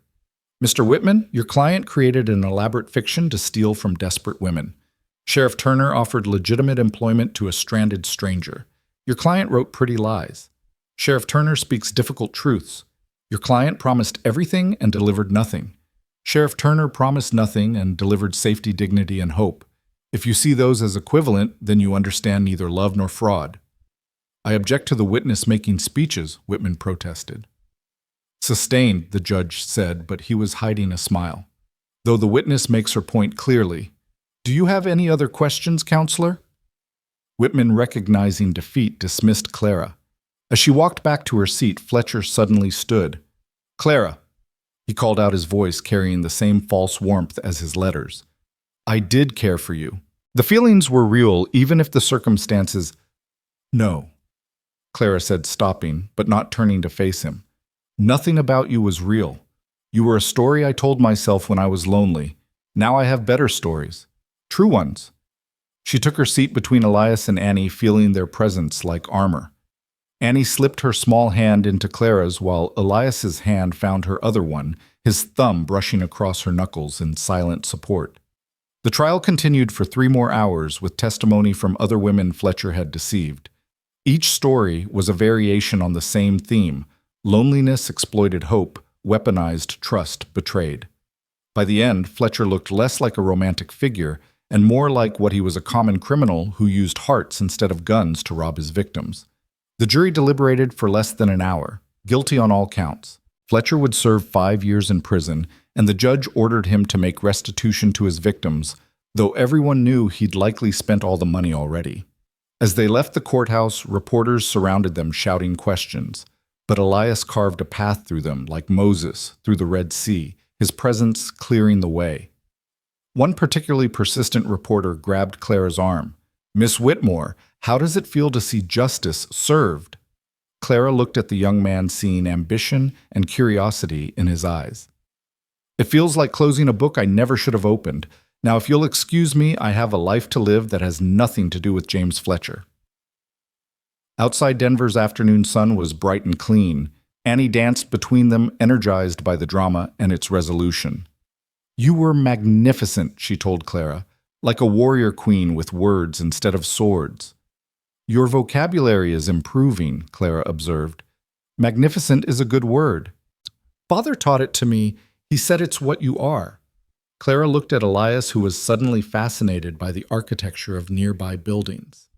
Mr. Whitman, your client created an elaborate fiction to steal from desperate women. Sheriff Turner offered legitimate employment to a stranded stranger. Your client wrote pretty lies. Sheriff Turner speaks difficult truths. Your client promised everything and delivered nothing. Sheriff Turner promised nothing and delivered safety, dignity, and hope. If you see those as equivalent, then you understand neither love nor fraud. I object to the witness making speeches, Whitman protested. Sustained, the judge said, but he was hiding a smile. Though the witness makes her point clearly. Do you have any other questions, counselor? Whitman, recognizing defeat, dismissed Clara. As she walked back to her seat, Fletcher suddenly stood. Clara, he called out, his voice carrying the same false warmth as his letters. I did care for you. The feelings were real, even if the circumstances... No, Clara said, stopping, but not turning to face him. Nothing about you was real. You were a story I told myself when I was lonely. Now I have better stories. True ones. She took her seat between Elias and Annie, feeling their presence like armor. Annie slipped her small hand into Clara's while Elias's hand found her other one, his thumb brushing across her knuckles in silent support. The trial continued for 3 more hours with testimony from other women Fletcher had deceived. Each story was a variation on the same theme: loneliness, exploited hope, weaponized trust, betrayed. By the end, Fletcher looked less like a romantic figure and more like what he was, a common criminal who used hearts instead of guns to rob his victims. The jury deliberated for less than an hour, guilty on all counts. Fletcher would serve 5 years in prison, and the judge ordered him to make restitution to his victims, though everyone knew he'd likely spent all the money already. As they left the courthouse, reporters surrounded them shouting questions, but Elias carved a path through them like Moses through the Red Sea, his presence clearing the way. One particularly persistent reporter grabbed Clara's arm. Miss Whitmore, how does it feel to see justice served? Clara looked at the young man, seeing ambition and curiosity in his eyes. It feels like closing a book I never should have opened. Now, if you'll excuse me, I have a life to live that has nothing to do with James Fletcher. Outside Denver's afternoon sun was bright and clean. Annie danced between them, energized by the drama and its resolution. You were magnificent, she told Clara, like a warrior queen with words instead of swords. Your vocabulary is improving, Clara observed. Magnificent is a good word. Father taught it to me. He said it's what you are. Clara looked at Elias, who was suddenly fascinated by the architecture of nearby buildings.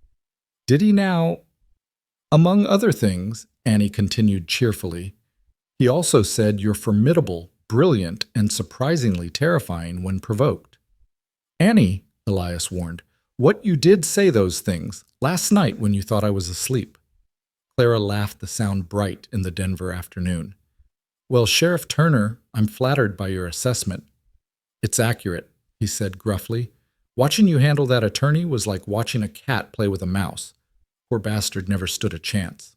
Did he now? Among other things, Annie continued cheerfully, he also said you're formidable, brilliant, and surprisingly terrifying when provoked. Annie, Elias warned, what you did say those things last night when you thought I was asleep. Clara laughed, the sound bright in the Denver afternoon. Well, Sheriff Turner, I'm flattered by your assessment. It's accurate, he said gruffly. Watching you handle that attorney was like watching a cat play with a mouse. Poor bastard never stood a chance.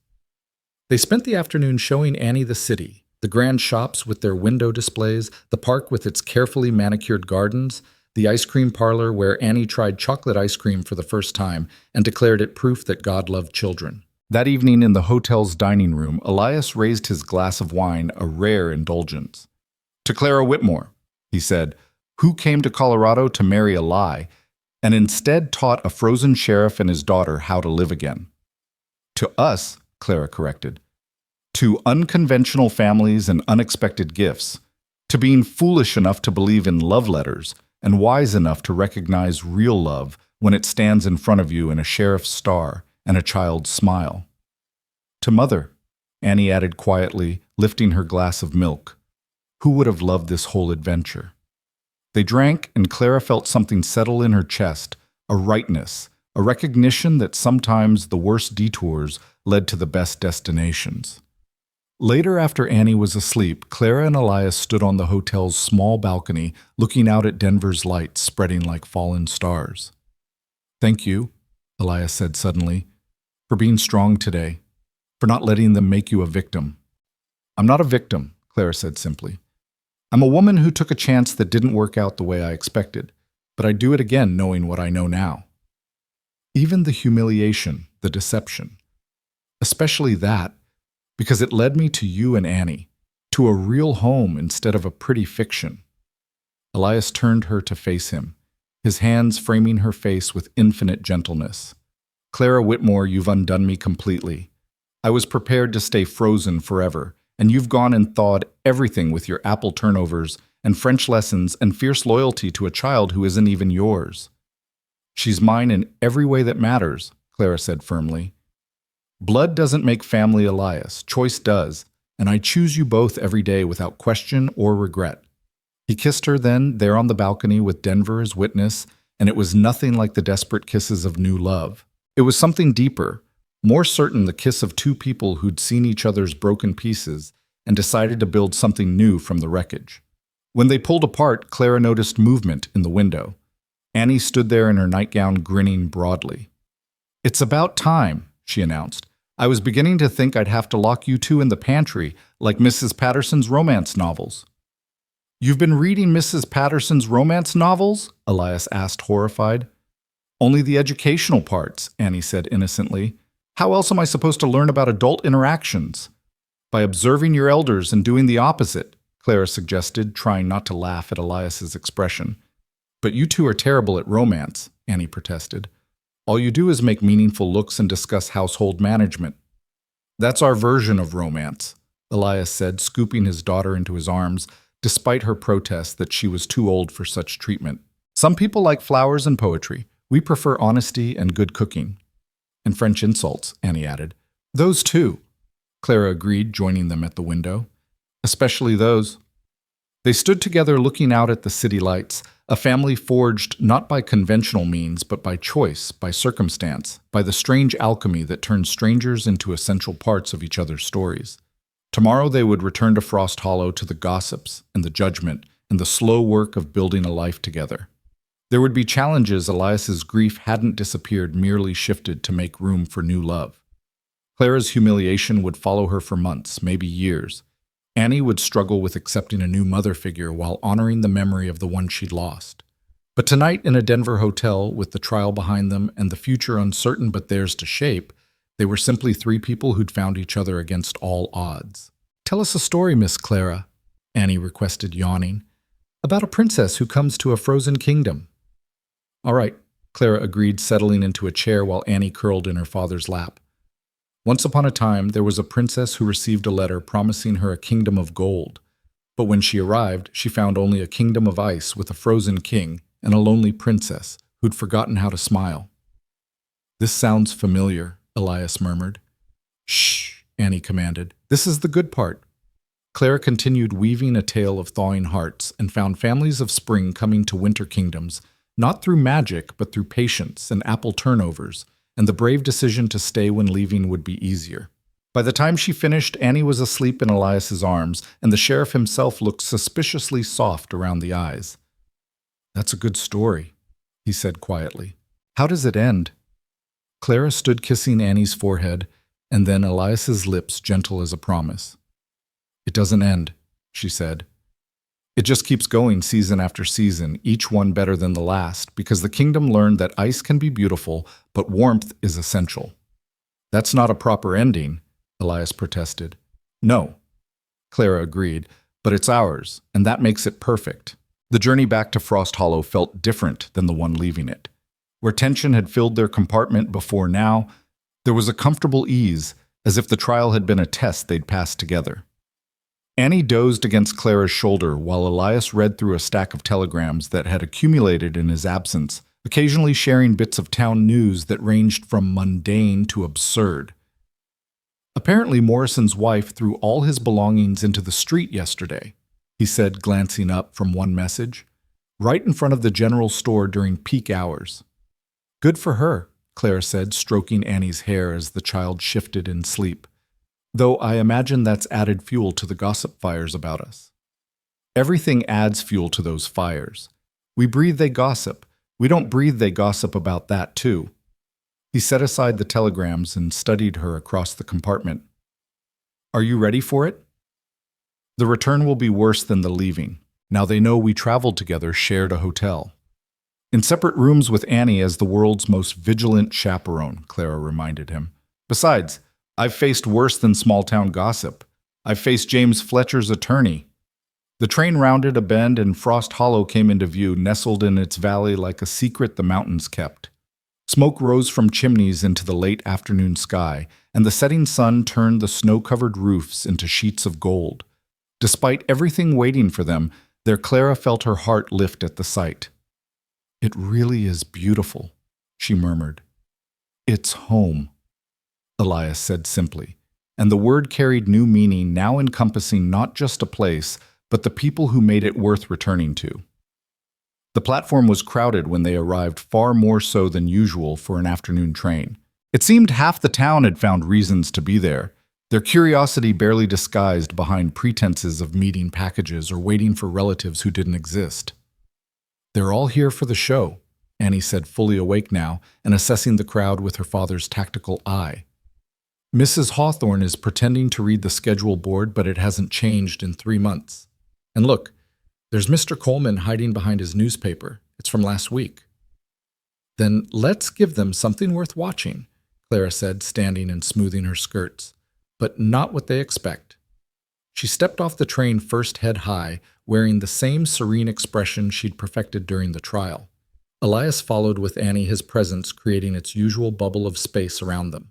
They spent the afternoon showing Annie the city, the grand shops with their window displays, the park with its carefully manicured gardens, the ice cream parlor where Annie tried chocolate ice cream for the first time and declared it proof that God loved children. That evening in the hotel's dining room, Elias raised his glass of wine, a rare indulgence. To Clara Whitmore, he said, who came to Colorado to marry a lie, and instead taught a frozen sheriff and his daughter how to live again. To us, Clara corrected. To unconventional families and unexpected gifts. To being foolish enough to believe in love letters and wise enough to recognize real love when it stands in front of you in a sheriff's star and a child's smile. To Mother, Annie added quietly, lifting her glass of milk. Who would have loved this whole adventure? They drank, and Clara felt something settle in her chest, a rightness, a recognition that sometimes the worst detours led to the best destinations. Later, after Annie was asleep, Clara and Elias stood on the hotel's small balcony, looking out at Denver's lights spreading like fallen stars. Thank you, Elias said suddenly, for being strong today, for not letting them make you a victim. I'm not a victim, Clara said simply. I'm a woman who took a chance that didn't work out the way I expected, but I'd do it again knowing what I know now. Even the humiliation, the deception, especially that, because it led me to you and Annie, to a real home instead of a pretty fiction. Elias turned her to face him, his hands framing her face with infinite gentleness. Clara Whitmore, you've undone me completely. I was prepared to stay frozen forever, and you've gone and thawed everything with your apple turnovers and French lessons and fierce loyalty to a child who isn't even yours. She's mine in every way that matters, Clara said firmly. Blood doesn't make family, Elias. Choice does, and I choose you both every day without question or regret. He kissed her then, there on the balcony with Denver as witness, and it was nothing like the desperate kisses of new love. It was something deeper, more certain the kiss of two people who'd seen each other's broken pieces and decided to build something new from the wreckage. When they pulled apart, Clara noticed movement in the window. Annie stood there in her nightgown, grinning broadly. It's about time, she announced. I was beginning to think I'd have to lock you two in the pantry, like Mrs. Patterson's romance novels. You've been reading Mrs. Patterson's romance novels? Elias asked, horrified. Only the educational parts, Annie said innocently. How else am I supposed to learn about adult interactions? By observing your elders and doing the opposite, Clara suggested, trying not to laugh at Elias's expression. But you two are terrible at romance, Annie protested. All you do is make meaningful looks and discuss household management. That's our version of romance, Elias said, scooping his daughter into his arms, despite her protest that she was too old for such treatment. Some people like flowers and poetry. We prefer honesty and good cooking. And French insults, Annie added. Those too, Clara agreed, joining them at the window. Especially those. They stood together looking out at the city lights, a family forged not by conventional means, but by choice, by circumstance, by the strange alchemy that turns strangers into essential parts of each other's stories. Tomorrow they would return to Frost Hollow, to the gossips and the judgment and the slow work of building a life together. There would be challenges. Elias's grief hadn't disappeared, merely shifted to make room for new love. Clara's humiliation would follow her for months, maybe years. Annie would struggle with accepting a new mother figure while honoring the memory of the one she'd lost. But tonight in a Denver hotel, with the trial behind them and the future uncertain but theirs to shape, they were simply three people who'd found each other against all odds. "Tell us a story, Miss Clara," Annie requested, yawning, "about a princess who comes to a frozen kingdom." "All right," Clara agreed, settling into a chair while Annie curled in her father's lap. "Once upon a time, there was a princess who received a letter promising her a kingdom of gold. But when she arrived, she found only a kingdom of ice with a frozen king and a lonely princess who'd forgotten how to smile." "This sounds familiar," Elias murmured. "Shh," Annie commanded. "This is the good part." Clara continued weaving a tale of thawing hearts and found families of spring coming to winter kingdoms, not through magic, but through patience and apple turnovers, and the brave decision to stay when leaving would be easier. By the time she finished, Annie was asleep in Elias's arms, and the sheriff himself looked suspiciously soft around the eyes. "That's a good story," he said quietly. "How does it end?" Clara stood kissing Annie's forehead, and then Elias's lips, gentle as a promise. "It doesn't end," she said. "It just keeps going season after season, each one better than the last, because the kingdom learned that ice can be beautiful, but warmth is essential." "That's not a proper ending," Elias protested. "No," Clara agreed, "but it's ours, and that makes it perfect." The journey back to Frost Hollow felt different than the one leaving it. Where tension had filled their compartment before now, there was a comfortable ease, as if the trial had been a test they'd passed together. Annie dozed against Clara's shoulder while Elias read through a stack of telegrams that had accumulated in his absence, occasionally sharing bits of town news that ranged from mundane to absurd. "Apparently Morrison's wife threw all his belongings into the street yesterday," he said, glancing up from one message, "right in front of the general store during peak hours." "Good for her," Clara said, stroking Annie's hair as the child shifted in sleep. "Though I imagine that's added fuel to the gossip fires about us." "Everything adds fuel to those fires. We breathe, they gossip. We don't breathe, they gossip about that too." He set aside the telegrams and studied her across the compartment. "Are you ready for it? The return will be worse than the leaving. Now they know we traveled together, shared a hotel." "In separate rooms with Annie as the world's most vigilant chaperone," Clara reminded him. "Besides, I've faced worse than small-town gossip. I've faced James Fletcher's attorney." The train rounded a bend and Frost Hollow came into view, nestled in its valley like a secret the mountains kept. Smoke rose from chimneys into the late afternoon sky, and the setting sun turned the snow-covered roofs into sheets of gold. Despite everything waiting for them, there Clara felt her heart lift at the sight. "It really is beautiful," she murmured. "It's home," Elias said simply, and the word carried new meaning, now encompassing not just a place, but the people who made it worth returning to. The platform was crowded when they arrived, far more so than usual for an afternoon train. It seemed half the town had found reasons to be there, their curiosity barely disguised behind pretenses of meeting packages or waiting for relatives who didn't exist. "They're all here for the show," Annie said, fully awake now and assessing the crowd with her father's tactical eye. "Mrs. Hawthorne is pretending to read the schedule board, but it hasn't changed in 3 months. And look, there's Mr. Coleman hiding behind his newspaper. It's from last week." "Then let's give them something worth watching," Clara said, standing and smoothing her skirts. "But not what they expect." She stepped off the train first head high, wearing the same serene expression she'd perfected during the trial. Elias followed with Annie, his presence creating its usual bubble of space around them.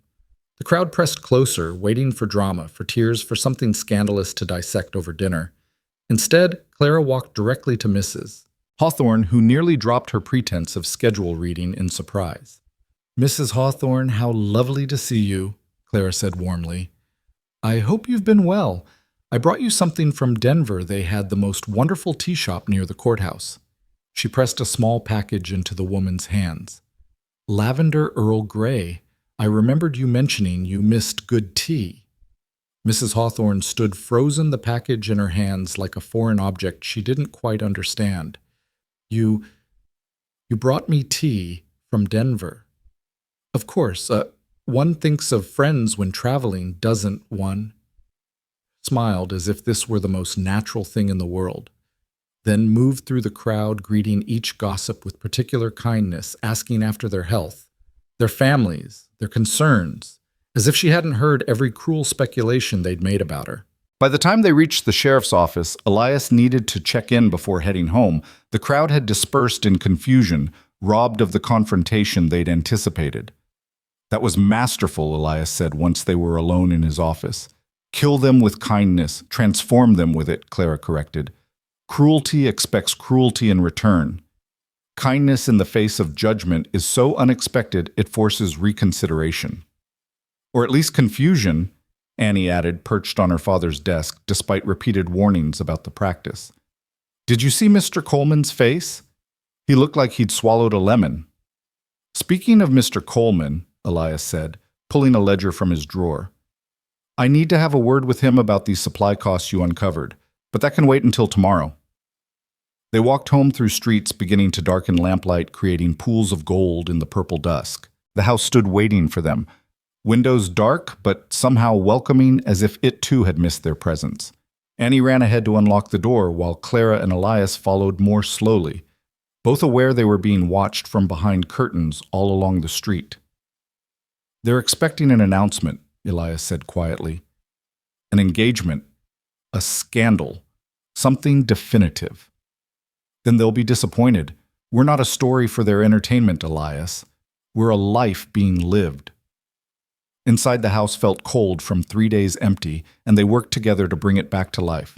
The crowd pressed closer, waiting for drama, for tears, for something scandalous to dissect over dinner. Instead, Clara walked directly to Mrs. Hawthorne, who nearly dropped her pretense of schedule reading in surprise. "Mrs. Hawthorne, how lovely to see you," Clara said warmly. "I hope you've been well. I brought you something from Denver. They had the most wonderful tea shop near the courthouse." She pressed a small package into the woman's hands. "Lavender Earl Grey. I remembered you mentioning you missed good tea." Mrs. Hawthorne stood frozen, the package in her hands like a foreign object she didn't quite understand. You brought me tea from Denver." "Of course, one thinks of friends when traveling, doesn't one?" Smiled as if this were the most natural thing in the world. then moved through the crowd, greeting each gossip with particular kindness, asking after their health, their families, their concerns, as if she hadn't heard every cruel speculation they'd made about her. By the time they reached the sheriff's office, Elias needed to check in before heading home. The crowd had dispersed in confusion, robbed of the confrontation they'd anticipated. That was masterful, Elias said once they were alone in his office. Kill them with kindness, transform them with it, Clara corrected. Cruelty expects cruelty in return. Kindness in the face of judgment is so unexpected it forces reconsideration. Or at least confusion, Annie added, perched on her father's desk, despite repeated warnings about the practice. Did you see Mr. Coleman's face? He looked like he'd swallowed a lemon. Speaking of Mr. Coleman, Elias said, pulling a ledger from his drawer, I need to have a word with him about these supply costs you uncovered, but that can wait until tomorrow. They walked home through streets beginning to darken lamplight, creating pools of gold in the purple dusk. The house stood waiting for them, windows dark but somehow welcoming, as if it too had missed their presence. Annie ran ahead to unlock the door, while Clara and Elias followed more slowly, both aware they were being watched from behind curtains all along the street. They're expecting an announcement, Elias said quietly. An engagement. A scandal. Something definitive. Then they'll be disappointed. We're not a story for their entertainment, Elias. We're a life being lived. Inside, the house felt cold from 3 days empty, and they worked together to bring it back to life.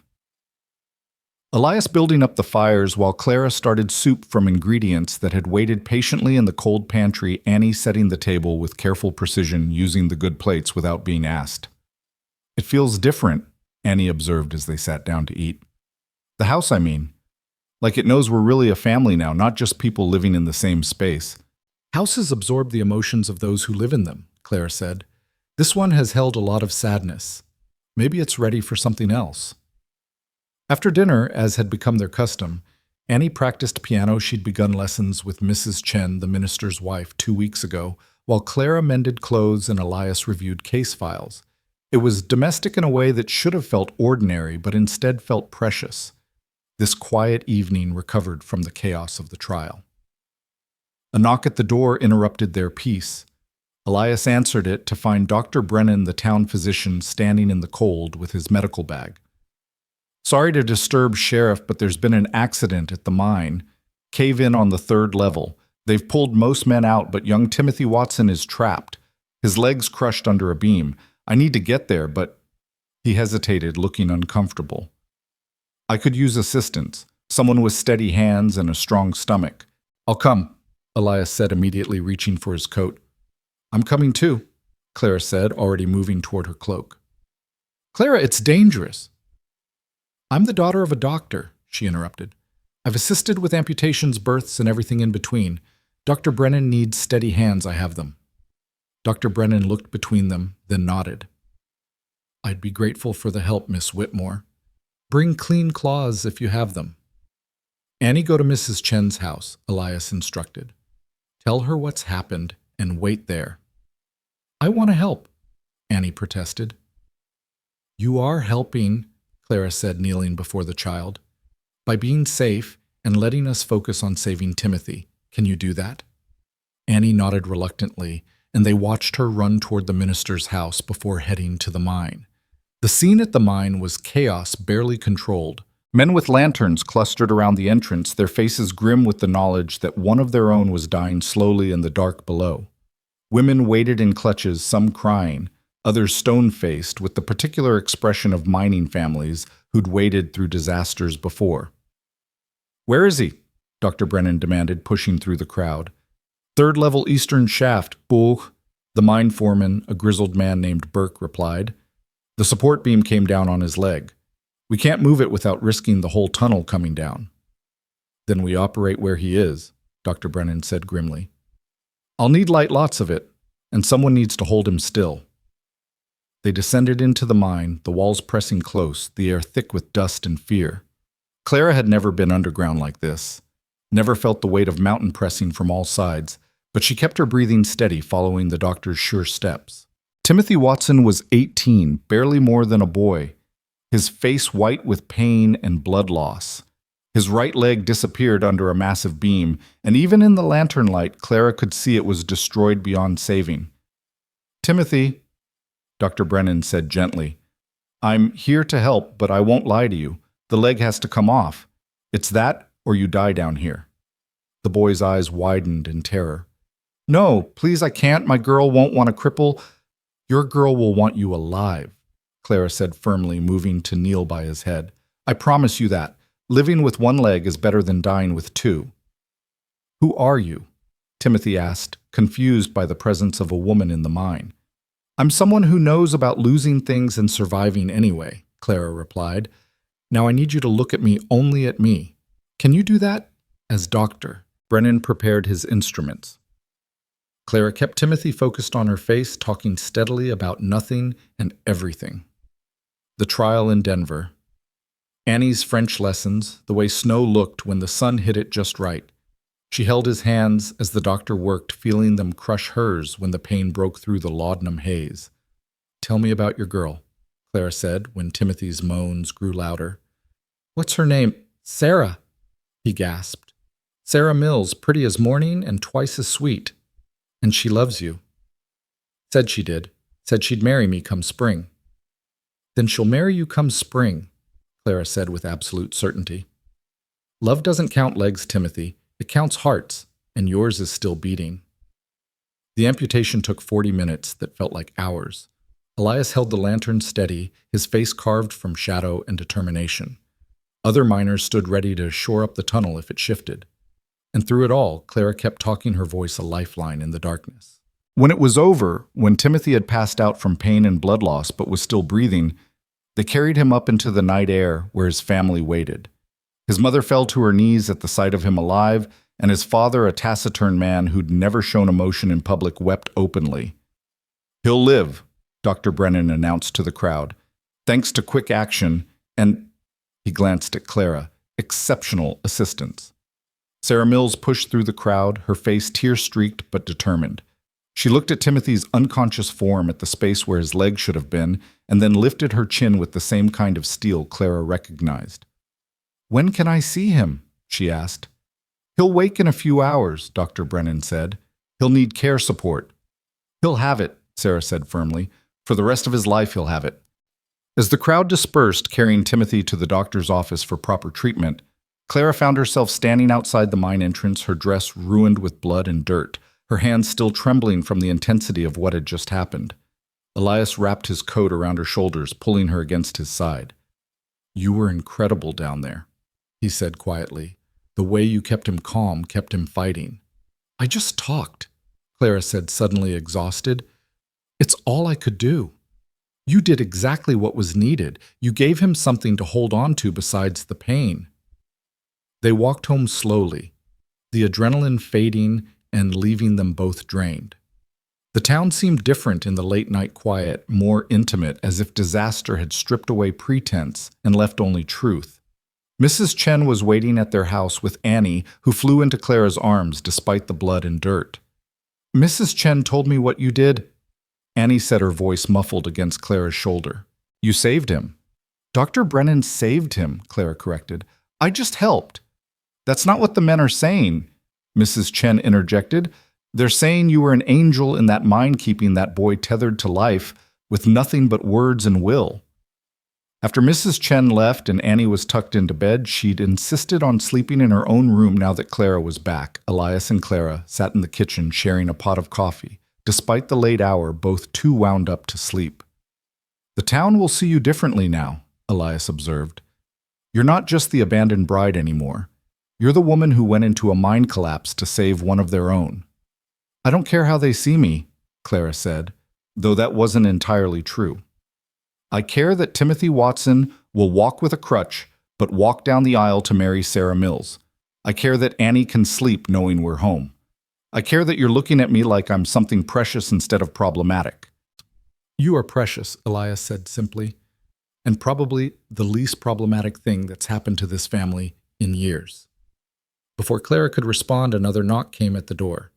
Elias building up the fires while Clara started soup from ingredients that had waited patiently in the cold pantry, Annie setting the table with careful precision, using the good plates without being asked. It feels different, Annie observed as they sat down to eat. The house, I mean. Like it knows we're really a family now, not just people living in the same space. Houses absorb the emotions of those who live in them, Clara said. This one has held a lot of sadness. Maybe it's ready for something else. After dinner, as had become their custom, Annie practiced piano. She'd begun lessons with Mrs. Chen, the minister's wife, 2 weeks ago, while Clara mended clothes and Elias reviewed case files. It was domestic in a way that should have felt ordinary, but instead felt precious. This quiet evening recovered from the chaos of the trial. A knock at the door interrupted their peace. Elias answered it to find Dr. Brennan, the town physician, standing in the cold with his medical bag. Sorry to disturb, Sheriff, but there's been an accident at the mine. Cave-in on the 3rd level. They've pulled most men out, but young Timothy Watson is trapped. His legs crushed under a beam. I need to get there, but... He hesitated, looking uncomfortable. I could use assistance. Someone with steady hands and a strong stomach. I'll come, Elias said, immediately reaching for his coat. I'm coming too, Clara said, already moving toward her cloak. Clara, it's dangerous. I'm the daughter of a doctor, she interrupted. I've assisted with amputations, births, and everything in between. Dr. Brennan needs steady hands, I have them. Dr. Brennan looked between them, then nodded. I'd be grateful for the help, Miss Whitmore. Bring clean cloths if you have them. Annie, go to Mrs. Chen's house, Elias instructed. Tell her what's happened and wait there. I want to help, Annie protested. You are helping, Clara said, kneeling before the child. By being safe and letting us focus on saving Timothy. Can you do that? Annie nodded reluctantly, and they watched her run toward the minister's house before heading to the mine. The scene at the mine was chaos barely controlled. Men with lanterns clustered around the entrance, their faces grim with the knowledge that one of their own was dying slowly in the dark below. Women waited in clutches, some crying, others stone-faced, with the particular expression of mining families who'd waded through disasters before. Where is he? Dr. Brennan demanded, pushing through the crowd. 3rd level eastern shaft, Buch, the mine foreman, a grizzled man named Burke, replied. The support beam came down on his leg. We can't move it without risking the whole tunnel coming down. Then we operate where he is, Dr. Brennan said grimly. I'll need light, lots of it, and someone needs to hold him still. They descended into the mine, the walls pressing close, the air thick with dust and fear. Clara had never been underground like this, never felt the weight of mountain pressing from all sides, but she kept her breathing steady, following the doctor's sure steps. Timothy Watson was 18, barely more than a boy, his face white with pain and blood loss. His right leg disappeared under a massive beam, and even in the lantern light, Clara could see it was destroyed beyond saving. "Timothy," Dr. Brennan said gently, "I'm here to help, but I won't lie to you. The leg has to come off. It's that or you die down here." The boy's eyes widened in terror. "No, please, I can't. My girl won't want to cripple." "Your girl will want you alive," Clara said firmly, moving to kneel by his head. "I promise you that. Living with one leg is better than dying with two." "Who are you?" Timothy asked, confused by the presence of a woman in the mine. "I'm someone who knows about losing things and surviving anyway," Clara replied. "Now I need you to look at me, only at me. Can you do that?" As doctor, Brennan prepared his instruments. Clara kept Timothy focused on her face, talking steadily about nothing and everything. The trial in Denver. Annie's French lessons, the way snow looked when the sun hit it just right. She held his hands as the doctor worked, feeling them crush hers when the pain broke through the laudanum haze. "Tell me about your girl," Clara said when Timothy's moans grew louder. "What's her name?" "Sarah," he gasped. "Sarah Mills, pretty as morning and twice as sweet. And she loves you." "Said she did. Said she'd marry me come spring." "Then she'll marry you come spring," Clara said with absolute certainty. "Love doesn't count legs, Timothy. It counts hearts, and yours is still beating." The amputation took 40 minutes that felt like hours. Elias held the lantern steady, his face carved from shadow and determination. Other miners stood ready to shore up the tunnel if it shifted. And through it all, Clara kept talking, her voice a lifeline in the darkness. When it was over, when Timothy had passed out from pain and blood loss but was still breathing, they carried him up into the night air where his family waited. His mother fell to her knees at the sight of him alive, and his father, a taciturn man who'd never shown emotion in public, wept openly. "He'll live," Dr. Brennan announced to the crowd, "thanks to quick action and," he glanced at Clara, "exceptional assistance." Sarah Mills pushed through the crowd, her face tear-streaked but determined. She looked at Timothy's unconscious form at the space where his leg should have been, and then lifted her chin with the same kind of steel Clara recognized. "When can I see him?" she asked. "He'll wake in a few hours," Dr. Brennan said. "He'll need care support." "He'll have it," Sarah said firmly. "For the rest of his life he'll have it." As the crowd dispersed, carrying Timothy to the doctor's office for proper treatment, Clara found herself standing outside the mine entrance, her dress ruined with blood and dirt, her hands still trembling from the intensity of what had just happened. Elias wrapped his coat around her shoulders, pulling her against his side. "You were incredible down there," he said quietly. "The way you kept him calm kept him fighting." "I just talked," Clara said, suddenly exhausted. "It's all I could do. You did exactly what was needed. You gave him something to hold on to besides the pain." They walked home slowly, the adrenaline fading and leaving them both drained. The town seemed different in the late-night quiet, more intimate, as if disaster had stripped away pretense and left only truth. Mrs. Chen was waiting at their house with Annie, who flew into Clara's arms despite the blood and dirt. "Mrs. Chen told me what you did," Annie said, her voice muffled against Clara's shoulder. "You saved him." "Dr. Brennan saved him," Clara corrected. "I just helped." "That's not what the men are saying," Mrs. Chen interjected. "They're saying you were an angel in that mine keeping that boy tethered to life with nothing but words and will." After Mrs. Chen left and Annie was tucked into bed, she'd insisted on sleeping in her own room now that Clara was back. Elias and Clara sat in the kitchen sharing a pot of coffee. Despite the late hour, both too wound up to sleep. "The town will see you differently now," Elias observed. "You're not just the abandoned bride anymore. You're the woman who went into a mine collapse to save one of their own." "I don't care how they see me," Clara said, though that wasn't entirely true. "I care that Timothy Watson will walk with a crutch, but walk down the aisle to marry Sarah Mills. I care that Annie can sleep knowing we're home. I care that you're looking at me like I'm something precious instead of problematic." "You are precious," Elias said simply, "and probably the least problematic thing that's happened to this family in years." Before Clara could respond, another knock came at the door.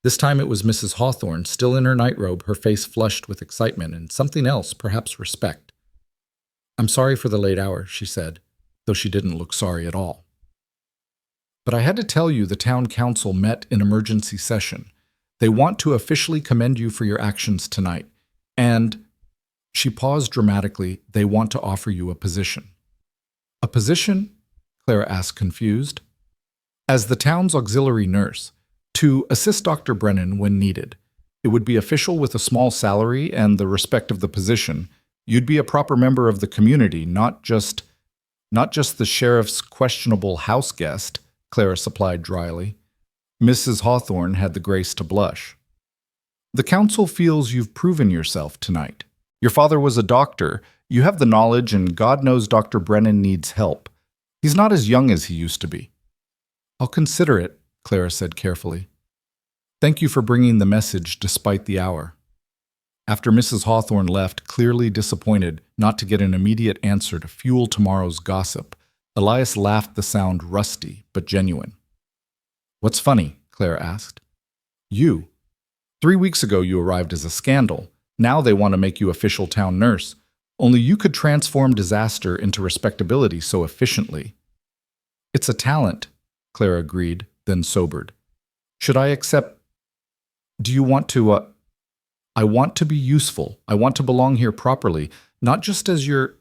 This time it was Mrs. Hawthorne, still in her nightrobe, her face flushed with excitement and something else, perhaps respect. "I'm sorry for the late hour," she said, though she didn't look sorry at all. But I had to tell you the town council met in emergency session. They want to officially commend you for your actions tonight. And, she paused dramatically, they want to offer you a position. A position? Clara asked, confused. As the town's auxiliary nurse, to assist Dr. Brennan when needed. It would be official with a small salary and the respect of the position. You'd be a proper member of the community, not just the sheriff's questionable house guest, Clara supplied dryly. Mrs. Hawthorne had the grace to blush. The council feels you've proven yourself tonight. Your father was a doctor. You have the knowledge, and God knows Dr. Brennan needs help. He's not as young as he used to be. I'll consider it, Clara said carefully. Thank you for bringing the message despite the hour. After Mrs. Hawthorne left, clearly disappointed not to get an immediate answer to fuel tomorrow's gossip, Elias laughed the sound rusty but genuine. What's funny? Clara asked. You. 3 weeks ago you arrived as a scandal. Now they want to make you official town nurse. Only you could transform disaster into respectability so efficiently. It's a talent, Clara agreed, then sobered. Should I accept? Do you want to, I want to be useful. I want to belong here properly, not just as your…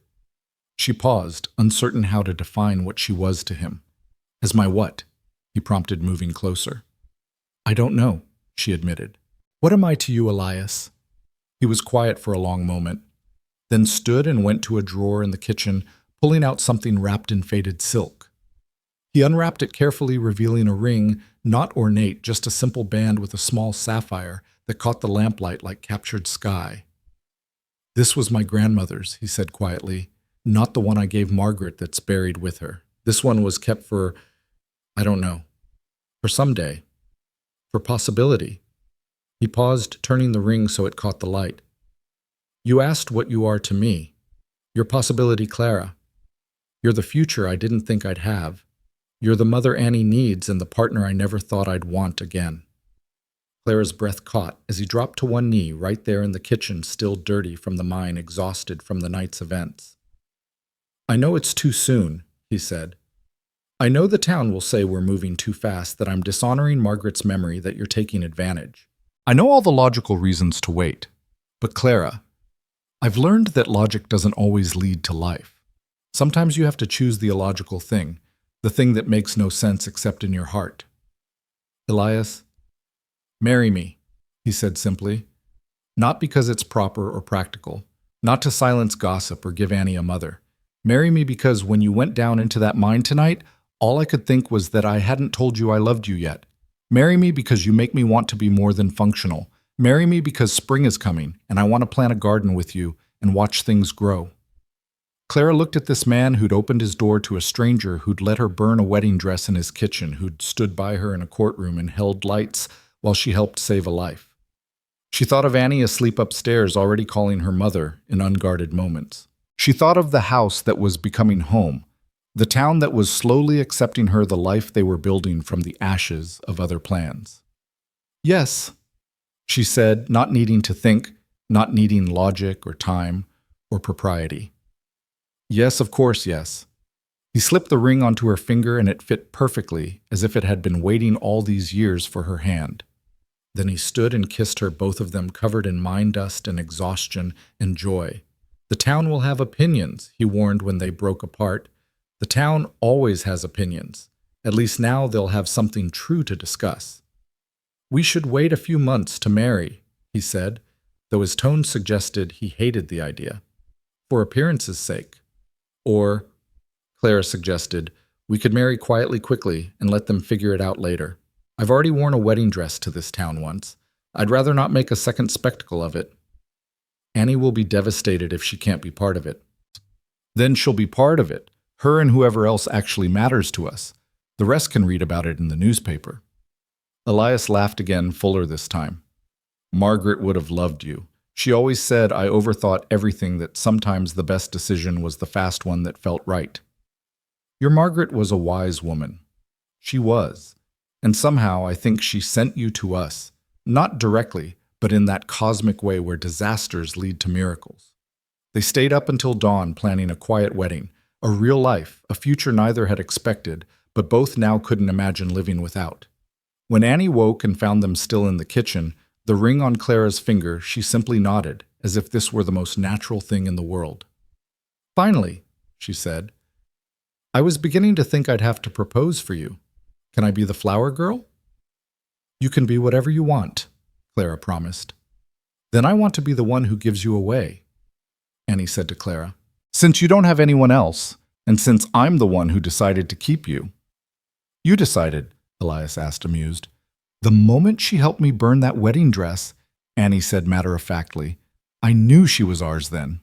She paused, uncertain how to define what she was to him. As my what? He prompted, moving closer. I don't know, she admitted. What am I to you, Elias? He was quiet for a long moment, then stood and went to a drawer in the kitchen, pulling out something wrapped in faded silk. He unwrapped it carefully, revealing a ring, not ornate, just a simple band with a small sapphire that caught the lamplight like captured sky. This was my grandmother's, he said quietly, not the one I gave Margaret that's buried with her. This one was kept for, I don't know, for someday, for possibility. He paused, turning the ring so it caught the light. You asked what you are to me. Your possibility, Clara. You're the future I didn't think I'd have. You're the mother Annie needs and the partner I never thought I'd want again. Clara's breath caught as he dropped to one knee right there in the kitchen, still dirty from the mine, exhausted from the night's events. I know it's too soon, he said. I know the town will say we're moving too fast, that I'm dishonoring Margaret's memory, that you're taking advantage. I know all the logical reasons to wait. But Clara, I've learned that logic doesn't always lead to life. Sometimes you have to choose the illogical thing, the thing that makes no sense except in your heart. Elias, marry me, he said simply. Not because it's proper or practical, not to silence gossip or give Annie a mother. Marry me because when you went down into that mine tonight, all I could think was that I hadn't told you I loved you yet. Marry me because you make me want to be more than functional. Marry me because spring is coming and I want to plant a garden with you and watch things grow. Clara looked at this man who'd opened his door to a stranger, who'd let her burn a wedding dress in his kitchen, who'd stood by her in a courtroom and held lights while she helped save a life. She thought of Annie asleep upstairs, already calling her mother in unguarded moments. She thought of the house that was becoming home, the town that was slowly accepting her, the life they were building from the ashes of other plans. Yes, she said, not needing to think, not needing logic or time or propriety. Yes, of course, yes. He slipped the ring onto her finger and it fit perfectly, as if it had been waiting all these years for her hand. Then he stood and kissed her, both of them covered in mine dust and exhaustion and joy. The town will have opinions, he warned when they broke apart. The town always has opinions. At least now they'll have something true to discuss. We should wait a few months to marry, he said, though his tone suggested he hated the idea. For appearance's sake. Or, Clara suggested, we could marry quietly quickly and let them figure it out later. I've already worn a wedding dress to this town once. I'd rather not make a second spectacle of it. Annie will be devastated if she can't be part of it. Then she'll be part of it, her and whoever else actually matters to us. The rest can read about it in the newspaper. Elias laughed again, fuller this time. Margaret would have loved you. She always said I overthought everything, that sometimes the best decision was the fast one that felt right. Your Margaret was a wise woman. She was. And somehow I think she sent you to us, not directly, but in that cosmic way where disasters lead to miracles. They stayed up until dawn planning a quiet wedding, a real life, a future neither had expected, but both now couldn't imagine living without. When Annie woke and found them still in the kitchen, the ring on Clara's finger, she simply nodded, as if this were the most natural thing in the world. "Finally," she said, "I was beginning to think I'd have to propose for you. Can I be the flower girl?" "You can be whatever you want," Clara promised. "Then I want to be the one who gives you away," Annie said to Clara. "Since you don't have anyone else, and since I'm the one who decided to keep you." "You decided?" Elias asked, amused. "The moment she helped me burn that wedding dress," Annie said matter-of-factly, "I knew she was ours then."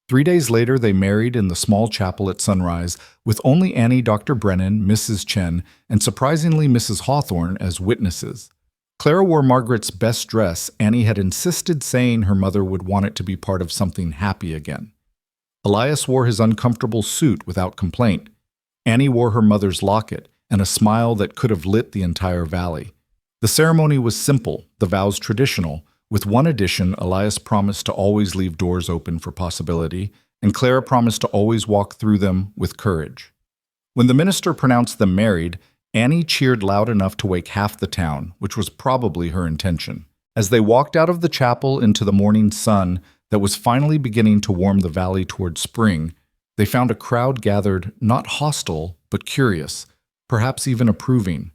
3 days later, they married in the small chapel at sunrise, with only Annie, Dr. Brennan, Mrs. Chen, and surprisingly Mrs. Hawthorne as witnesses. Clara wore Margaret's best dress. Annie had insisted, saying her mother would want it to be part of something happy again. Elias wore his uncomfortable suit without complaint. Annie wore her mother's locket and a smile that could have lit the entire valley. The ceremony was simple, the vows traditional. With one addition, Elias promised to always leave doors open for possibility, and Clara promised to always walk through them with courage. When the minister pronounced them married, Annie cheered loud enough to wake half the town, which was probably her intention. As they walked out of the chapel into the morning sun that was finally beginning to warm the valley toward spring, they found a crowd gathered, not hostile, but curious, perhaps even approving.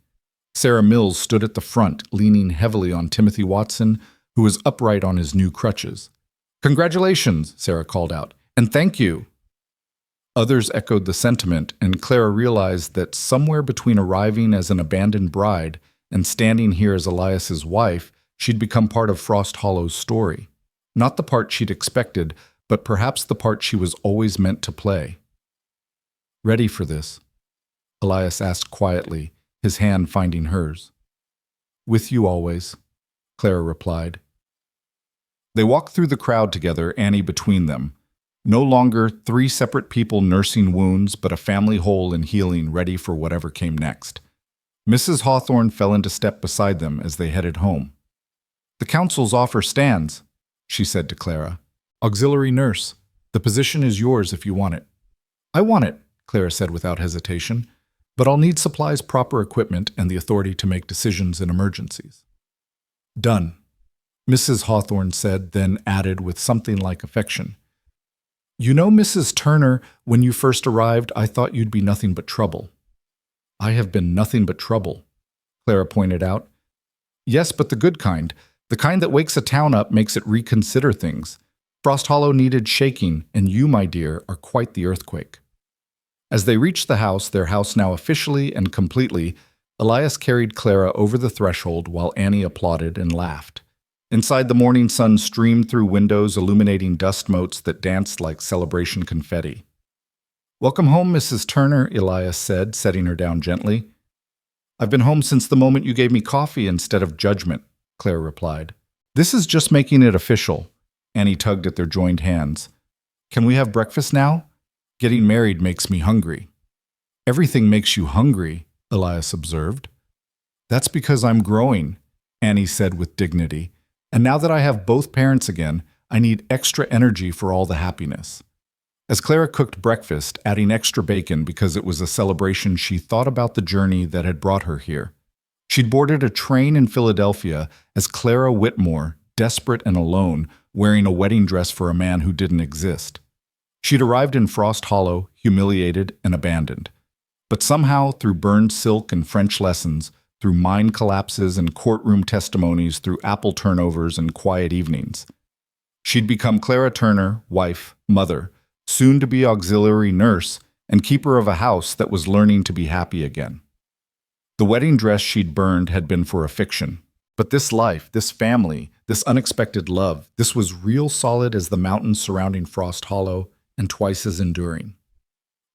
Sarah Mills stood at the front, leaning heavily on Timothy Watson, who was upright on his new crutches. "Congratulations," Sarah called out, "and thank you." Others echoed the sentiment, and Clara realized that somewhere between arriving as an abandoned bride and standing here as Elias's wife, she'd become part of Frost Hollow's story. Not the part she'd expected, but perhaps the part she was always meant to play. "Ready for this?" Elias asked quietly, his hand finding hers. "With you always," Clara replied. They walked through the crowd together, Annie between them. No longer 3 separate people nursing wounds, but a family whole and healing, ready for whatever came next. Mrs. Hawthorne fell into step beside them as they headed home. "The council's offer stands," she said to Clara. "Auxiliary nurse. The position is yours if you want it." "I want it," Clara said without hesitation, "but I'll need supplies, proper equipment, and the authority to make decisions in emergencies." "Done," Mrs. Hawthorne said, then added with something like affection, "You know, Mrs. Turner, when you first arrived, I thought you'd be nothing but trouble." "I have been nothing but trouble," Clara pointed out. "Yes, but the good kind. The kind that wakes a town up, makes it reconsider things. Frost Hollow needed shaking, and you, my dear, are quite the earthquake." As they reached the house, their house now officially and completely, Elias carried Clara over the threshold while Annie applauded and laughed. Inside, the morning sun streamed through windows, illuminating dust motes that danced like celebration confetti. "Welcome home, Mrs. Turner," Elias said, setting her down gently. "I've been home since the moment you gave me coffee instead of judgment," Clara replied. "This is just making it official." Annie tugged at their joined hands. "Can we have breakfast now? Getting married makes me hungry." "Everything makes you hungry," Elias observed. "That's because I'm growing," Annie said with dignity. "And now that I have both parents again, I need extra energy for all the happiness." As Clara cooked breakfast, adding extra bacon because it was a celebration, she thought about the journey that had brought her here. She'd boarded a train in Philadelphia as Clara Whitmore, desperate and alone, wearing a wedding dress for a man who didn't exist. She'd arrived in Frost Hollow, humiliated and abandoned. But somehow, through burned silk and French lessons, through mine collapses and courtroom testimonies, through apple turnovers and quiet evenings, she'd become Clara Turner, wife, mother, soon to be auxiliary nurse, and keeper of a house that was learning to be happy again. The wedding dress she'd burned had been for a fiction. But this life, this family, this unexpected love, this was real solid as the mountains surrounding Frost Hollow and twice as enduring.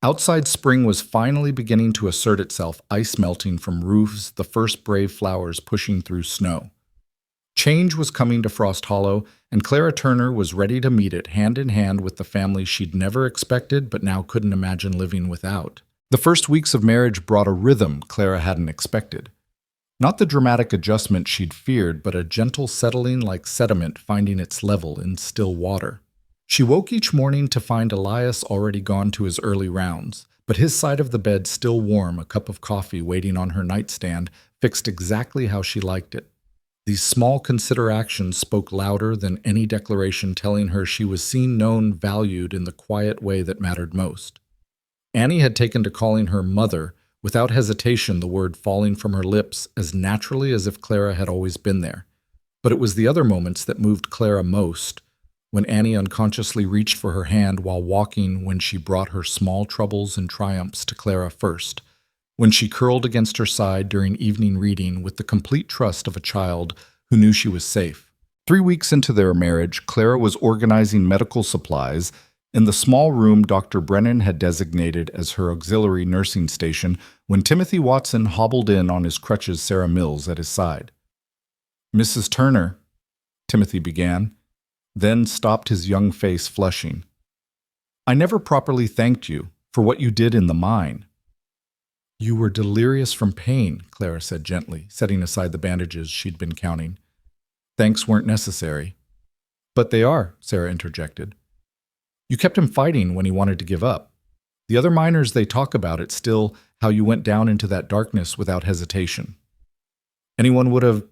Outside, spring was finally beginning to assert itself, ice melting from roofs, the first brave flowers pushing through snow. Change was coming to Frost Hollow, and Clara Turner was ready to meet it hand in hand with the family she'd never expected but now couldn't imagine living without. The first weeks of marriage brought a rhythm Clara hadn't expected. Not the dramatic adjustment she'd feared, but a gentle settling like sediment finding its level in still water. She woke each morning to find Elias already gone to his early rounds, but his side of the bed still warm, a cup of coffee waiting on her nightstand, fixed exactly how she liked it. These small considerations spoke louder than any declaration telling her she was seen, known, valued in the quiet way that mattered most. Annie had taken to calling her mother, without hesitation, the word falling from her lips as naturally as if Clara had always been there. But it was the other moments that moved Clara most, when Annie unconsciously reached for her hand while walking, when she brought her small troubles and triumphs to Clara first, when she curled against her side during evening reading with the complete trust of a child who knew she was safe. 3 weeks into their marriage, Clara was organizing medical supplies in the small room Dr. Brennan had designated as her auxiliary nursing station when Timothy Watson hobbled in on his crutches, Sarah Mills at his side. "Mrs. Turner," Timothy began, then stopped, his young face flushing. "I never properly thanked you for what you did in the mine." "You were delirious from pain," Clara said gently, setting aside the bandages she'd been counting. "Thanks weren't necessary." "But they are," Sarah interjected. "You kept him fighting when he wanted to give up. The other miners, they talk about it still, how you went down into that darkness without hesitation." "Anyone would have—"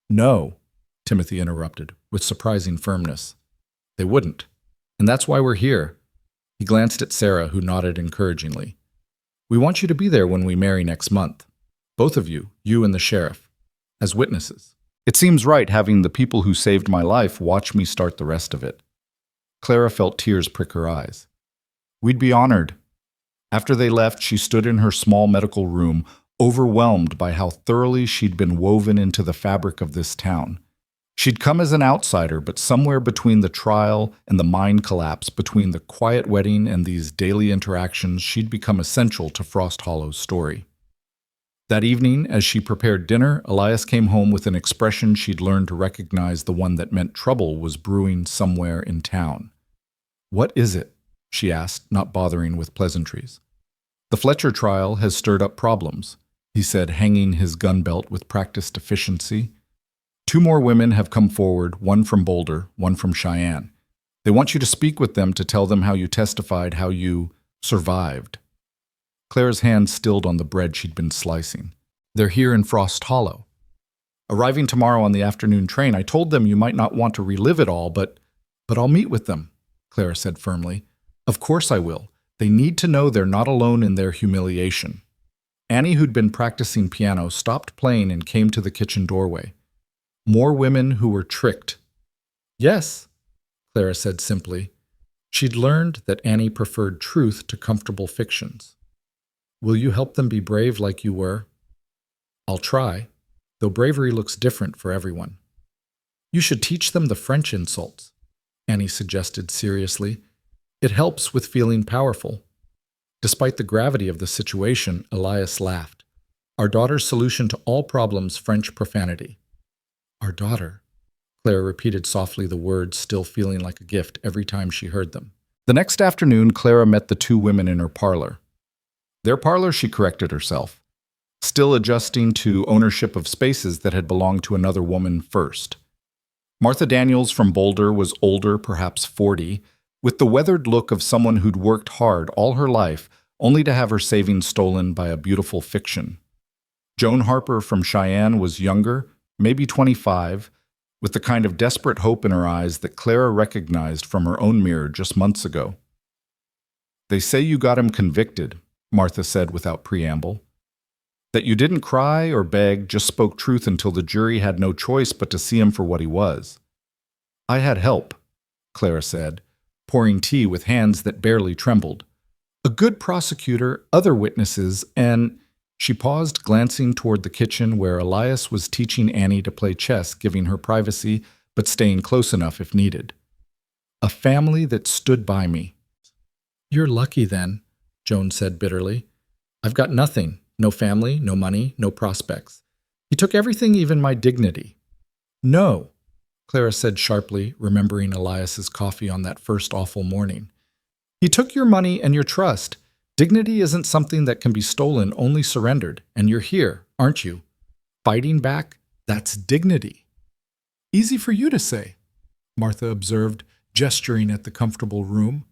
"No," Timothy interrupted, with surprising firmness. "They wouldn't. And that's why we're here." He glanced at Sarah, who nodded encouragingly. "We want you to be there when we marry next month. Both of you, you and the sheriff, as witnesses. It seems right having the people who saved my life watch me start the rest of it." Clara felt tears prick her eyes. "We'd be honored." After they left, she stood in her small medical room, overwhelmed by how thoroughly she'd been woven into the fabric of this town. She'd come as an outsider, but somewhere between the trial and the mine collapse, between the quiet wedding and these daily interactions, she'd become essential to Frost Hollow's story. That evening, as she prepared dinner, Elias came home with an expression she'd learned to recognize, the one that meant trouble was brewing somewhere in town. "What is it?" she asked, not bothering with pleasantries. "The Fletcher trial has stirred up problems," he said, hanging his gun belt with practiced efficiency. "2 more women have come forward, one from Boulder, one from Cheyenne. They want you to speak with them to tell them how you testified, how you survived." Clara's hand stilled on the bread she'd been slicing. "They're here in Frost Hollow. Arriving tomorrow on the afternoon train. I told them you might not want to relive it all, but I'll meet with them," Clara said firmly. "Of course I will. They need to know they're not alone in their humiliation." Annie, who'd been practicing piano, stopped playing and came to the kitchen doorway. "More women who were tricked." "Yes," Clara said simply. She'd learned that Annie preferred truth to comfortable fictions. "Will you help them be brave like you were?" "I'll try, though bravery looks different for everyone." "You should teach them the French insults," Annie suggested seriously. "It helps with feeling powerful." Despite the gravity of the situation, Elias laughed. "Our daughter's solution to all problems, French profanity." "Our daughter," Clara repeated softly, the words still feeling like a gift every time she heard them. The next afternoon, Clara met the 2 women in her parlor. Their parlor, she corrected herself, still adjusting to ownership of spaces that had belonged to another woman first. Martha Daniels from Boulder was older, perhaps 40, with the weathered look of someone who'd worked hard all her life, only to have her savings stolen by a beautiful fiction. Joan Harper from Cheyenne was younger, maybe 25, with the kind of desperate hope in her eyes that Clara recognized from her own mirror just months ago. "They say you got him convicted," Martha said without preamble. "That you didn't cry or beg, just spoke truth until the jury had no choice but to see him for what he was." "I had help," Clara said, pouring tea with hands that barely trembled. "A good prosecutor, other witnesses, and—" She paused, glancing toward the kitchen where Elias was teaching Annie to play chess, giving her privacy, but staying close enough if needed. "A family that stood by me." "You're lucky then," Joan said bitterly. "I've got nothing. No family, no money, no prospects. He took everything, even my dignity." "No," Clara said sharply, remembering Elias's coffee on that first awful morning. "He took your money and your trust. Dignity isn't something that can be stolen, only surrendered. And you're here, aren't you? Fighting back, that's dignity." "Easy for you to say," Martha observed, gesturing at the comfortable room.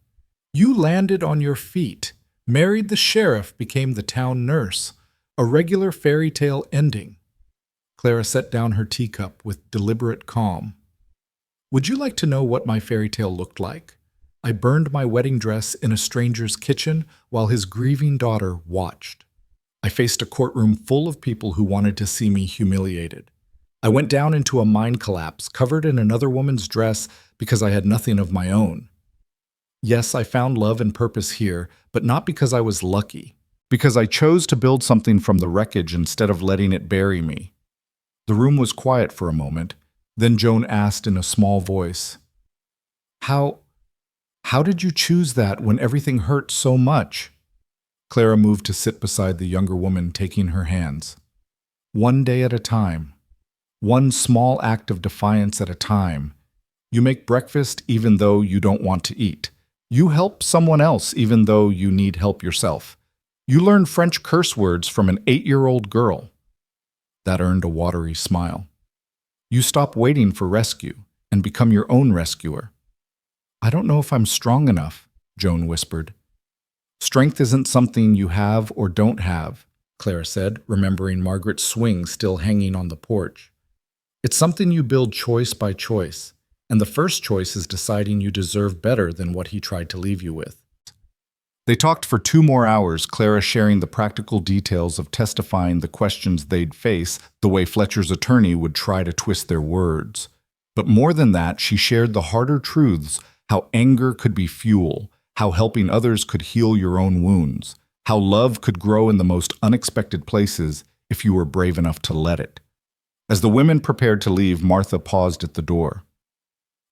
"You landed on your feet. Married the sheriff became the town nurse, a regular fairy tale ending. Clara set down her teacup with deliberate calm. Would you like to know what my fairy tale looked like? I burned my wedding dress in a stranger's kitchen while his grieving daughter watched. I faced a courtroom full of people who wanted to see me humiliated. I went down into a mind collapse, covered in another woman's dress because I had nothing of my own. Yes, I found love and purpose here, but not because I was lucky. Because I chose to build something from the wreckage instead of letting it bury me. The room was quiet for a moment. Then Joan asked in a small voice, How did you choose that when everything hurt so much? Clara moved to sit beside the younger woman, taking her hands. One day at a time. One small act of defiance at a time. You make breakfast even though you don't want to eat. You help someone else even though you need help yourself. You learn French curse words from an 8-year-old girl. That earned a watery smile. You stop waiting for rescue and become your own rescuer. I don't know if I'm strong enough, Joan whispered. Strength isn't something you have or don't have, Clara said, remembering Margaret's swing still hanging on the porch. It's something you build choice by choice, and the first choice is deciding you deserve better than what he tried to leave you with. They talked for 2 more hours, Clara sharing the practical details of testifying, the questions they'd face, the way Fletcher's attorney would try to twist their words. But more than that, she shared the harder truths, how anger could be fuel, how helping others could heal your own wounds, how love could grow in the most unexpected places if you were brave enough to let it. As the women prepared to leave, Martha paused at the door.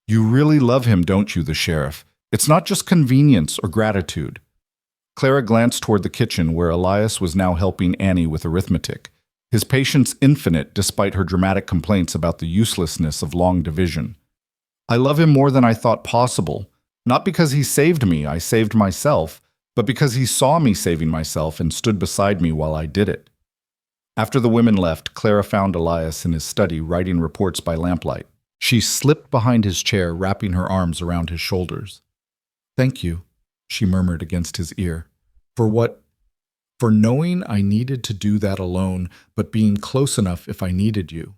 You really love him, don't you, the sheriff? It's not just convenience or gratitude. Clara glanced toward the kitchen where Elias was now helping Annie with arithmetic, his patience infinite despite her dramatic complaints about the uselessness of long division. I love him more than I thought possible, not because he saved me, I saved myself, but because he saw me saving myself and stood beside me while I did it. After the women left, Clara found Elias in his study writing reports by lamplight. She slipped behind his chair, wrapping her arms around his shoulders. Thank you, she murmured against his ear. For what? For knowing I needed to do that alone, but being close enough if I needed you.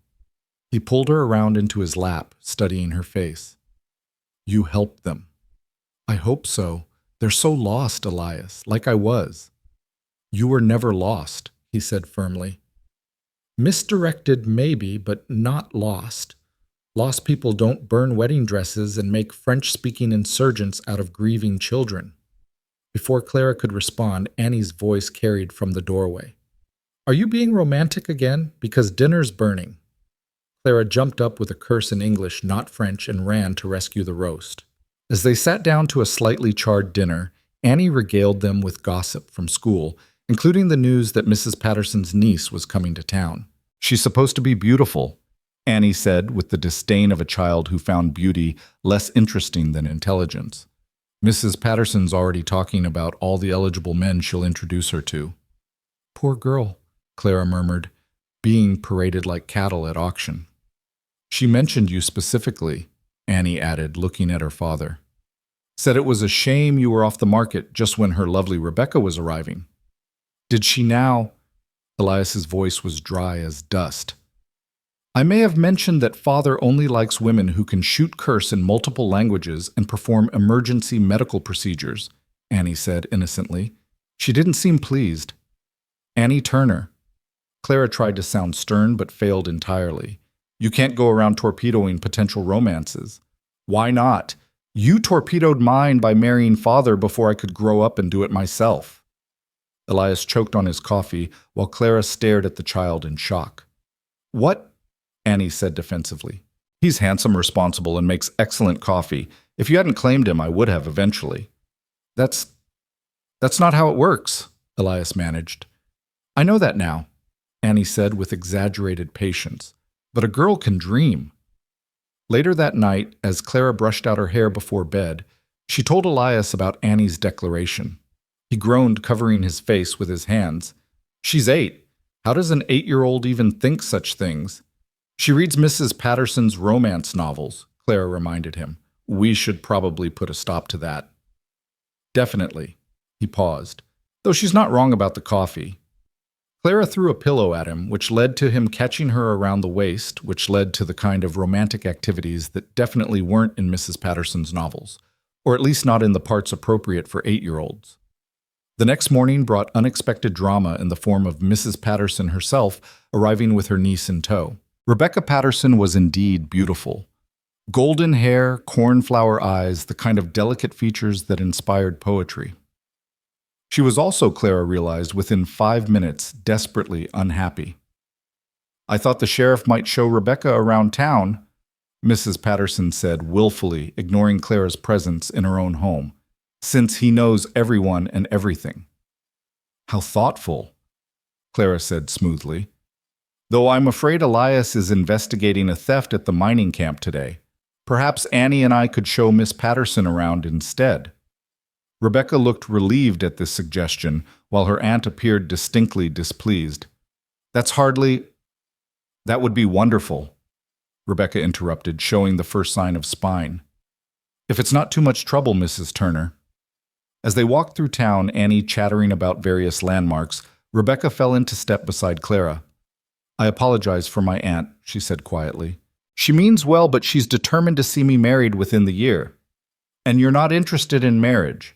He pulled her around into his lap, studying her face. You helped them. I hope so. They're so lost, Elias, like I was. You were never lost, he said firmly. Misdirected maybe, but not lost. Lost people don't burn wedding dresses and make French-speaking insurgents out of grieving children. Before Clara could respond, Annie's voice carried from the doorway. Are you being romantic again? Because dinner's burning. Clara jumped up with a curse in English, not French, and ran to rescue the roast. As they sat down to a slightly charred dinner, Annie regaled them with gossip from school, including the news that Mrs. Patterson's niece was coming to town. She's supposed to be beautiful, Annie said with the disdain of a child who found beauty less interesting than intelligence. Mrs. Patterson's already talking about all the eligible men she'll introduce her to. Poor girl, Clara murmured, being paraded like cattle at auction. She mentioned you specifically, Annie added, looking at her father. Said it was a shame you were off the market just when her lovely Rebecca was arriving. Did she now? Elias's voice was dry as dust. I may have mentioned that father only likes women who can shoot curse in multiple languages and perform emergency medical procedures, Annie said innocently. She didn't seem pleased. Annie Turner. Clara tried to sound stern but failed entirely. You can't go around torpedoing potential romances. Why not? You torpedoed mine by marrying father before I could grow up and do it myself. Elias choked on his coffee while Clara stared at the child in shock. What? Annie said defensively. He's handsome, responsible, and makes excellent coffee. If you hadn't claimed him, I would have eventually. That's not how it works, Elias managed. I know that now, Annie said with exaggerated patience. But a girl can dream. Later that night, as Clara brushed out her hair before bed, she told Elias about Annie's declaration. He groaned, covering his face with his hands. She's 8. How does an 8-year-old even think such things? She reads Mrs. Patterson's romance novels, Clara reminded him. We should probably put a stop to that. Definitely. He paused. Though she's not wrong about the coffee. Clara threw a pillow at him, which led to him catching her around the waist, which led to the kind of romantic activities that definitely weren't in Mrs. Patterson's novels, or at least not in the parts appropriate for 8-year-olds. The next morning brought unexpected drama in the form of Mrs. Patterson herself arriving with her niece in tow. Rebecca Patterson was indeed beautiful. Golden hair, cornflower eyes, the kind of delicate features that inspired poetry. She was also, Clara realized, within 5 minutes, desperately unhappy. "I thought the sheriff might show Rebecca around town," Mrs. Patterson said willfully, ignoring Clara's presence in her own home, "since he knows everyone and everything." "How thoughtful," Clara said smoothly. "Though I'm afraid Elias is investigating a theft at the mining camp today. Perhaps Annie and I could show Miss Patterson around instead." Rebecca looked relieved at this suggestion, while her aunt appeared distinctly displeased. That would be wonderful," Rebecca interrupted, showing the first sign of spine. "If it's not too much trouble, Mrs. Turner." As they walked through town, Annie chattering about various landmarks, Rebecca fell into step beside Clara. "I apologize for my aunt," she said quietly. "She means well, but she's determined to see me married within the year. And you're not interested in marriage."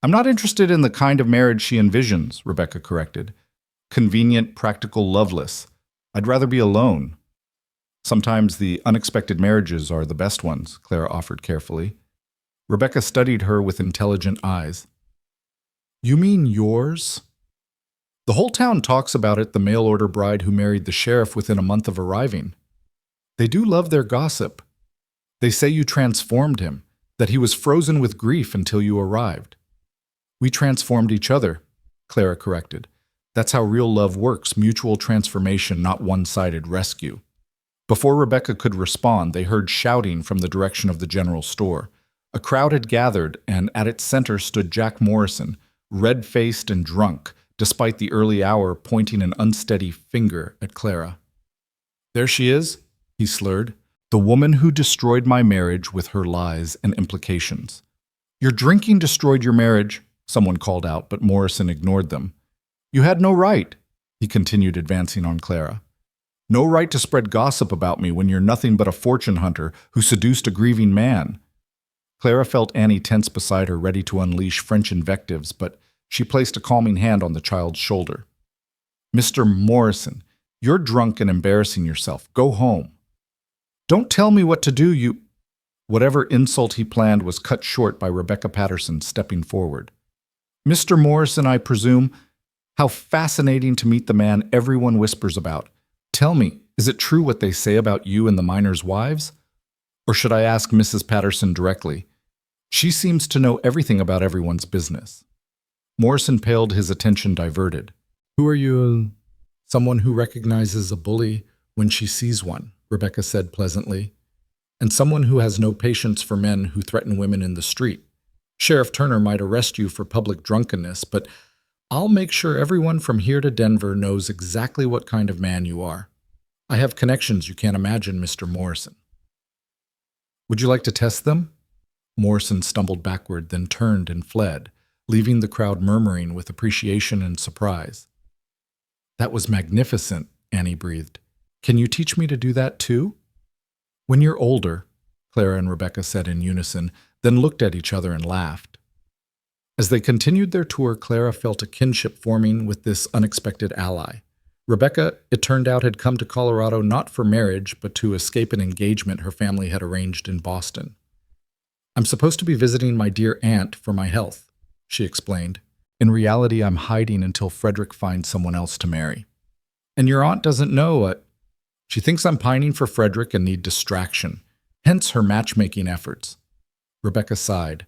"I'm not interested in the kind of marriage she envisions," Rebecca corrected. "Convenient, practical, loveless. I'd rather be alone." "Sometimes the unexpected marriages are the best ones," Clara offered carefully. Rebecca studied her with intelligent eyes. "You mean yours?" "The whole town talks about it, the mail-order bride who married the sheriff within a month of arriving. They do love their gossip. They say you transformed him, that he was frozen with grief until you arrived." "We transformed each other," Clara corrected. "That's how real love works, mutual transformation, not one-sided rescue." Before Rebecca could respond, they heard shouting from the direction of the general store. A crowd had gathered, and at its center stood Jack Morrison, red-faced and drunk, despite the early hour, pointing an unsteady finger at Clara. "There she is," he slurred, "the woman who destroyed my marriage with her lies and implications." "Your drinking destroyed your marriage," someone called out, but Morrison ignored them. "You had no right," he continued, advancing on Clara. "No right to spread gossip about me when you're nothing but a fortune hunter who seduced a grieving man." Clara felt Annie tense beside her, ready to unleash French invectives, but she placed a calming hand on the child's shoulder. "Mr. Morrison, you're drunk and embarrassing yourself. Go home." "Don't tell me what to do, you—" Whatever insult he planned was cut short by Rebecca Patterson stepping forward. "Mr. Morrison, I presume. How fascinating to meet the man everyone whispers about. Tell me, is it true what they say about you and the miners' wives? Or should I ask Mrs. Patterson directly? She seems to know everything about everyone's business." Morrison paled, his attention diverted. "Who are you?" "Someone who recognizes a bully when she sees one," Rebecca said pleasantly. "And someone who has no patience for men who threaten women in the street. Sheriff Turner might arrest you for public drunkenness, but I'll make sure everyone from here to Denver knows exactly what kind of man you are. I have connections you can't imagine, Mr. Morrison." "Would you like to test them?" Morrison stumbled backward, then turned and fled, leaving the crowd murmuring with appreciation and surprise. "That was magnificent," Annie breathed. "Can you teach me to do that too?" "When you're older," Clara and Rebecca said in unison, then looked at each other and laughed. As they continued their tour, Clara felt a kinship forming with this unexpected ally. Rebecca, it turned out, had come to Colorado not for marriage, but to escape an engagement her family had arranged in Boston. "I'm supposed to be visiting my dear aunt for my health," she explained. "In reality, I'm hiding until Frederick finds someone else to marry." "And your aunt doesn't know She thinks I'm pining for Frederick and need distraction, hence her matchmaking efforts." Rebecca sighed.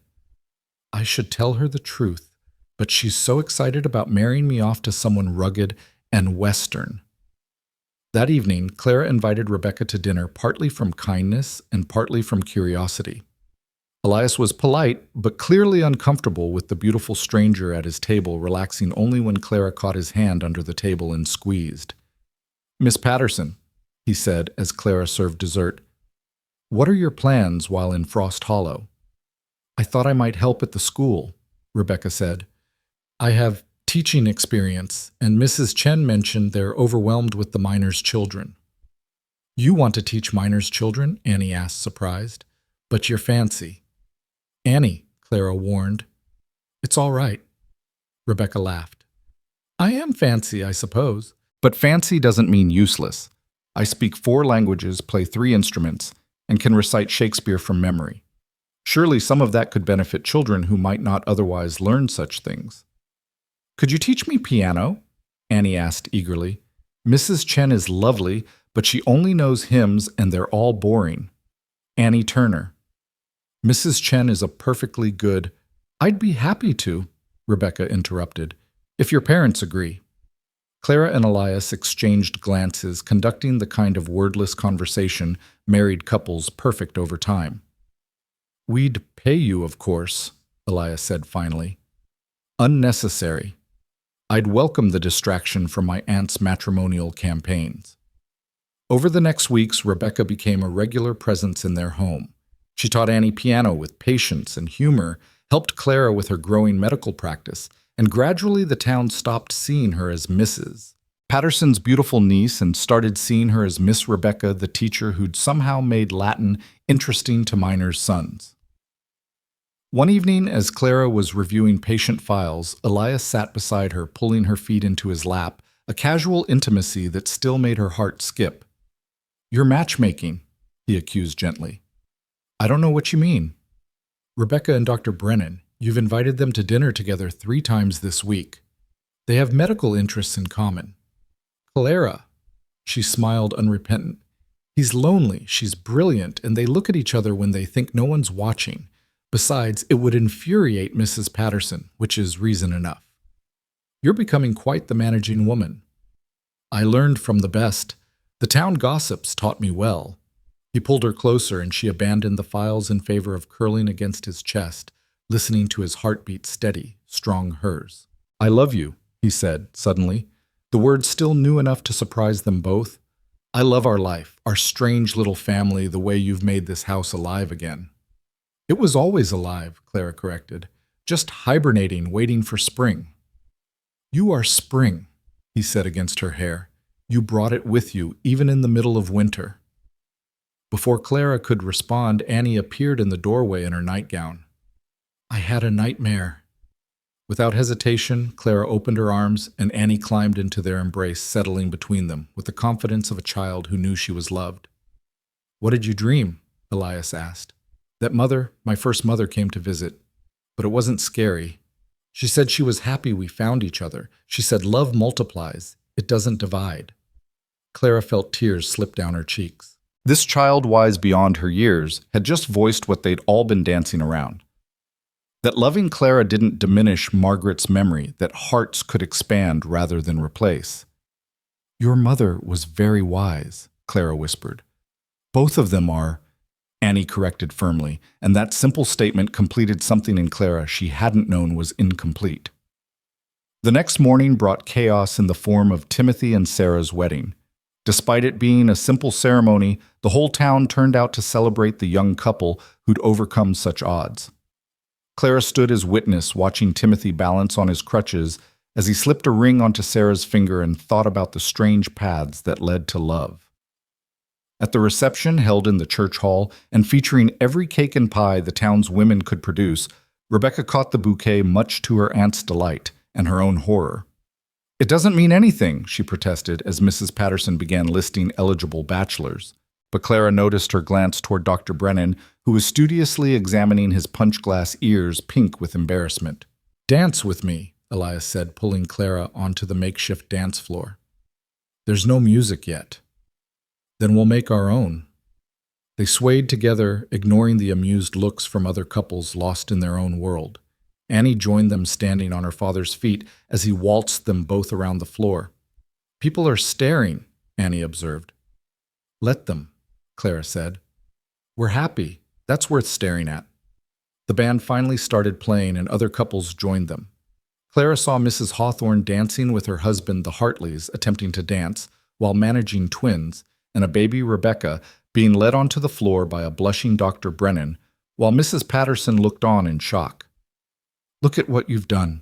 "I should tell her the truth, but she's so excited about marrying me off to someone rugged and Western." That evening, Clara invited Rebecca to dinner partly from kindness and partly from curiosity. Elias was polite, but clearly uncomfortable with the beautiful stranger at his table, relaxing only when Clara caught his hand under the table and squeezed. "Miss Patterson," he said as Clara served dessert, "what are your plans while in Frost Hollow?" "I thought I might help at the school," Rebecca said. I have teaching experience, and Mrs. Chen mentioned they're overwhelmed with the miners' children. You want to teach miners' children? Annie asked, surprised. But you're fancy. Annie, Clara warned. It's all right. Rebecca laughed. I am fancy, I suppose. But fancy doesn't mean useless. I speak 4 languages, play 3 instruments, and can recite Shakespeare from memory. Surely some of that could benefit children who might not otherwise learn such things. Could you teach me piano? Annie asked eagerly. Mrs. Chen is lovely, but she only knows hymns and they're all boring. Annie Turner. Mrs. Chen is a perfectly good— I'd be happy to, Rebecca interrupted, if your parents agree. Clara and Elias exchanged glances, conducting the kind of wordless conversation married couples perfect over time. We'd pay you, of course, Elias said finally. Unnecessary. I'd welcome the distraction from my aunt's matrimonial campaigns. Over the next weeks, Rebecca became a regular presence in their home. She taught Annie piano with patience and humor, helped Clara with her growing medical practice, and gradually the town stopped seeing her as Mrs. Patterson's beautiful niece and started seeing her as Miss Rebecca, the teacher who'd somehow made Latin interesting to miners' sons. One evening, as Clara was reviewing patient files, Elias sat beside her, pulling her feet into his lap, a casual intimacy that still made her heart skip. You're matchmaking, he accused gently. I don't know what you mean. Rebecca and Dr. Brennan, you've invited them to dinner together 3 times this week. They have medical interests in common. Clara, she smiled unrepentant. He's lonely, she's brilliant, and they look at each other when they think no one's watching. Besides, it would infuriate Mrs. Patterson, which is reason enough. You're becoming quite the managing woman. I learned from the best. The town gossips taught me well. He pulled her closer, and she abandoned the files in favor of curling against his chest, listening to his heartbeat steady, strong hers. I love you, he said, suddenly. The words still new enough to surprise them both. I love our life, our strange little family, the way you've made this house alive again. It was always alive, Clara corrected, just hibernating, waiting for spring. You are spring, he said against her hair. You brought it with you, even in the middle of winter. Before Clara could respond, Annie appeared in the doorway in her nightgown. I had a nightmare. Without hesitation, Clara opened her arms, and Annie climbed into their embrace, settling between them, with the confidence of a child who knew she was loved. What did you dream? Elias asked. That mother, my first mother, came to visit, but it wasn't scary. She said she was happy we found each other. She said love multiplies, it doesn't divide. Clara felt tears slip down her cheeks. This child, wise beyond her years, had just voiced what they'd all been dancing around. That loving Clara didn't diminish Margaret's memory, that hearts could expand rather than replace. Your mother was very wise, Clara whispered. Both of them are, Annie corrected firmly, and that simple statement completed something in Clara she hadn't known was incomplete. The next morning brought chaos in the form of Timothy and Sarah's wedding. Despite it being a simple ceremony, the whole town turned out to celebrate the young couple who'd overcome such odds. Clara stood as witness, watching Timothy balance on his crutches as he slipped a ring onto Sarah's finger and thought about the strange paths that led to love. At the reception held in the church hall and featuring every cake and pie the town's women could produce, Rebecca caught the bouquet much to her aunt's delight and her own horror. It doesn't mean anything, she protested as Mrs. Patterson began listing eligible bachelors. But Clara noticed her glance toward Dr. Brennan, who was studiously examining his punch-glass ears pink with embarrassment. Dance with me, Elias said, pulling Clara onto the makeshift dance floor. There's no music yet. Then we'll make our own. They swayed together, ignoring the amused looks from other couples lost in their own world. Annie joined them standing on her father's feet as he waltzed them both around the floor. People are staring, Annie observed. Let them, Clara said. We're happy. That's worth staring at. The band finally started playing and other couples joined them. Clara saw Mrs. Hawthorne dancing with her husband, the Hartleys, attempting to dance, while managing twins, and a baby Rebecca being led onto the floor by a blushing Dr. Brennan, while Mrs. Patterson looked on in shock. Look at what you've done,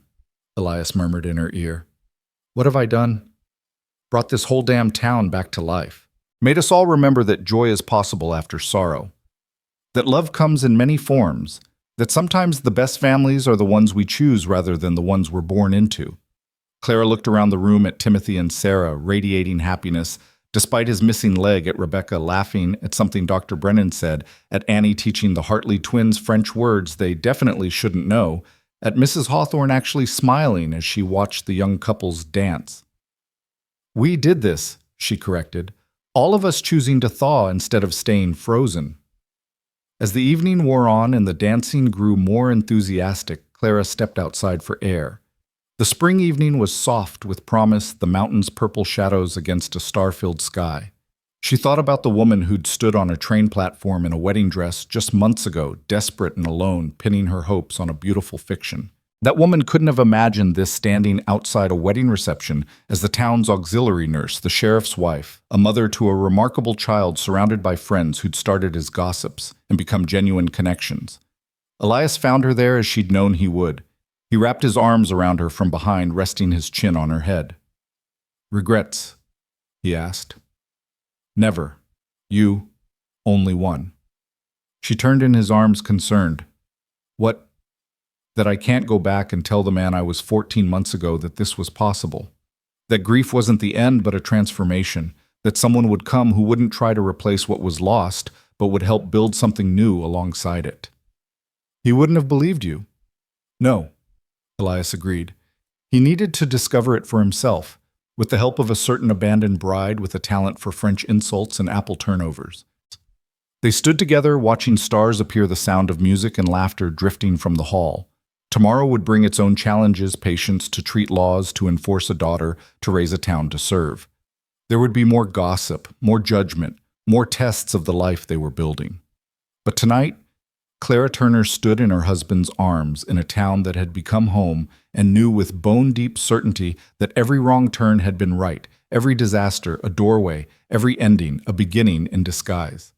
Elias murmured in her ear. What have I done? Brought this whole damn town back to life. Made us all remember that joy is possible after sorrow. That love comes in many forms. That sometimes the best families are the ones we choose rather than the ones we're born into. Clara looked around the room at Timothy and Sarah, radiating happiness, despite his missing leg, at Rebecca laughing at something Dr. Brennan said, at Annie teaching the Hartley twins French words they definitely shouldn't know, at Mrs. Hawthorne actually smiling as she watched the young couples dance. We did this, she corrected, all of us choosing to thaw instead of staying frozen. As the evening wore on and the dancing grew more enthusiastic, Clara stepped outside for air. The spring evening was soft with promise, the mountains' purple shadows against a star-filled sky. She thought about the woman who'd stood on a train platform in a wedding dress just months ago, desperate and alone, pinning her hopes on a beautiful fiction. That woman couldn't have imagined this standing outside a wedding reception as the town's auxiliary nurse, the sheriff's wife, a mother to a remarkable child surrounded by friends who'd started as gossips and become genuine connections. Elias found her there as she'd known he would. He wrapped his arms around her from behind, resting his chin on her head. Regrets? He asked. Never. You, only one. She turned in his arms, concerned. What? That I can't go back and tell the man I was 14 months ago that this was possible. That grief wasn't the end but a transformation. That someone would come who wouldn't try to replace what was lost, but would help build something new alongside it. He wouldn't have believed you. No, Elias agreed. He needed to discover it for himself, with the help of a certain abandoned bride with a talent for French insults and apple turnovers. They stood together, watching stars appear, the sound of music and laughter drifting from the hall. Tomorrow would bring its own challenges, patience to treat laws, to enforce a daughter, to raise a town to serve. There would be more gossip, more judgment, more tests of the life they were building. But tonight, Clara Turner stood in her husband's arms in a town that had become home and knew with bone-deep certainty that every wrong turn had been right, every disaster a doorway, every ending a beginning in disguise.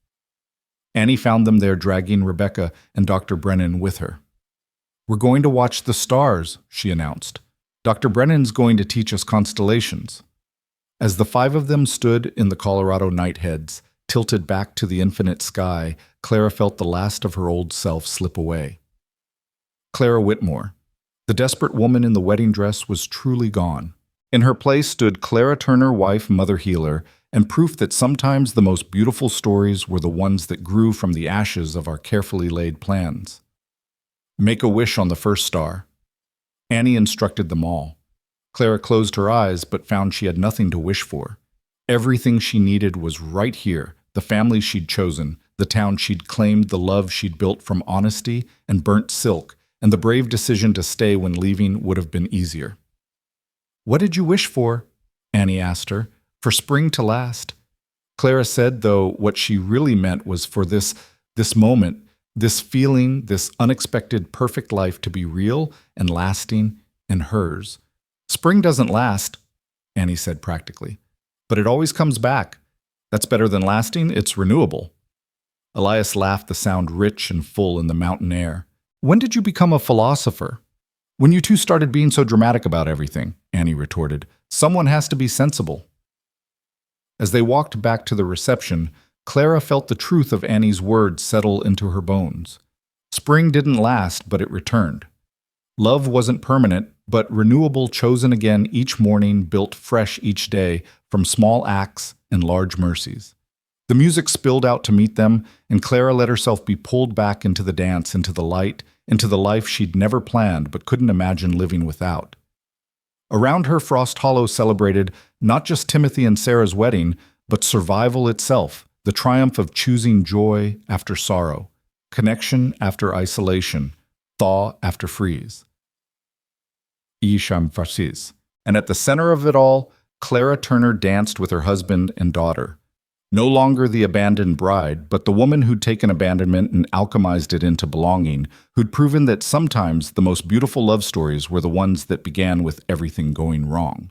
Annie found them there, dragging Rebecca and Dr. Brennan with her. We're going to watch the stars, she announced. Dr. Brennan's going to teach us constellations. As the five of them stood in the Colorado nightheads, tilted back to the infinite sky, Clara felt the last of her old self slip away. Clara Whitmore, the desperate woman in the wedding dress, was truly gone. In her place stood Clara Turner, wife, mother, healer, and proof that sometimes the most beautiful stories were the ones that grew from the ashes of our carefully laid plans. Make a wish on the first star. Annie instructed them all. Clara closed her eyes but found she had nothing to wish for. Everything she needed was right here, the family she'd chosen, the town she'd claimed, the love she'd built from honesty and burnt silk, and the brave decision to stay when leaving would have been easier. What did you wish for? Annie asked her. For spring to last. Clara said, though, what she really meant was for this moment, this feeling, this unexpected perfect life to be real and lasting and hers. Spring doesn't last, Annie said practically, but it always comes back. That's better than lasting, it's renewable. Elias laughed, the sound rich and full in the mountain air. When did you become a philosopher? When you two started being so dramatic about everything, Annie retorted. Someone has to be sensible. As they walked back to the reception, Clara felt the truth of Annie's words settle into her bones. Spring didn't last, but it returned. Love wasn't permanent, but renewable, chosen again each morning, built fresh each day from small acts and large mercies. The music spilled out to meet them, and Clara let herself be pulled back into the dance, into the light, into the life she'd never planned but couldn't imagine living without. Around her, Frost Hollow celebrated not just Timothy and Sarah's wedding, but survival itself, the triumph of choosing joy after sorrow, connection after isolation, thaw after freeze. Isham Farsis. And at the center of it all, Clara Turner danced with her husband and daughter. No longer the abandoned bride, but the woman who'd taken abandonment and alchemized it into belonging, who'd proven that sometimes the most beautiful love stories were the ones that began with everything going wrong.